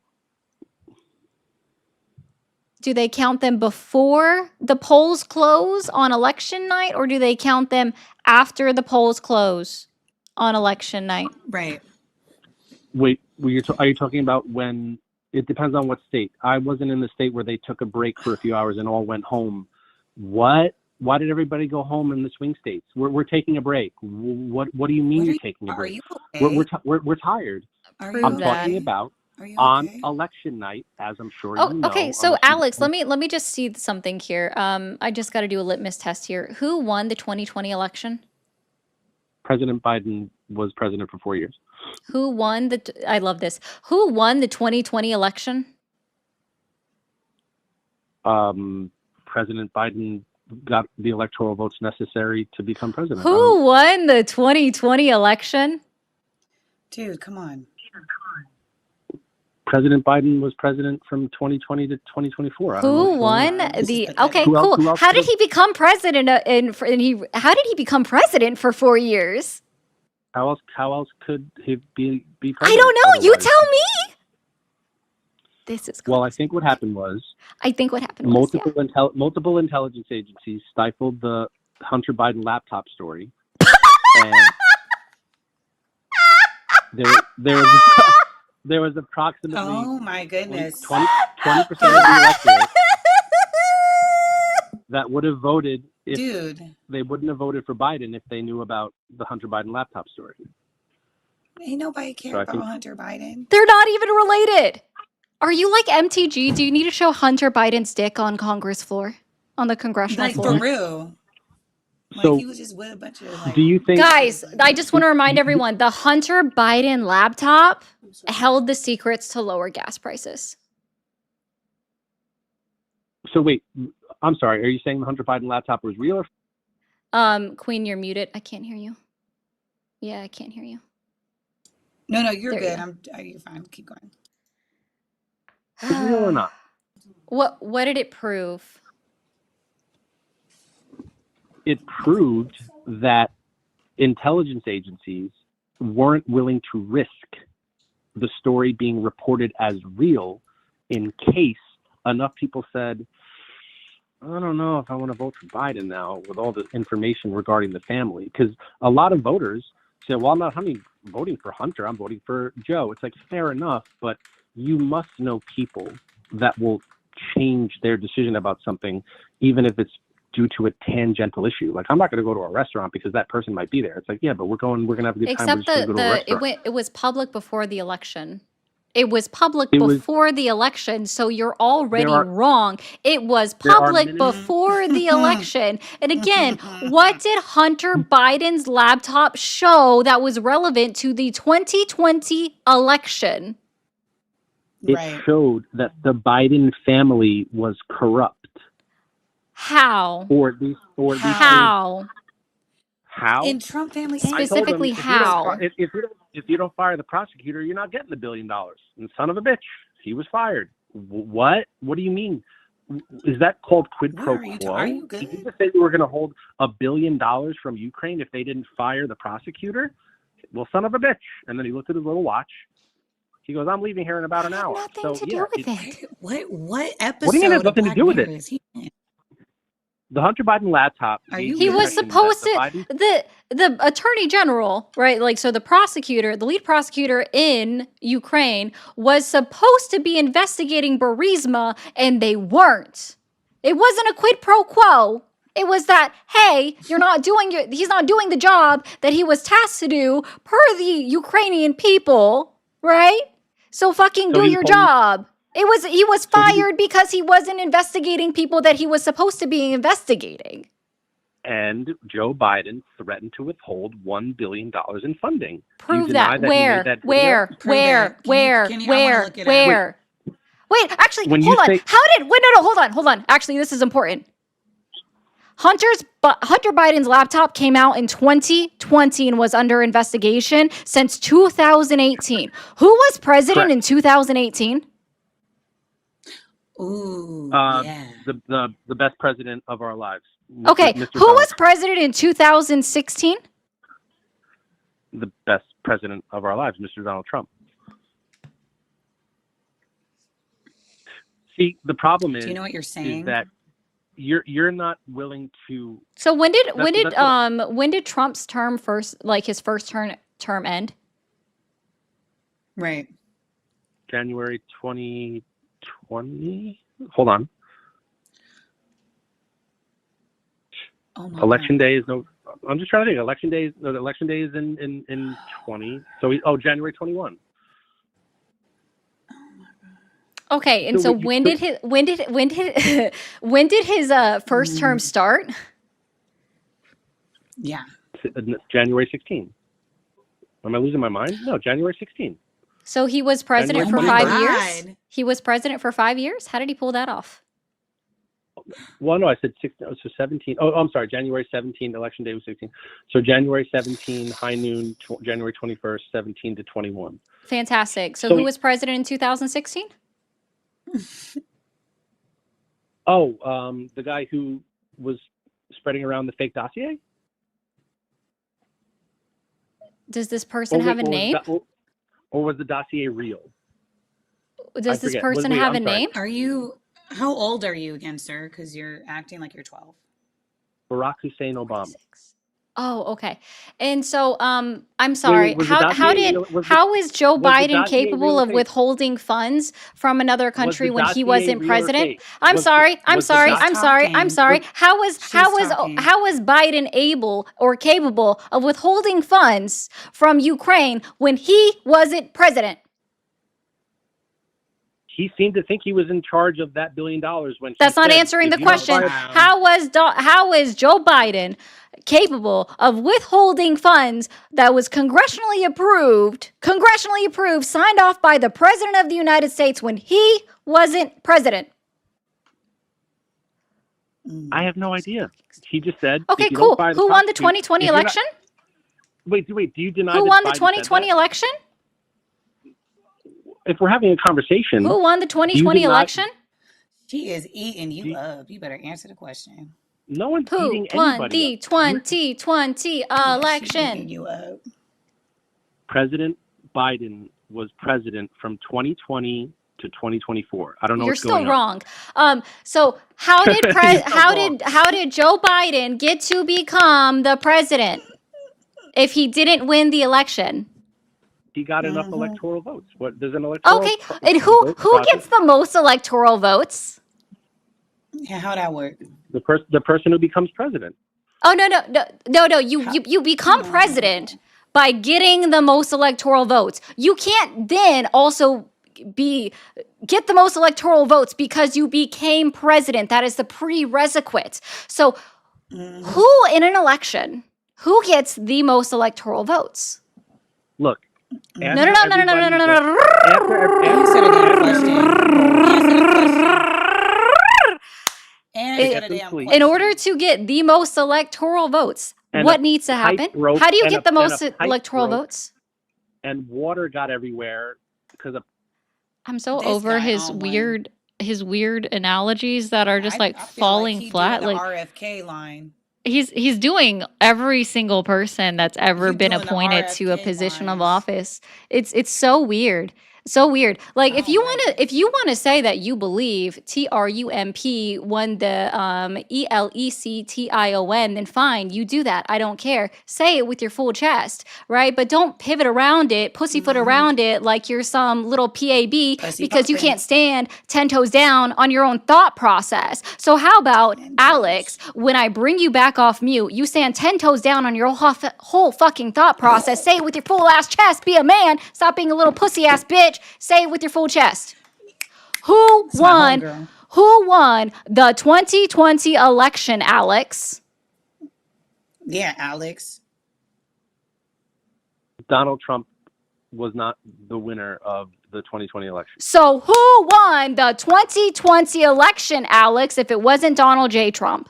A: Do they count them before the polls close on election night, or do they count them after the polls close on election night?
B: Right.
I: Wait, are you talking about when? It depends on what state. I wasn't in the state where they took a break for a few hours and all went home. What? Why did everybody go home in the swing states? We're taking a break. What do you mean you're taking a
B: Are
I: break?
B: you okay?
I: We're tired.
B: Are
A: Prove
B: you
I: I'm
A: that.
I: talking about
B: Are you
I: on
B: okay?
I: election night, as I'm sure
A: Oh,
I: you know.
A: okay. So
I: unless you-
A: Alex, let me just see something here. I just got to do a litmus test here. Who won the 2020 election?
I: President Biden was president for 4 years.
A: Who won I love this. Who won the 2020 election?
I: President Biden got the electoral votes necessary to become president.
A: Who won the 2020 election?
B: Dude, come on.
I: President Biden was president from 2020 to 2024. I don't know
A: Who
I: what's
A: won
I: going on.
B: This is
A: okay,
I: Who else-
A: cool.
I: who else
A: How did
I: could've-
A: he become president how did he become president for 4 years?
I: How else could he be president?
A: I don't know. You
I: otherwise?
A: tell me. This is
I: Well, I think what happened was
A: I think what happened was
I: multiple intelligence agencies stifled the Hunter Biden laptop story, and there was approximately
B: Oh my goodness.
I: 20% of the electorate that would have voted if
B: Dude,
I: they wouldn't have voted for Biden if they knew about the Hunter Biden laptop story.
B: ain't nobody care
I: So I
B: about
I: think-
B: Hunter Biden.
A: They're not even related. Are you like MTG? Do you need to show Hunter Biden's dick on Congress floor? On the congressional
B: Like
A: floor?
B: for real. Like
I: So,
B: he was just with a bunch of like
I: do you think?
A: Guys, I just want to remind everyone the Hunter Biden laptop held the secrets to lower gas prices.
I: So wait, I'm sorry. Are you saying the Hunter Biden laptop was real? Or...
A: Queen, you're muted. I can't hear you. Yeah, I can't hear you.
B: No, you're
A: There you
B: good.
A: go.
B: You're fine. Keep going.
I: Real or not?
A: What did it prove?
I: It proved that intelligence agencies weren't willing to risk the story being reported as real in case enough people said, I don't know if I want to vote for Biden now with all the information regarding the family. Because a lot of voters say, well, I'm not voting for Hunter, I'm voting for Joe. It's like, fair enough, but you must know people that will change their decision about something, even if it's due to a tangential issue. Like, I'm not going to go to a restaurant because that person might be there. It's like, yeah, but we're going to have a good time.
A: Except
I: We're just gonna go to a restaurant.
A: it was public before the election. It was public before the election, so you're already wrong. It was public before the election. And again, what did Hunter Biden's laptop show that was relevant to the 2020 election?
I: It showed that the Biden family was corrupt.
A: How?
B: How?
I: How?
B: In Trump family,
A: specifically how?
I: If you don't fire the prosecutor, you're not getting $1 billion. And son of a bitch, he was fired. What? What do you mean? Is that called quid pro quo?
B: Are you good?
I: Did you just say you were going to hold $1 billion from Ukraine if they didn't fire the prosecutor? Well, son of a bitch. And then he looked at his little watch. He goes, I'm leaving here in about an hour.
A: Nothing to do with it.
B: What episode?
I: What do you mean it has nothing to do with it?
B: Is he in?
I: The Hunter Biden laptop.
A: He was supposed to, the attorney general, right? Like, so the prosecutor, the lead prosecutor in Ukraine was supposed to be investigating Burisma, and they weren't. It wasn't a quid pro quo. It was that, hey, he's not doing the job that he was tasked to do per the Ukrainian people, right? So fucking do your job. He was fired because he wasn't investigating people that he was supposed to be investigating.
I: And Joe Biden threatened to withhold $1 billion in funding.
A: Prove that. Where? Where? Wait, actually, hold on. Hold on. Actually, this is important. Hunter Biden's laptop came out in 2020 and was under investigation since 2018. Who was president in 2018?
B: Ooh,
I: yeah. The best president of our lives.
A: Okay, who was president in 2016?
I: The best president of our lives, Mr. Donald Trump. See, the problem is,
B: do you know what you're saying?
I: Is that you're not willing to.
A: So when did Trump's term his first term end?
B: Right.
I: January 2020. Hold on. Election day is no. I'm just trying to think. Election day is in 20. So January 21.
A: Okay, and so when did his first term start?
B: Yeah.
I: January 16. Am I losing my mind? No, January 16.
A: So he was president for 5 years? He was president for 5 years? How did he pull that off?
I: Well, no, I said 16. So 17. Oh, I'm sorry. January 17. Election day was 16. So January 17, high noon, January 21st, 17 to 21.
A: Fantastic. So who was president in 2016?
I: The guy who was spreading around the fake dossier?
A: Does this person have a name?
I: Or was the dossier real?
A: Does this person have a name?
B: How old are you again, sir? Because you're acting like you're 12.
I: Barack Hussein Obama.
A: Oh, okay. And so, I'm sorry. How is Joe Biden capable of withholding funds from another country when he wasn't president? I'm sorry. How was Biden able or capable of withholding funds from Ukraine when he wasn't president?
I: He seemed to think he was in charge of that $1 billion when
A: that's not answering the question. How is Joe Biden capable of withholding funds that was congressionally approved, signed off by the president of the United States when he wasn't president?
I: I have no idea. He just said,
A: Okay,
I: if you
A: cool.
I: don't buy the
A: Who won the
I: Constitution-
A: 2020
I: if you're not-
A: election?
I: Wait, do you deny
A: Who
I: that
A: won the
I: Biden said
A: 2020
I: that?
A: election?
I: If we're having a conversation,
A: Who won the 2020
I: deny-
A: election?
B: She is eating you up. You better answer the question.
I: No one's
A: Who
I: eating
A: won
I: anybody
A: the
I: up.
A: 2020
B: Yeah, she's
A: election?
B: eating you up.
I: President Biden was president from 2020 to 2024. I don't know
A: You're
I: what's going
A: still
I: on.
A: wrong. So how did
I: You're still
A: how did Joe Biden get to become the president if he didn't win the election?
I: He got enough electoral votes. What? There's an electoral.
A: Okay, and who
I: process.
A: gets the most electoral votes?
B: Yeah, how'd that work?
I: The person who becomes president.
A: Oh no! You become president by getting the most electoral votes. You can't then also get the most electoral votes because you became president. That is the prerequisite. So, who in an election who gets the most electoral votes?
I: Look.
A: No.
B: Answer the damn question.
A: In order to get the most electoral votes, what needs to happen? How do you get the most electoral votes?
I: And water got everywhere because of.
A: I'm so over his weird analogies that are just falling flat.
B: Like RFK line.
A: He's doing every single person that's ever been appointed to a position of office. It's so weird. So weird. Like if you want to say that you believe Trump won the election, then fine, you do that. I don't care. Say it with your full chest, right? But don't pivot around it, pussyfoot around it like you're some little PAB because you can't stand 10 toes down on your own thought process. So how about Alex, when I bring you back off mute, you stand 10 toes down on your whole fucking thought process. Say it with your full ass chest. Be a man. Stop being a little pussy ass bitch. Say it with your full chest. Who won the 2020 election, Alex?
B: Yeah, Alex.
I: Donald Trump was not the winner of the 2020 election.
A: So who won the 2020 election, Alex, if it wasn't Donald J. Trump?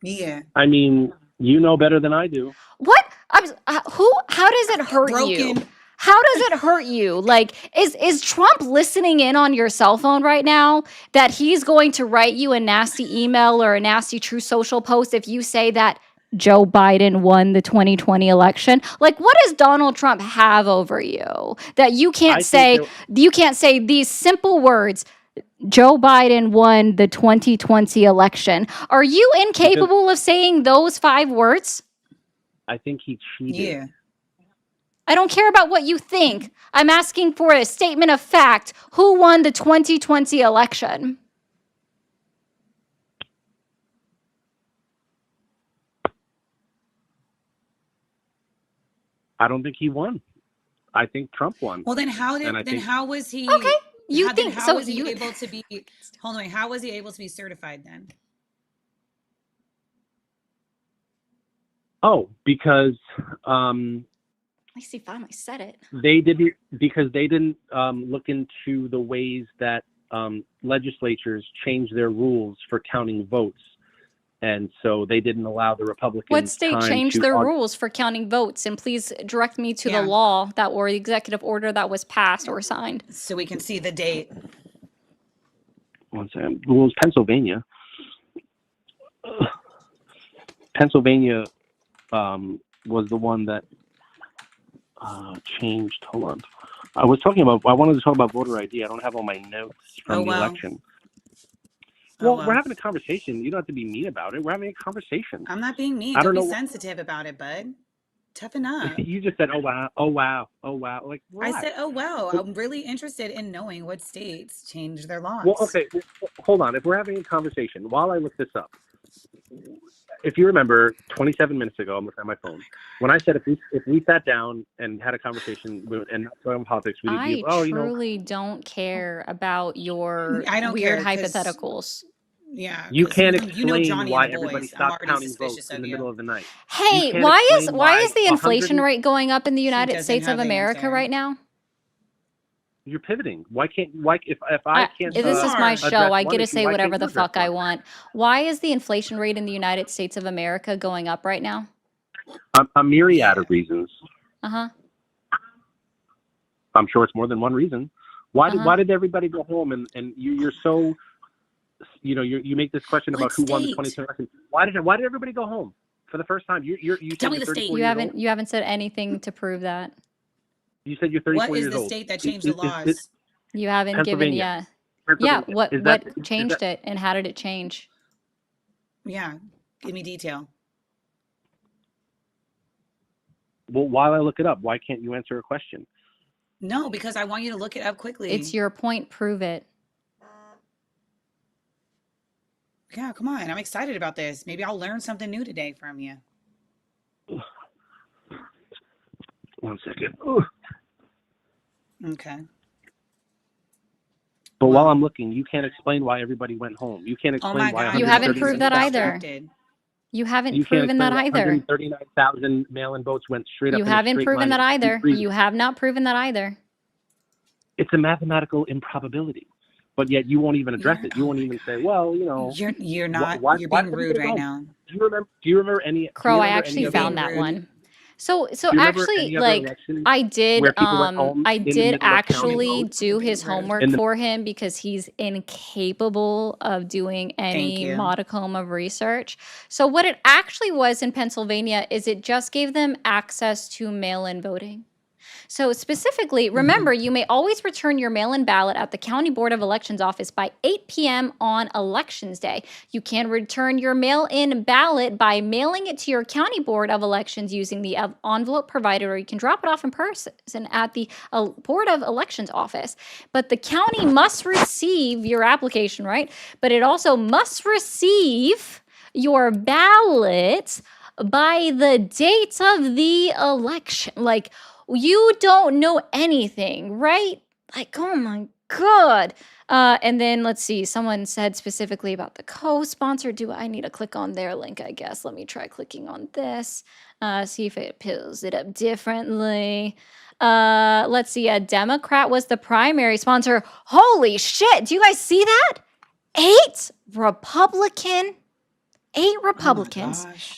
B: Yeah.
I: I mean, you know better than I do.
A: What? How does it hurt you? How does it hurt you? Like, is Trump listening in on your cell phone right now that he's going to write you a nasty email or a nasty True Social post if you say that Joe Biden won the 2020 election? Like, what does Donald Trump have over you that you can't say? You can't say these simple words. Joe Biden won the 2020 election. Are you incapable of saying those 5 words?
I: I think he cheated.
B: Yeah.
A: I don't care about what you think. I'm asking for a statement of fact. Who won the 2020 election?
I: I don't think he won. I think Trump won.
B: Well, then how was he?
A: Okay, you
B: how,
A: think
B: how
A: so?
B: was he able to be? Hold on. How was he able to be certified then?
I: Oh, because
A: I see. Finally said it.
I: They didn't look into the ways that legislatures change their rules for counting votes, and so they didn't allow the Republicans.
A: What state changed their rules for counting votes? And please direct me to the law or the executive order that was passed or signed,
B: so we can see the date.
I: One second. Well, it was Pennsylvania. Pennsylvania was the one that changed. Hold on. I wanted to talk about voter ID. I don't have all my notes from the election. Well, we're having a conversation. You don't have to be mean about it. We're having a conversation.
B: I'm not being mean. Don't be sensitive about it, bud. Toughen up.
I: You just said, oh, wow. Oh, wow. Oh, wow. Like,
B: I said, oh, wow. I'm really interested in knowing what states changed their laws.
I: Well, okay. Hold on. If we're having a conversation, while I look this up, if you remember 27 minutes ago, I'm looking at my phone. When I said if we sat down and had a conversation and not talking about politics, we'd be,
A: truly don't care about your weird hypotheticals.
B: Yeah,
I: you can't explain why everybody stopped counting votes in the middle of the night.
A: Hey, why is the inflation rate going up in the United States of America right now?
I: You're pivoting. Why if I can't
A: this is my
I: address
A: show. I
I: one
A: get to
I: issue,
A: say
I: why
A: whatever
I: can't you
A: the
I: address
A: fuck I
I: one?
A: want. Why is the inflation rate in the United States of America going up right now?
I: A myriad of reasons.
A: Uh-huh.
I: I'm sure it's more than one reason. Why did everybody go home and you're so you make this question about who won the 2020 election. Why did everybody go home for the first time? You
B: Tell me
I: said
B: the
I: you're 34
B: state.
I: years old.
A: You haven't said anything to prove that.
I: You said you're 34
B: What is
I: years
B: the
I: old.
B: state that changed the laws?
A: You haven't given
I: Pennsylvania.
A: Yeah,
I: Pennsylvania.
A: what changed it and how did it change?
B: Yeah, give me detail.
I: Well, while I look it up, why can't you answer a question?
B: No, because I want you to look it up quickly.
A: It's your point, prove it.
B: Yeah, come on. I'm excited about this. Maybe I'll learn something new today from you.
I: 1 second.
B: Okay.
I: But while I'm looking, you can't explain why everybody went home. You can't explain
B: my
I: why
B: God,
A: you haven't proved that
I: 139,000
A: either. You haven't
I: You can't
A: proven that
I: explain why
A: either.
I: 139,000 mail-in votes went straight up.
A: You
I: in a
A: haven't
I: straight
A: proven
I: line
A: that
I: in
A: either.
I: 3.
A: You have not proven that either.
I: It's a mathematical improbability, but yet you won't even address it. You won't even say, "Well, you know."
B: You're not.
I: Why
B: You're
I: did
B: being rude
I: everybody
B: right
I: go
B: now.
I: home? Do you remember any?
A: Crow, I
I: any
A: actually
I: other
A: found that
B: rude.
A: one. So
I: Do you remember
A: actually,
I: any other
A: like,
I: election
A: I did
I: where people went home
A: I
I: in the
A: did
I: middle of counting
A: actually
I: votes?
A: do his
B: Rude.
A: homework for him because he's incapable of doing any
B: you.
A: modicum of research. So what it actually was in Pennsylvania is it just gave them access to mail-in voting. So specifically, remember, you may always return your mail-in ballot at the County Board of Elections office by 8 p.m. on Elections Day. You can return your mail-in ballot by mailing it to your County Board of Elections using the envelope provided, or you can drop it off in person at the Board of Elections office. But the county must receive your application, right? But it also must receive your ballot by the date of the election. Like, you don't know anything, right? Like, oh my God. And then let's see, someone said specifically about the co-sponsor. Do I need to click on their link, I guess? Let me try clicking on this, see if it pulls it up differently. Let's see, a Democrat was the primary sponsor. Holy shit, do you guys see that? 8 Republicans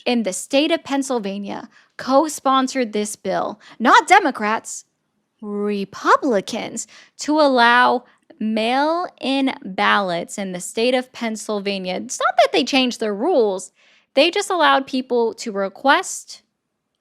A: in the state of Pennsylvania co-sponsored this bill, not Democrats, Republicans, to allow mail-in ballots in the state of Pennsylvania. It's not that they changed their rules. They just allowed people to request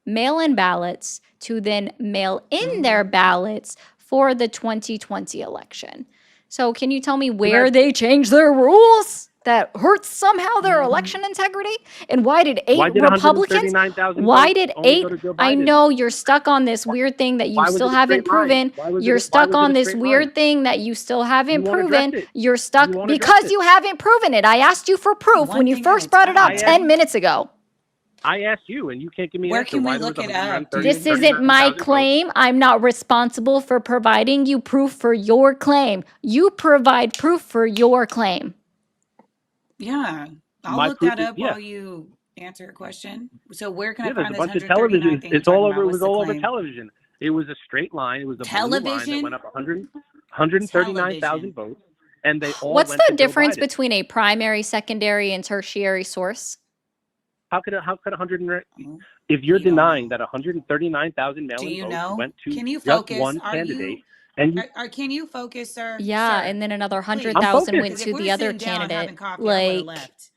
A: mail-in ballots to then mail in their ballots for the 2020 election. So can you tell me where they changed their rules that hurts somehow their election integrity? And why did 8 Republicans? Why did 8? I know you're stuck on this weird thing that you still haven't proven. You're stuck on this weird thing that you still haven't proven. You're stuck because you haven't proven it. I asked you for proof when you first brought it up 10 minutes ago.
I: I asked you, and you can't give me an
B: Where
I: answer.
B: can we
I: Why there
B: look
I: was
B: it up?
I: 130
A: This isn't my claim. I'm not responsible for providing you proof for your claim. You provide proof for your claim.
B: Yeah, I'll
I: My
B: look
I: proof
B: that
I: is-
B: up
I: yeah.
B: while you answer a question. So where can I
I: Yeah, there's
B: find
I: a
B: this
I: bunch of television.
B: 139 thing you're
I: It's all
B: talking
I: over.
B: about?
I: It
B: What's
I: was
B: the
I: all over
B: claim?
I: television. It was a straight line. It was a blue line that
B: Television?
I: went up 139,000 votes, and they all
A: What's
I: went
A: the
I: to Joe
A: difference
I: Biden.
A: between a primary, secondary, and tertiary source?
I: How could 100? If you're denying that 139,000
B: Do
I: mail-in
B: you
I: votes
B: know?
I: went to
B: Can you
I: just
B: focus?
I: one
B: Are
I: candidate,
B: you?
I: and you,
B: Can you focus, sir?
A: Yeah,
B: Sir,
A: and then another
B: please.
A: 100,000 went
B: Because if
A: to
B: we
A: the
B: were
A: other
B: sitting down having
A: candidate.
B: coffee, I would have
A: Like,
B: left.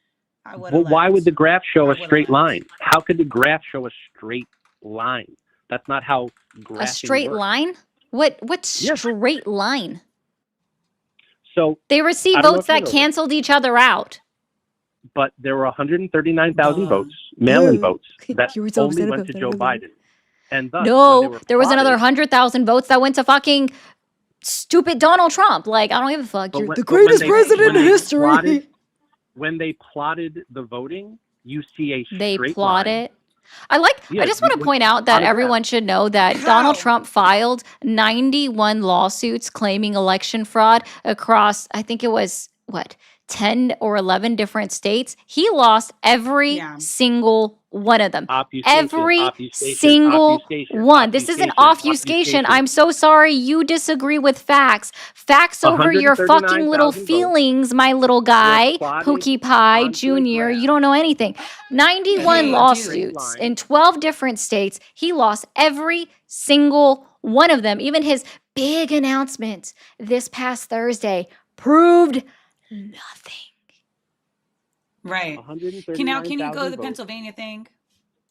B: I would
I: well,
B: have
I: why
B: left.
I: would the graph show
B: I
I: a
B: would've
I: straight
B: left.
I: line? How could the graph show a straight line? That's not how graphing
A: a straight
I: works.
A: line? What
I: Yes.
A: straight line?
I: So
A: They received
I: I don't know
A: votes
I: if you
A: that
I: know this,
A: canceled each other out.
I: but there were 139,000 votes, mail-in votes, that
A: You were so
I: only
A: upset
I: went
A: about
I: to
A: that.
I: Joe Biden. And thus, when they
A: No,
I: were
A: there was another
I: plotted-
A: 100,000 votes that went to fucking stupid Donald Trump. Like, I don't give a fuck.
I: but
A: You're
I: when-
A: the
I: but when
A: greatest
I: they-
A: president
I: when
A: in
I: they
A: history.
I: when they plotted the voting, you see a
A: They
I: straight
A: plot
I: line.
A: it. I
I: Yeah,
A: just want to
I: when-
A: point out
I: on
A: that
I: a graph.
A: everyone should know that
B: How?
A: Donald Trump filed 91 lawsuits claiming election fraud across, I think it was, 10 or 11 different states. He lost every
B: Yeah.
A: single one of them.
I: Obfuscation,
A: Every
I: obfuscation,
A: single
I: obfuscation,
A: one. This isn't obfuscation. I'm so sorry. You disagree with facts. Facts over your fucking little
I: 139,000 votes
A: feelings, my little
I: were
A: guy,
I: plotted
A: Pookie Pie
I: onto a
A: Jr.
I: graph
A: You don't know anything. 91
B: Hey, dude.
A: lawsuits in 12 different states. He lost every single one of them. Even his big announcement this past Thursday proved nothing.
B: Right. Can you go to the
I: 139,000 votes.
B: Pennsylvania thing?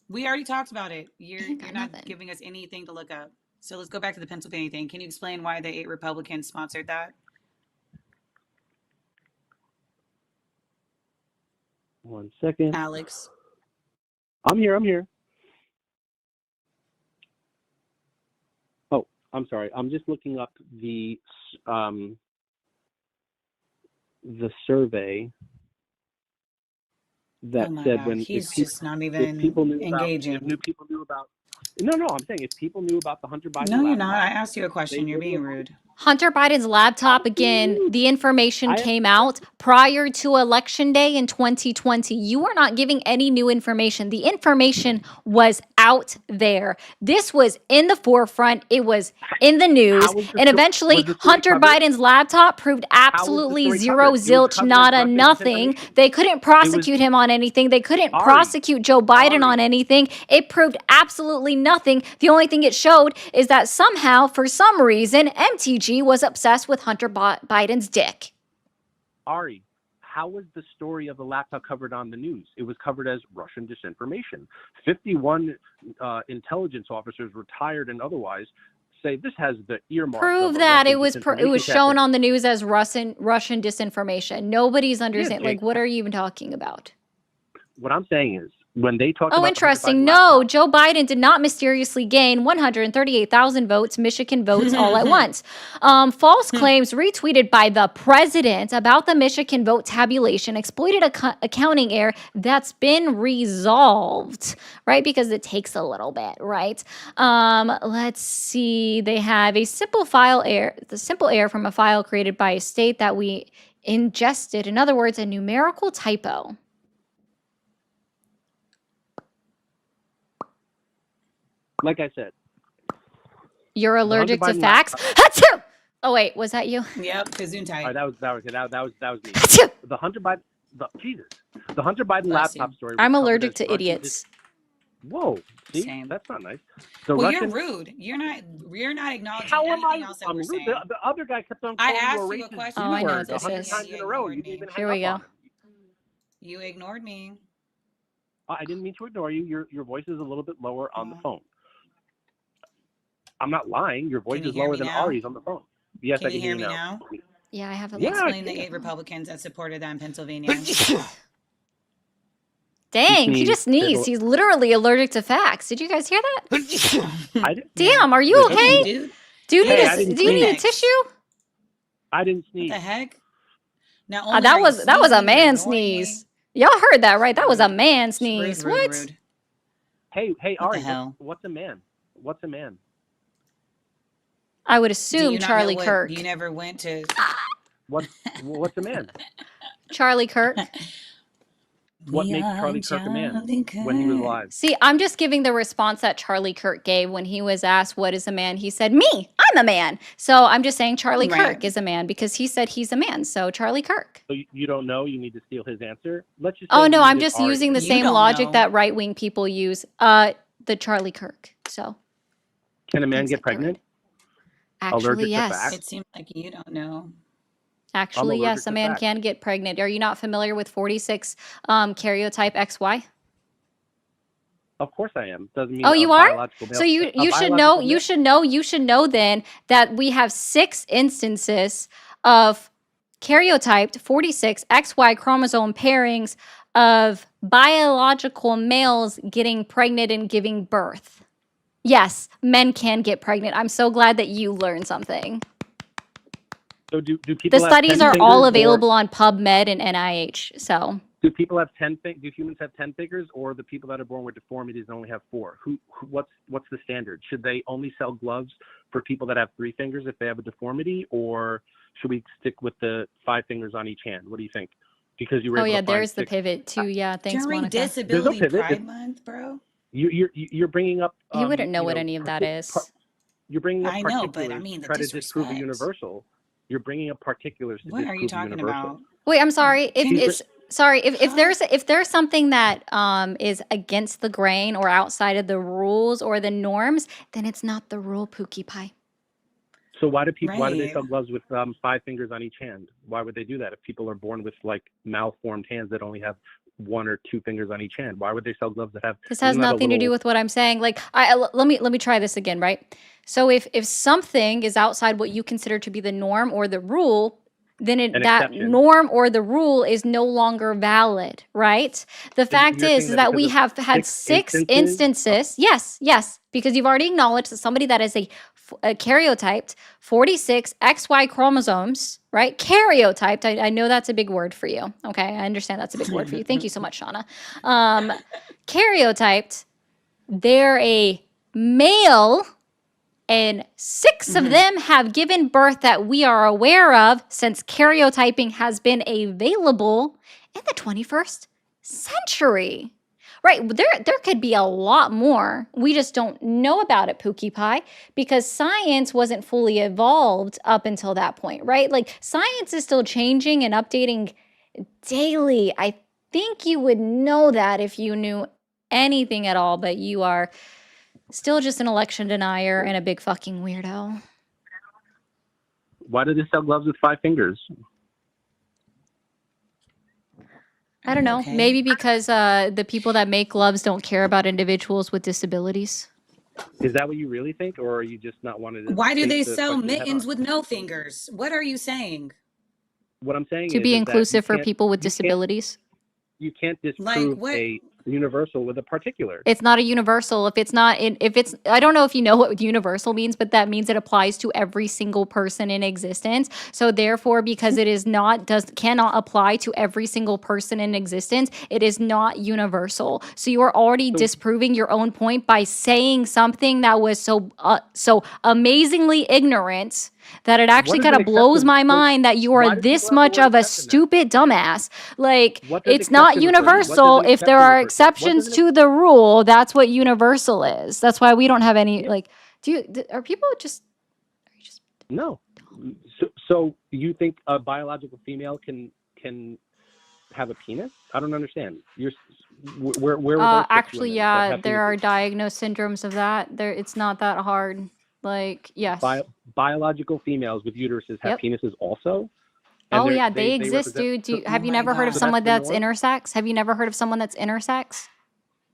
B: We already talked about it. You're
A: ain't got
B: not
A: nothing.
B: giving us anything to look up. So let's go back to the Pennsylvania thing. Can you explain why the 8 Republicans sponsored that?
I: One second.
B: Alex.
I: I'm here. Oh, I'm sorry. I'm just looking up the survey that
B: Oh my
I: said
B: God.
I: when
B: He's
I: if
B: just not
I: people
B: even
I: knew
B: engaging.
I: about no, I'm saying if people knew about the Hunter Biden
B: No, you're
I: laptop,
B: not. I asked you a question.
I: they
B: You're
I: would
B: being
I: have.
B: rude.
A: Hunter Biden's laptop, again, the information
I: I-
A: came out prior to Election Day in 2020. You are not giving any new information. The information was out there. This was in the forefront. It was in the news.
I: How was the
A: And
I: sto-
A: eventually,
I: was the story
A: Hunter
I: covered?
A: Biden's laptop proved
I: How was the
A: absolutely
I: story
A: zero,
I: covered? It was
A: zilch,
I: covered as
A: nada,
I: Russian
A: nothing.
I: disinformation.
A: They couldn't prosecute him on anything. They couldn't
I: Ari,
A: prosecute Joe Biden on
I: Ari.
A: anything. It proved absolutely nothing. The only thing it showed is that somehow, for some reason, MTG was obsessed with Hunter Biden's dick.
I: Ari, how was the story of the laptop covered on the news? It was covered as Russian disinformation. 51 intelligence officers, retired and otherwise, say this has the earmark.
A: Prove that it was shown on the news as Russian disinformation. Nobody's understanding.
I: Yeah,
A: Like, what are you even talking about?
I: What I'm saying is, when they talked
A: Oh,
I: about
A: interesting.
I: the Hunter Biden
A: No,
I: laptop,
A: Joe Biden did not mysteriously gain 138,000 votes, Michigan votes, all at once. False claims retweeted by the president about the Michigan vote tabulation exploited accounting error that's been resolved, right? Because it takes a little bit, right? Let's see. They have a simple error from a file created by a state that we ingested. In other words, a numerical typo.
I: like I said,
A: You're allergic to
I: Biden
A: facts? Achoo! Oh wait, was that you?
B: Yep, Gesundheit.
I: that was me.
A: Achoo!
I: The Hunter Biden, the Hunter Biden
B: Bless
I: laptop
B: you.
I: story. Was
A: I'm
I: covered
A: allergic
I: as
A: to
I: Russian
A: idiots.
I: Whoa, see,
B: Same.
I: that's not nice. The
B: Well,
I: Russian.
B: you're rude. You're not acknowledging
I: How am
B: anything
I: I?
B: else that
I: I'm
B: we're
I: rude.
B: saying.
I: The other guy kept on
B: I
I: calling you a
B: asked you a
I: racist
B: question.
A: Oh, I know
I: B-word
A: what this
I: 100
A: is.
I: times
B: You
I: in a row.
B: ignored
I: You didn't
B: me.
I: even hang
A: Here
I: up
A: we go.
I: on him.
B: You ignored me.
I: I didn't mean to ignore you. Your voice is a little bit lower on the phone. I'm not lying. Your voice
B: Can you
I: is
B: hear
I: lower
B: me
I: than
B: now?
I: Ari's on the phone. Yes,
B: Can
I: I
B: you
I: can
B: hear
I: hear
B: me
I: you
B: now?
A: Yeah, I have a
I: Yeah,
A: little.
B: Explain the 8 Republicans that supported that in Pennsylvania.
A: Dang, he just
I: sneezed.
A: sneezed. He's literally allergic to facts. Did you guys hear that?
I: I didn't.
A: Damn, are you
I: There's
B: Dang,
A: okay?
B: dude.
A: Do you
I: Hey,
A: need
I: I didn't
A: do you need a
B: Kleenex.
A: tissue?
I: I didn't
B: What
I: sneeze.
B: the heck? Not only
A: That
B: are you
A: was a
B: sneezing, you're
A: man
B: ignoring
A: sneeze.
B: me.
A: Y'all heard that, right? That was a
B: Rude.
A: man
B: Rude,
A: sneeze.
B: rude,
A: What?
B: rude.
I: Hey,
B: What the
I: Ari,
B: hell?
I: what's a man? What's a man?
A: I would
B: Do
A: assume
B: you not
A: Charlie
B: know
A: Kirk.
B: You never went to.
I: What's a man?
A: Charlie Kirk.
I: What makes Charlie Kirk a man when he was alive?
A: See, I'm just giving the response that Charlie Kirk gave when he was asked, what is a man? He said, me, I'm a man. So I'm just saying Charlie
B: Right.
A: Kirk is a man because he said he's a man. So Charlie Kirk.
I: So you don't know. You need to steal his answer. Let's just.
A: Oh,
I: say
A: no,
I: you
A: I'm
I: needed
A: just
I: Ari.
A: using the
B: You
A: same
B: don't
A: logic
B: know.
A: that right-wing people use. The Charlie Kirk. So
I: Can a man
A: That's
I: get
A: it,
I: pregnant?
A: actually,
I: Allergic to
A: yes.
I: facts?
B: It seems like you don't know.
A: Actually,
I: allergic
A: yes, a
I: to
A: man
I: facts.
A: can get pregnant. Are you not familiar with 46 karyotype XY?
I: Of course I am. Doesn't mean
A: Oh,
I: a
A: you are?
I: biological male.
A: So you should know then that we have 6 instances of karyotyped 46 XY chromosome pairings of biological males getting pregnant and giving birth. Yes, men can get pregnant. I'm so glad that you learned something.
I: So do people
A: The
I: have
A: studies
I: 10
A: are
I: fingers
A: all
I: or-
A: available on PubMed and NIH. So
I: Do people have 10? Do humans have 10 fingers, or the people that are born with deformities only have 4? What's the standard? Should they only sell gloves for people that have 3 fingers if they have a deformity, or should we stick with the 5 fingers on each hand? What do you think? because you were
A: Oh
I: able
A: yeah,
I: to find
A: there's the
I: 6.
A: pivot too. Yeah, thanks,
B: During
A: Monica.
I: There's no
B: Disability
I: pivot.
B: Pride Month, bro.
I: You're bringing up
A: He wouldn't know
I: you
A: what
I: know
A: any of that is.
I: you're bringing up
B: I know, but I
I: particulars
B: mean
I: to
B: the
I: try to disprove a
B: disrespect.
I: universal. You're bringing up particulars to
B: What are you
I: disprove a
B: talking
I: universal.
B: about?
A: Wait, I'm sorry. If
B: Can you?
A: it's sorry,
B: Huh?
A: if there's something that is against the grain or outside of the rules or the norms, then it's not the rule, Pookie Pie.
I: So why do they
B: Right.
I: sell gloves with 5 fingers on each hand? Why would they do that if people are born with like malformed hands that only have 1 or 2 fingers on each hand? Why would they sell gloves that have?
A: This has
I: Isn't that a
A: nothing to do
I: little?
A: with what I'm saying. Like, let me try this again, right? So if something is outside what you consider to be the norm or the rule, then
I: An
A: that
I: exception?
A: norm or the rule is no longer valid, right? The fact
I: You're saying
A: is
I: that
A: that
I: because
A: we
I: of
A: have had
I: 6
A: 6
I: instances?
A: instances. Yes, because you've already acknowledged that somebody that is a karyotyped 46 XY chromosomes, right? Karyotyped. I know that's a big word for you. Okay, I understand that's a big word for you. Thank you so much, Shauna. Karyotyped, they're a male, and 6 of them have given birth that we are aware of since karyotyping has been available in the 21st century. Right, there could be a lot more. We just don't know about it, Pookie Pie, because science wasn't fully evolved up until that point, right? Like science is still changing and updating daily. I think you would know that if you knew anything at all, but you are still just an election denier and a big fucking weirdo.
I: Why do they sell gloves with 5 fingers?
A: I don't know.
B: Okay.
A: Maybe because the people that make gloves don't care about individuals with disabilities.
I: Is that what you really think, or are you just not wanting to
B: Why do
I: face
B: they
I: the
B: sell
I: question head on?
B: mittens with no fingers? What are you saying?
I: What I'm saying
A: To be
I: is that
A: inclusive for people with disabilities.
I: you can't
B: Like
I: disprove
B: what?
I: a universal with a particular.
A: It's not a universal. If it's not if it's I don't know if you know what universal means, but that means it applies to every single person in existence. So therefore, because it is not cannot apply to every single person in existence, it is not universal. So you are already disproving your own point by saying something that was so amazingly ignorant that it actually kind of blows my mind that you are this much of a stupid dumbass. Like, it's not universal. If there are exceptions to the rule, that's what universal is. That's why we don't have any, like, are people just,
I: No. So you think a biological female can have a penis? I don't understand. Where were those 6
A: actually,
I: women that
A: yeah,
I: have
A: there
I: penises?
A: are diagnosed syndromes of that. It's not that hard. Like, yes.
I: Biological females with uteruses have penises also? And
A: Oh yeah, they
I: they
A: exist,
I: represent,
A: dude.
B: Oh
A: Have you
B: my
A: never heard of
I: so
B: God.
A: someone
I: that's the
A: that's
I: norm?
A: intersex? Have you never heard of someone that's intersex?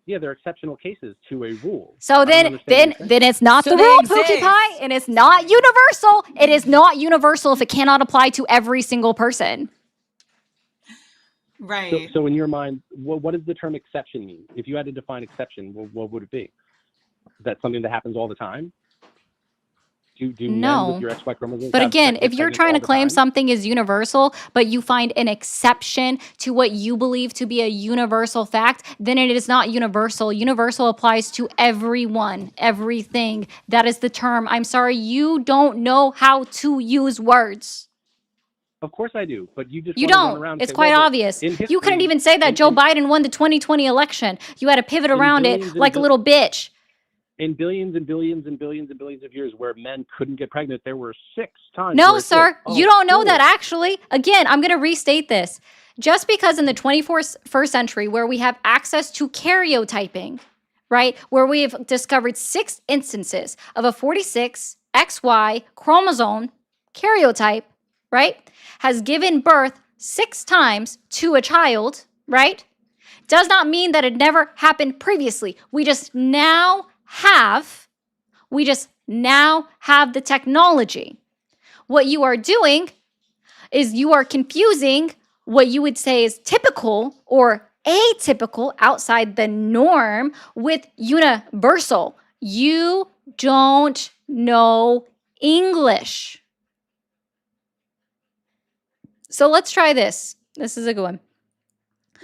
I: Yeah, they're exceptional cases to a rule.
A: So
I: I don't
A: then
I: understand what you're saying.
A: it's not
B: So
A: the
B: they
A: rule, Pookie Pie,
B: exist.
A: and it's not universal. It is not universal if it cannot apply to every single person.
B: Right.
I: So in your mind, what does the term exception mean? If you had to define exception, what would it be? Is that something that happens all the time? Do men with
A: No.
I: your XY chromosomes
A: But again,
I: get
A: if you're
I: pregnant
A: trying
I: all
A: to
I: the
A: claim
I: time?
A: something is universal, but you find an exception to what you believe to be a universal fact, then it is not universal. Universal applies to everyone, everything. That is the term. I'm sorry, you don't know how to use words.
I: Of course I do, but you just
A: You
I: want to run
A: don't.
I: around and
A: It's
I: say,
A: quite
I: well,
A: obvious.
I: in
A: You couldn't
I: history,
A: even say that Joe Biden won the 2020 election. You had to pivot around it like a little bitch.
I: In billions and billions and billions and billions of years where men couldn't get pregnant, there were 6 times.
A: No,
I: where it
A: sir.
I: did. Oh,
A: You don't know
I: cool.
A: that actually. Again, I'm going to restate this. Just because in the 21st century, where we have access to karyotyping, right, where we have discovered 6 instances of a 46 XY chromosome karyotype, right, has given birth 6 times to a child, right, does not mean that it never happened previously. We just now have the technology. What you are doing is you are confusing what you would say is typical or atypical outside the norm with universal. You don't know English. So let's try this. This is a good one.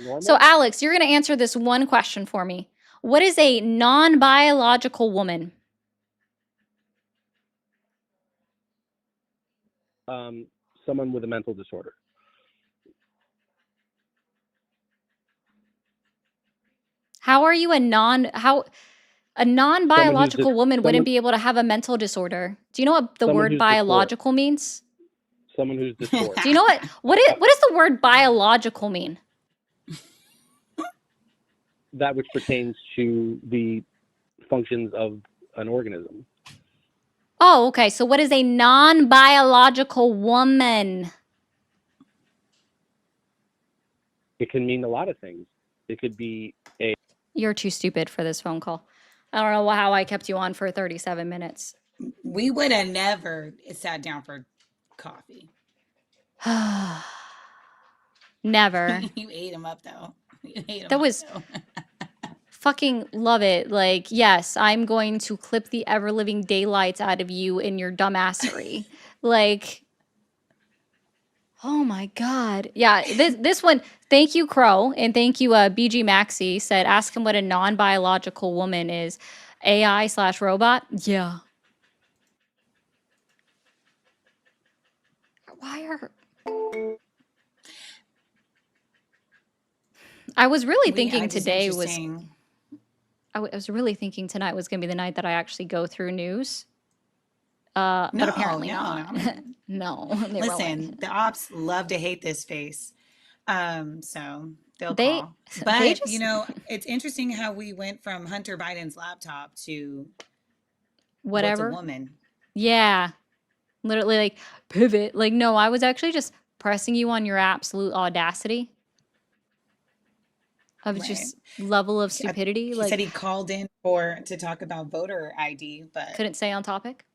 I: Normal?
A: So, Alex, you're going to answer this one question for me. What is a non-biological woman?
I: Someone with a mental disorder.
A: How are you a non-biological woman wouldn't
I: someone
A: be able to have a mental disorder? Do you know what the
I: someone
A: word
I: who's dysphoric.
A: biological means?
I: Someone who's dysphoric.
A: Do you know what does the word biological mean?
I: That which pertains to the functions of an organism.
A: Oh, okay. So what is a non-biological woman?
I: It can mean a lot of things. It could be a
A: You're too stupid for this phone call. I don't know how I kept you on for 37 minutes.
B: We would have never sat down for coffee.
A: Never.
B: You ate them up though. You ate 'em
A: That
B: up,
A: was
B: though.
A: fucking love it. Like, yes, I'm going to clip the ever living daylights out of you in your dumbassery. Like, oh my god. Yeah, this one, thank you, Crow, and thank you, BG Maxi said, ask him what a non-biological woman is. AI/robot? Yeah. Why are I was really thinking
B: Just
A: today was
B: interesting.
A: I was really thinking tonight was gonna be the night that I actually go through news. But
B: No,
A: apparently
B: no,
A: not.
B: no.
A: No, they were
B: Listen,
A: like
B: the ops love to hate this face. So they'll
A: they
B: call.
A: they
B: But
A: just
B: it's interesting how we went from Hunter Biden's laptop to what's a
A: whatever.
B: woman.
A: Yeah. Literally like pivot. Like, no, I was actually just pressing you on your absolute audacity of
B: Right.
A: just level of stupidity.
B: He
A: Like,
B: said he called in to talk about voter ID, but
A: couldn't say on topic.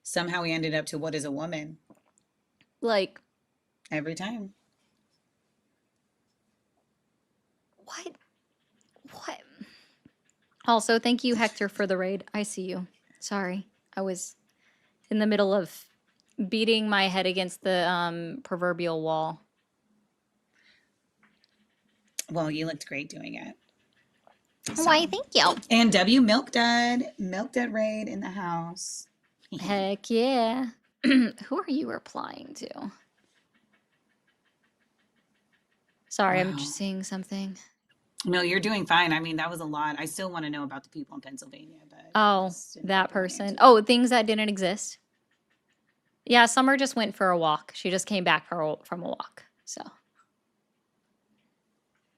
B: somehow he ended up to what is a woman
A: Like,
B: every time.
A: what? What? Also, thank you, Hector, for the raid. I see you. Sorry. I was in the middle of beating my head against the proverbial wall.
B: Well, you looked great doing it.
A: Why, thank you.
B: And W Milk Dud raid in the house.
A: Heck yeah. Who are you replying to? Sorry, I'm just seeing something.
B: No, you're doing fine. I mean, that was a lot. I still want to know about the people in Pennsylvania, but
A: Oh, that person. Oh, things that didn't exist. Yeah, Summer just went for a walk. She just came back from a walk. So,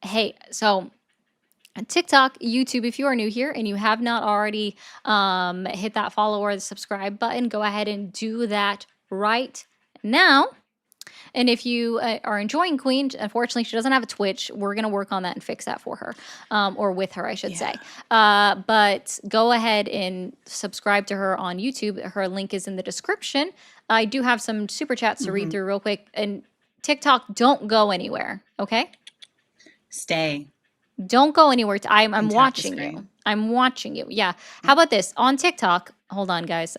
A: hey, so TikTok, YouTube, if you are new here and you have not already hit that follow or the subscribe button, go ahead and do that right now. And if you are enjoying Queen, unfortunately, she doesn't have a Twitch. We're going to work on that and fix that for her, or with her, I should say. But go ahead and subscribe to her on YouTube. Her link is in the description. I do have some super chats to read through real quick. And TikTok, don't go anywhere, okay?
B: Stay.
A: Don't go anywhere. I'm watching you. I'm watching you. Yeah. How about this? On TikTok, hold on, guys.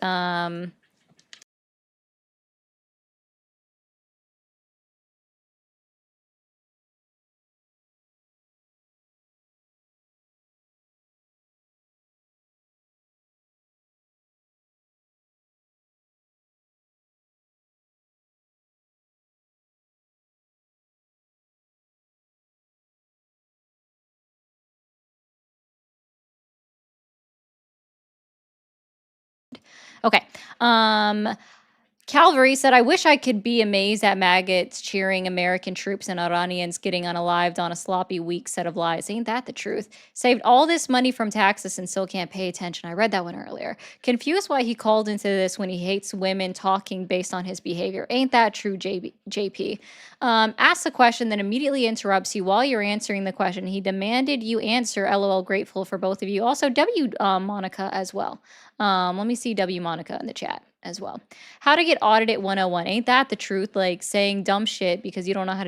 A: Okay. Calvary said, I wish I could be amazed at maggots cheering American troops and Iranians getting unalived on a sloppy, weak set of lies. Ain't that the truth? Saved all this money from taxes and still can't pay attention. I read that one earlier. Confused why he called into this when he hates women talking based on his behavior. Ain't that true, JP? Asks a question, then immediately interrupts you while you're answering the question. He demanded you answer. LOL, grateful for both of you. Also, W Monica as well. Let me see W Monica in the chat as well. How to get audited 101. Ain't that the truth? Like saying dumb shit because you don't know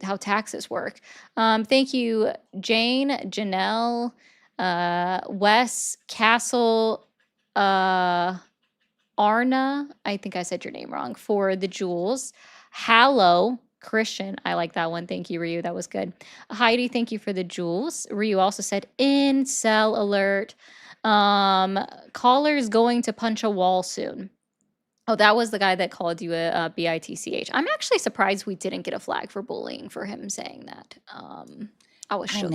A: how taxes work. Thank you, Jane, Janelle, Wes, Castle, Arna. I think I said your name wrong, for the jewels. Hallow, Christian. I like that one. Thank you, Ryu. That was good. Heidi, thank you for the jewels. Ryu also said incel alert. Caller's going to punch a wall soon. Oh, that was the guy that called you a bitch. I'm actually surprised we didn't get a flag for bullying for him saying that. I was shook.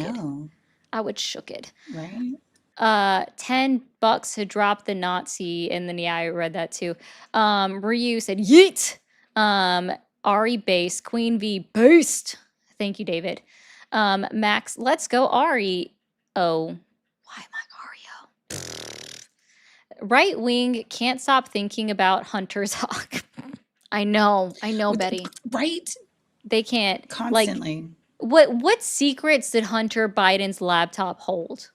A: I would shook it.
B: Right.
A: $10 to drop the Nazi, and then yeah, I read that too. Ryu said yeet. Ari base, Queen V boost. Thank you, David. Max, let's go Ari. Oh, why am I Ario? Right wing can't stop thinking about Hunter's Hawk. I know, Betty.
B: Right.
A: They can't like
B: Constantly.
A: what secrets did Hunter Biden's laptop hold?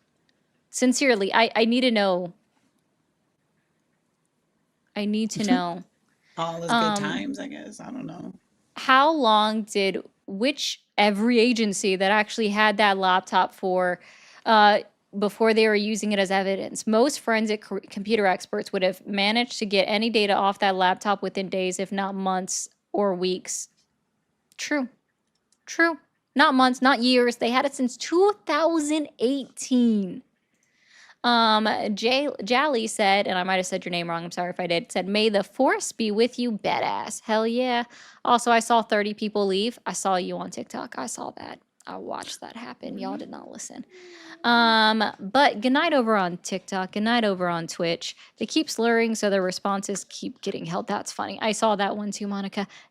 A: Sincerely, I need to know. I need to know.
B: All is good times, I guess. I don't know.
A: How long did every agency that actually had that laptop for before they were using it as evidence? Most forensic computer experts would have managed to get any data off that laptop within days, if not months or weeks. True. Not months, not years. They had it since 2018. Jally said, and I might have said your name wrong, I'm sorry if I did, said, may the force be with you, badass. Hell yeah. Also, I saw 30 people leave. I saw you on TikTok. I saw that. I watched that happen. Y'all did not listen. But good night over on TikTok. Good night over on Twitch. They keep slurring, so their responses keep getting held. That's funny. I saw that one too, Monica.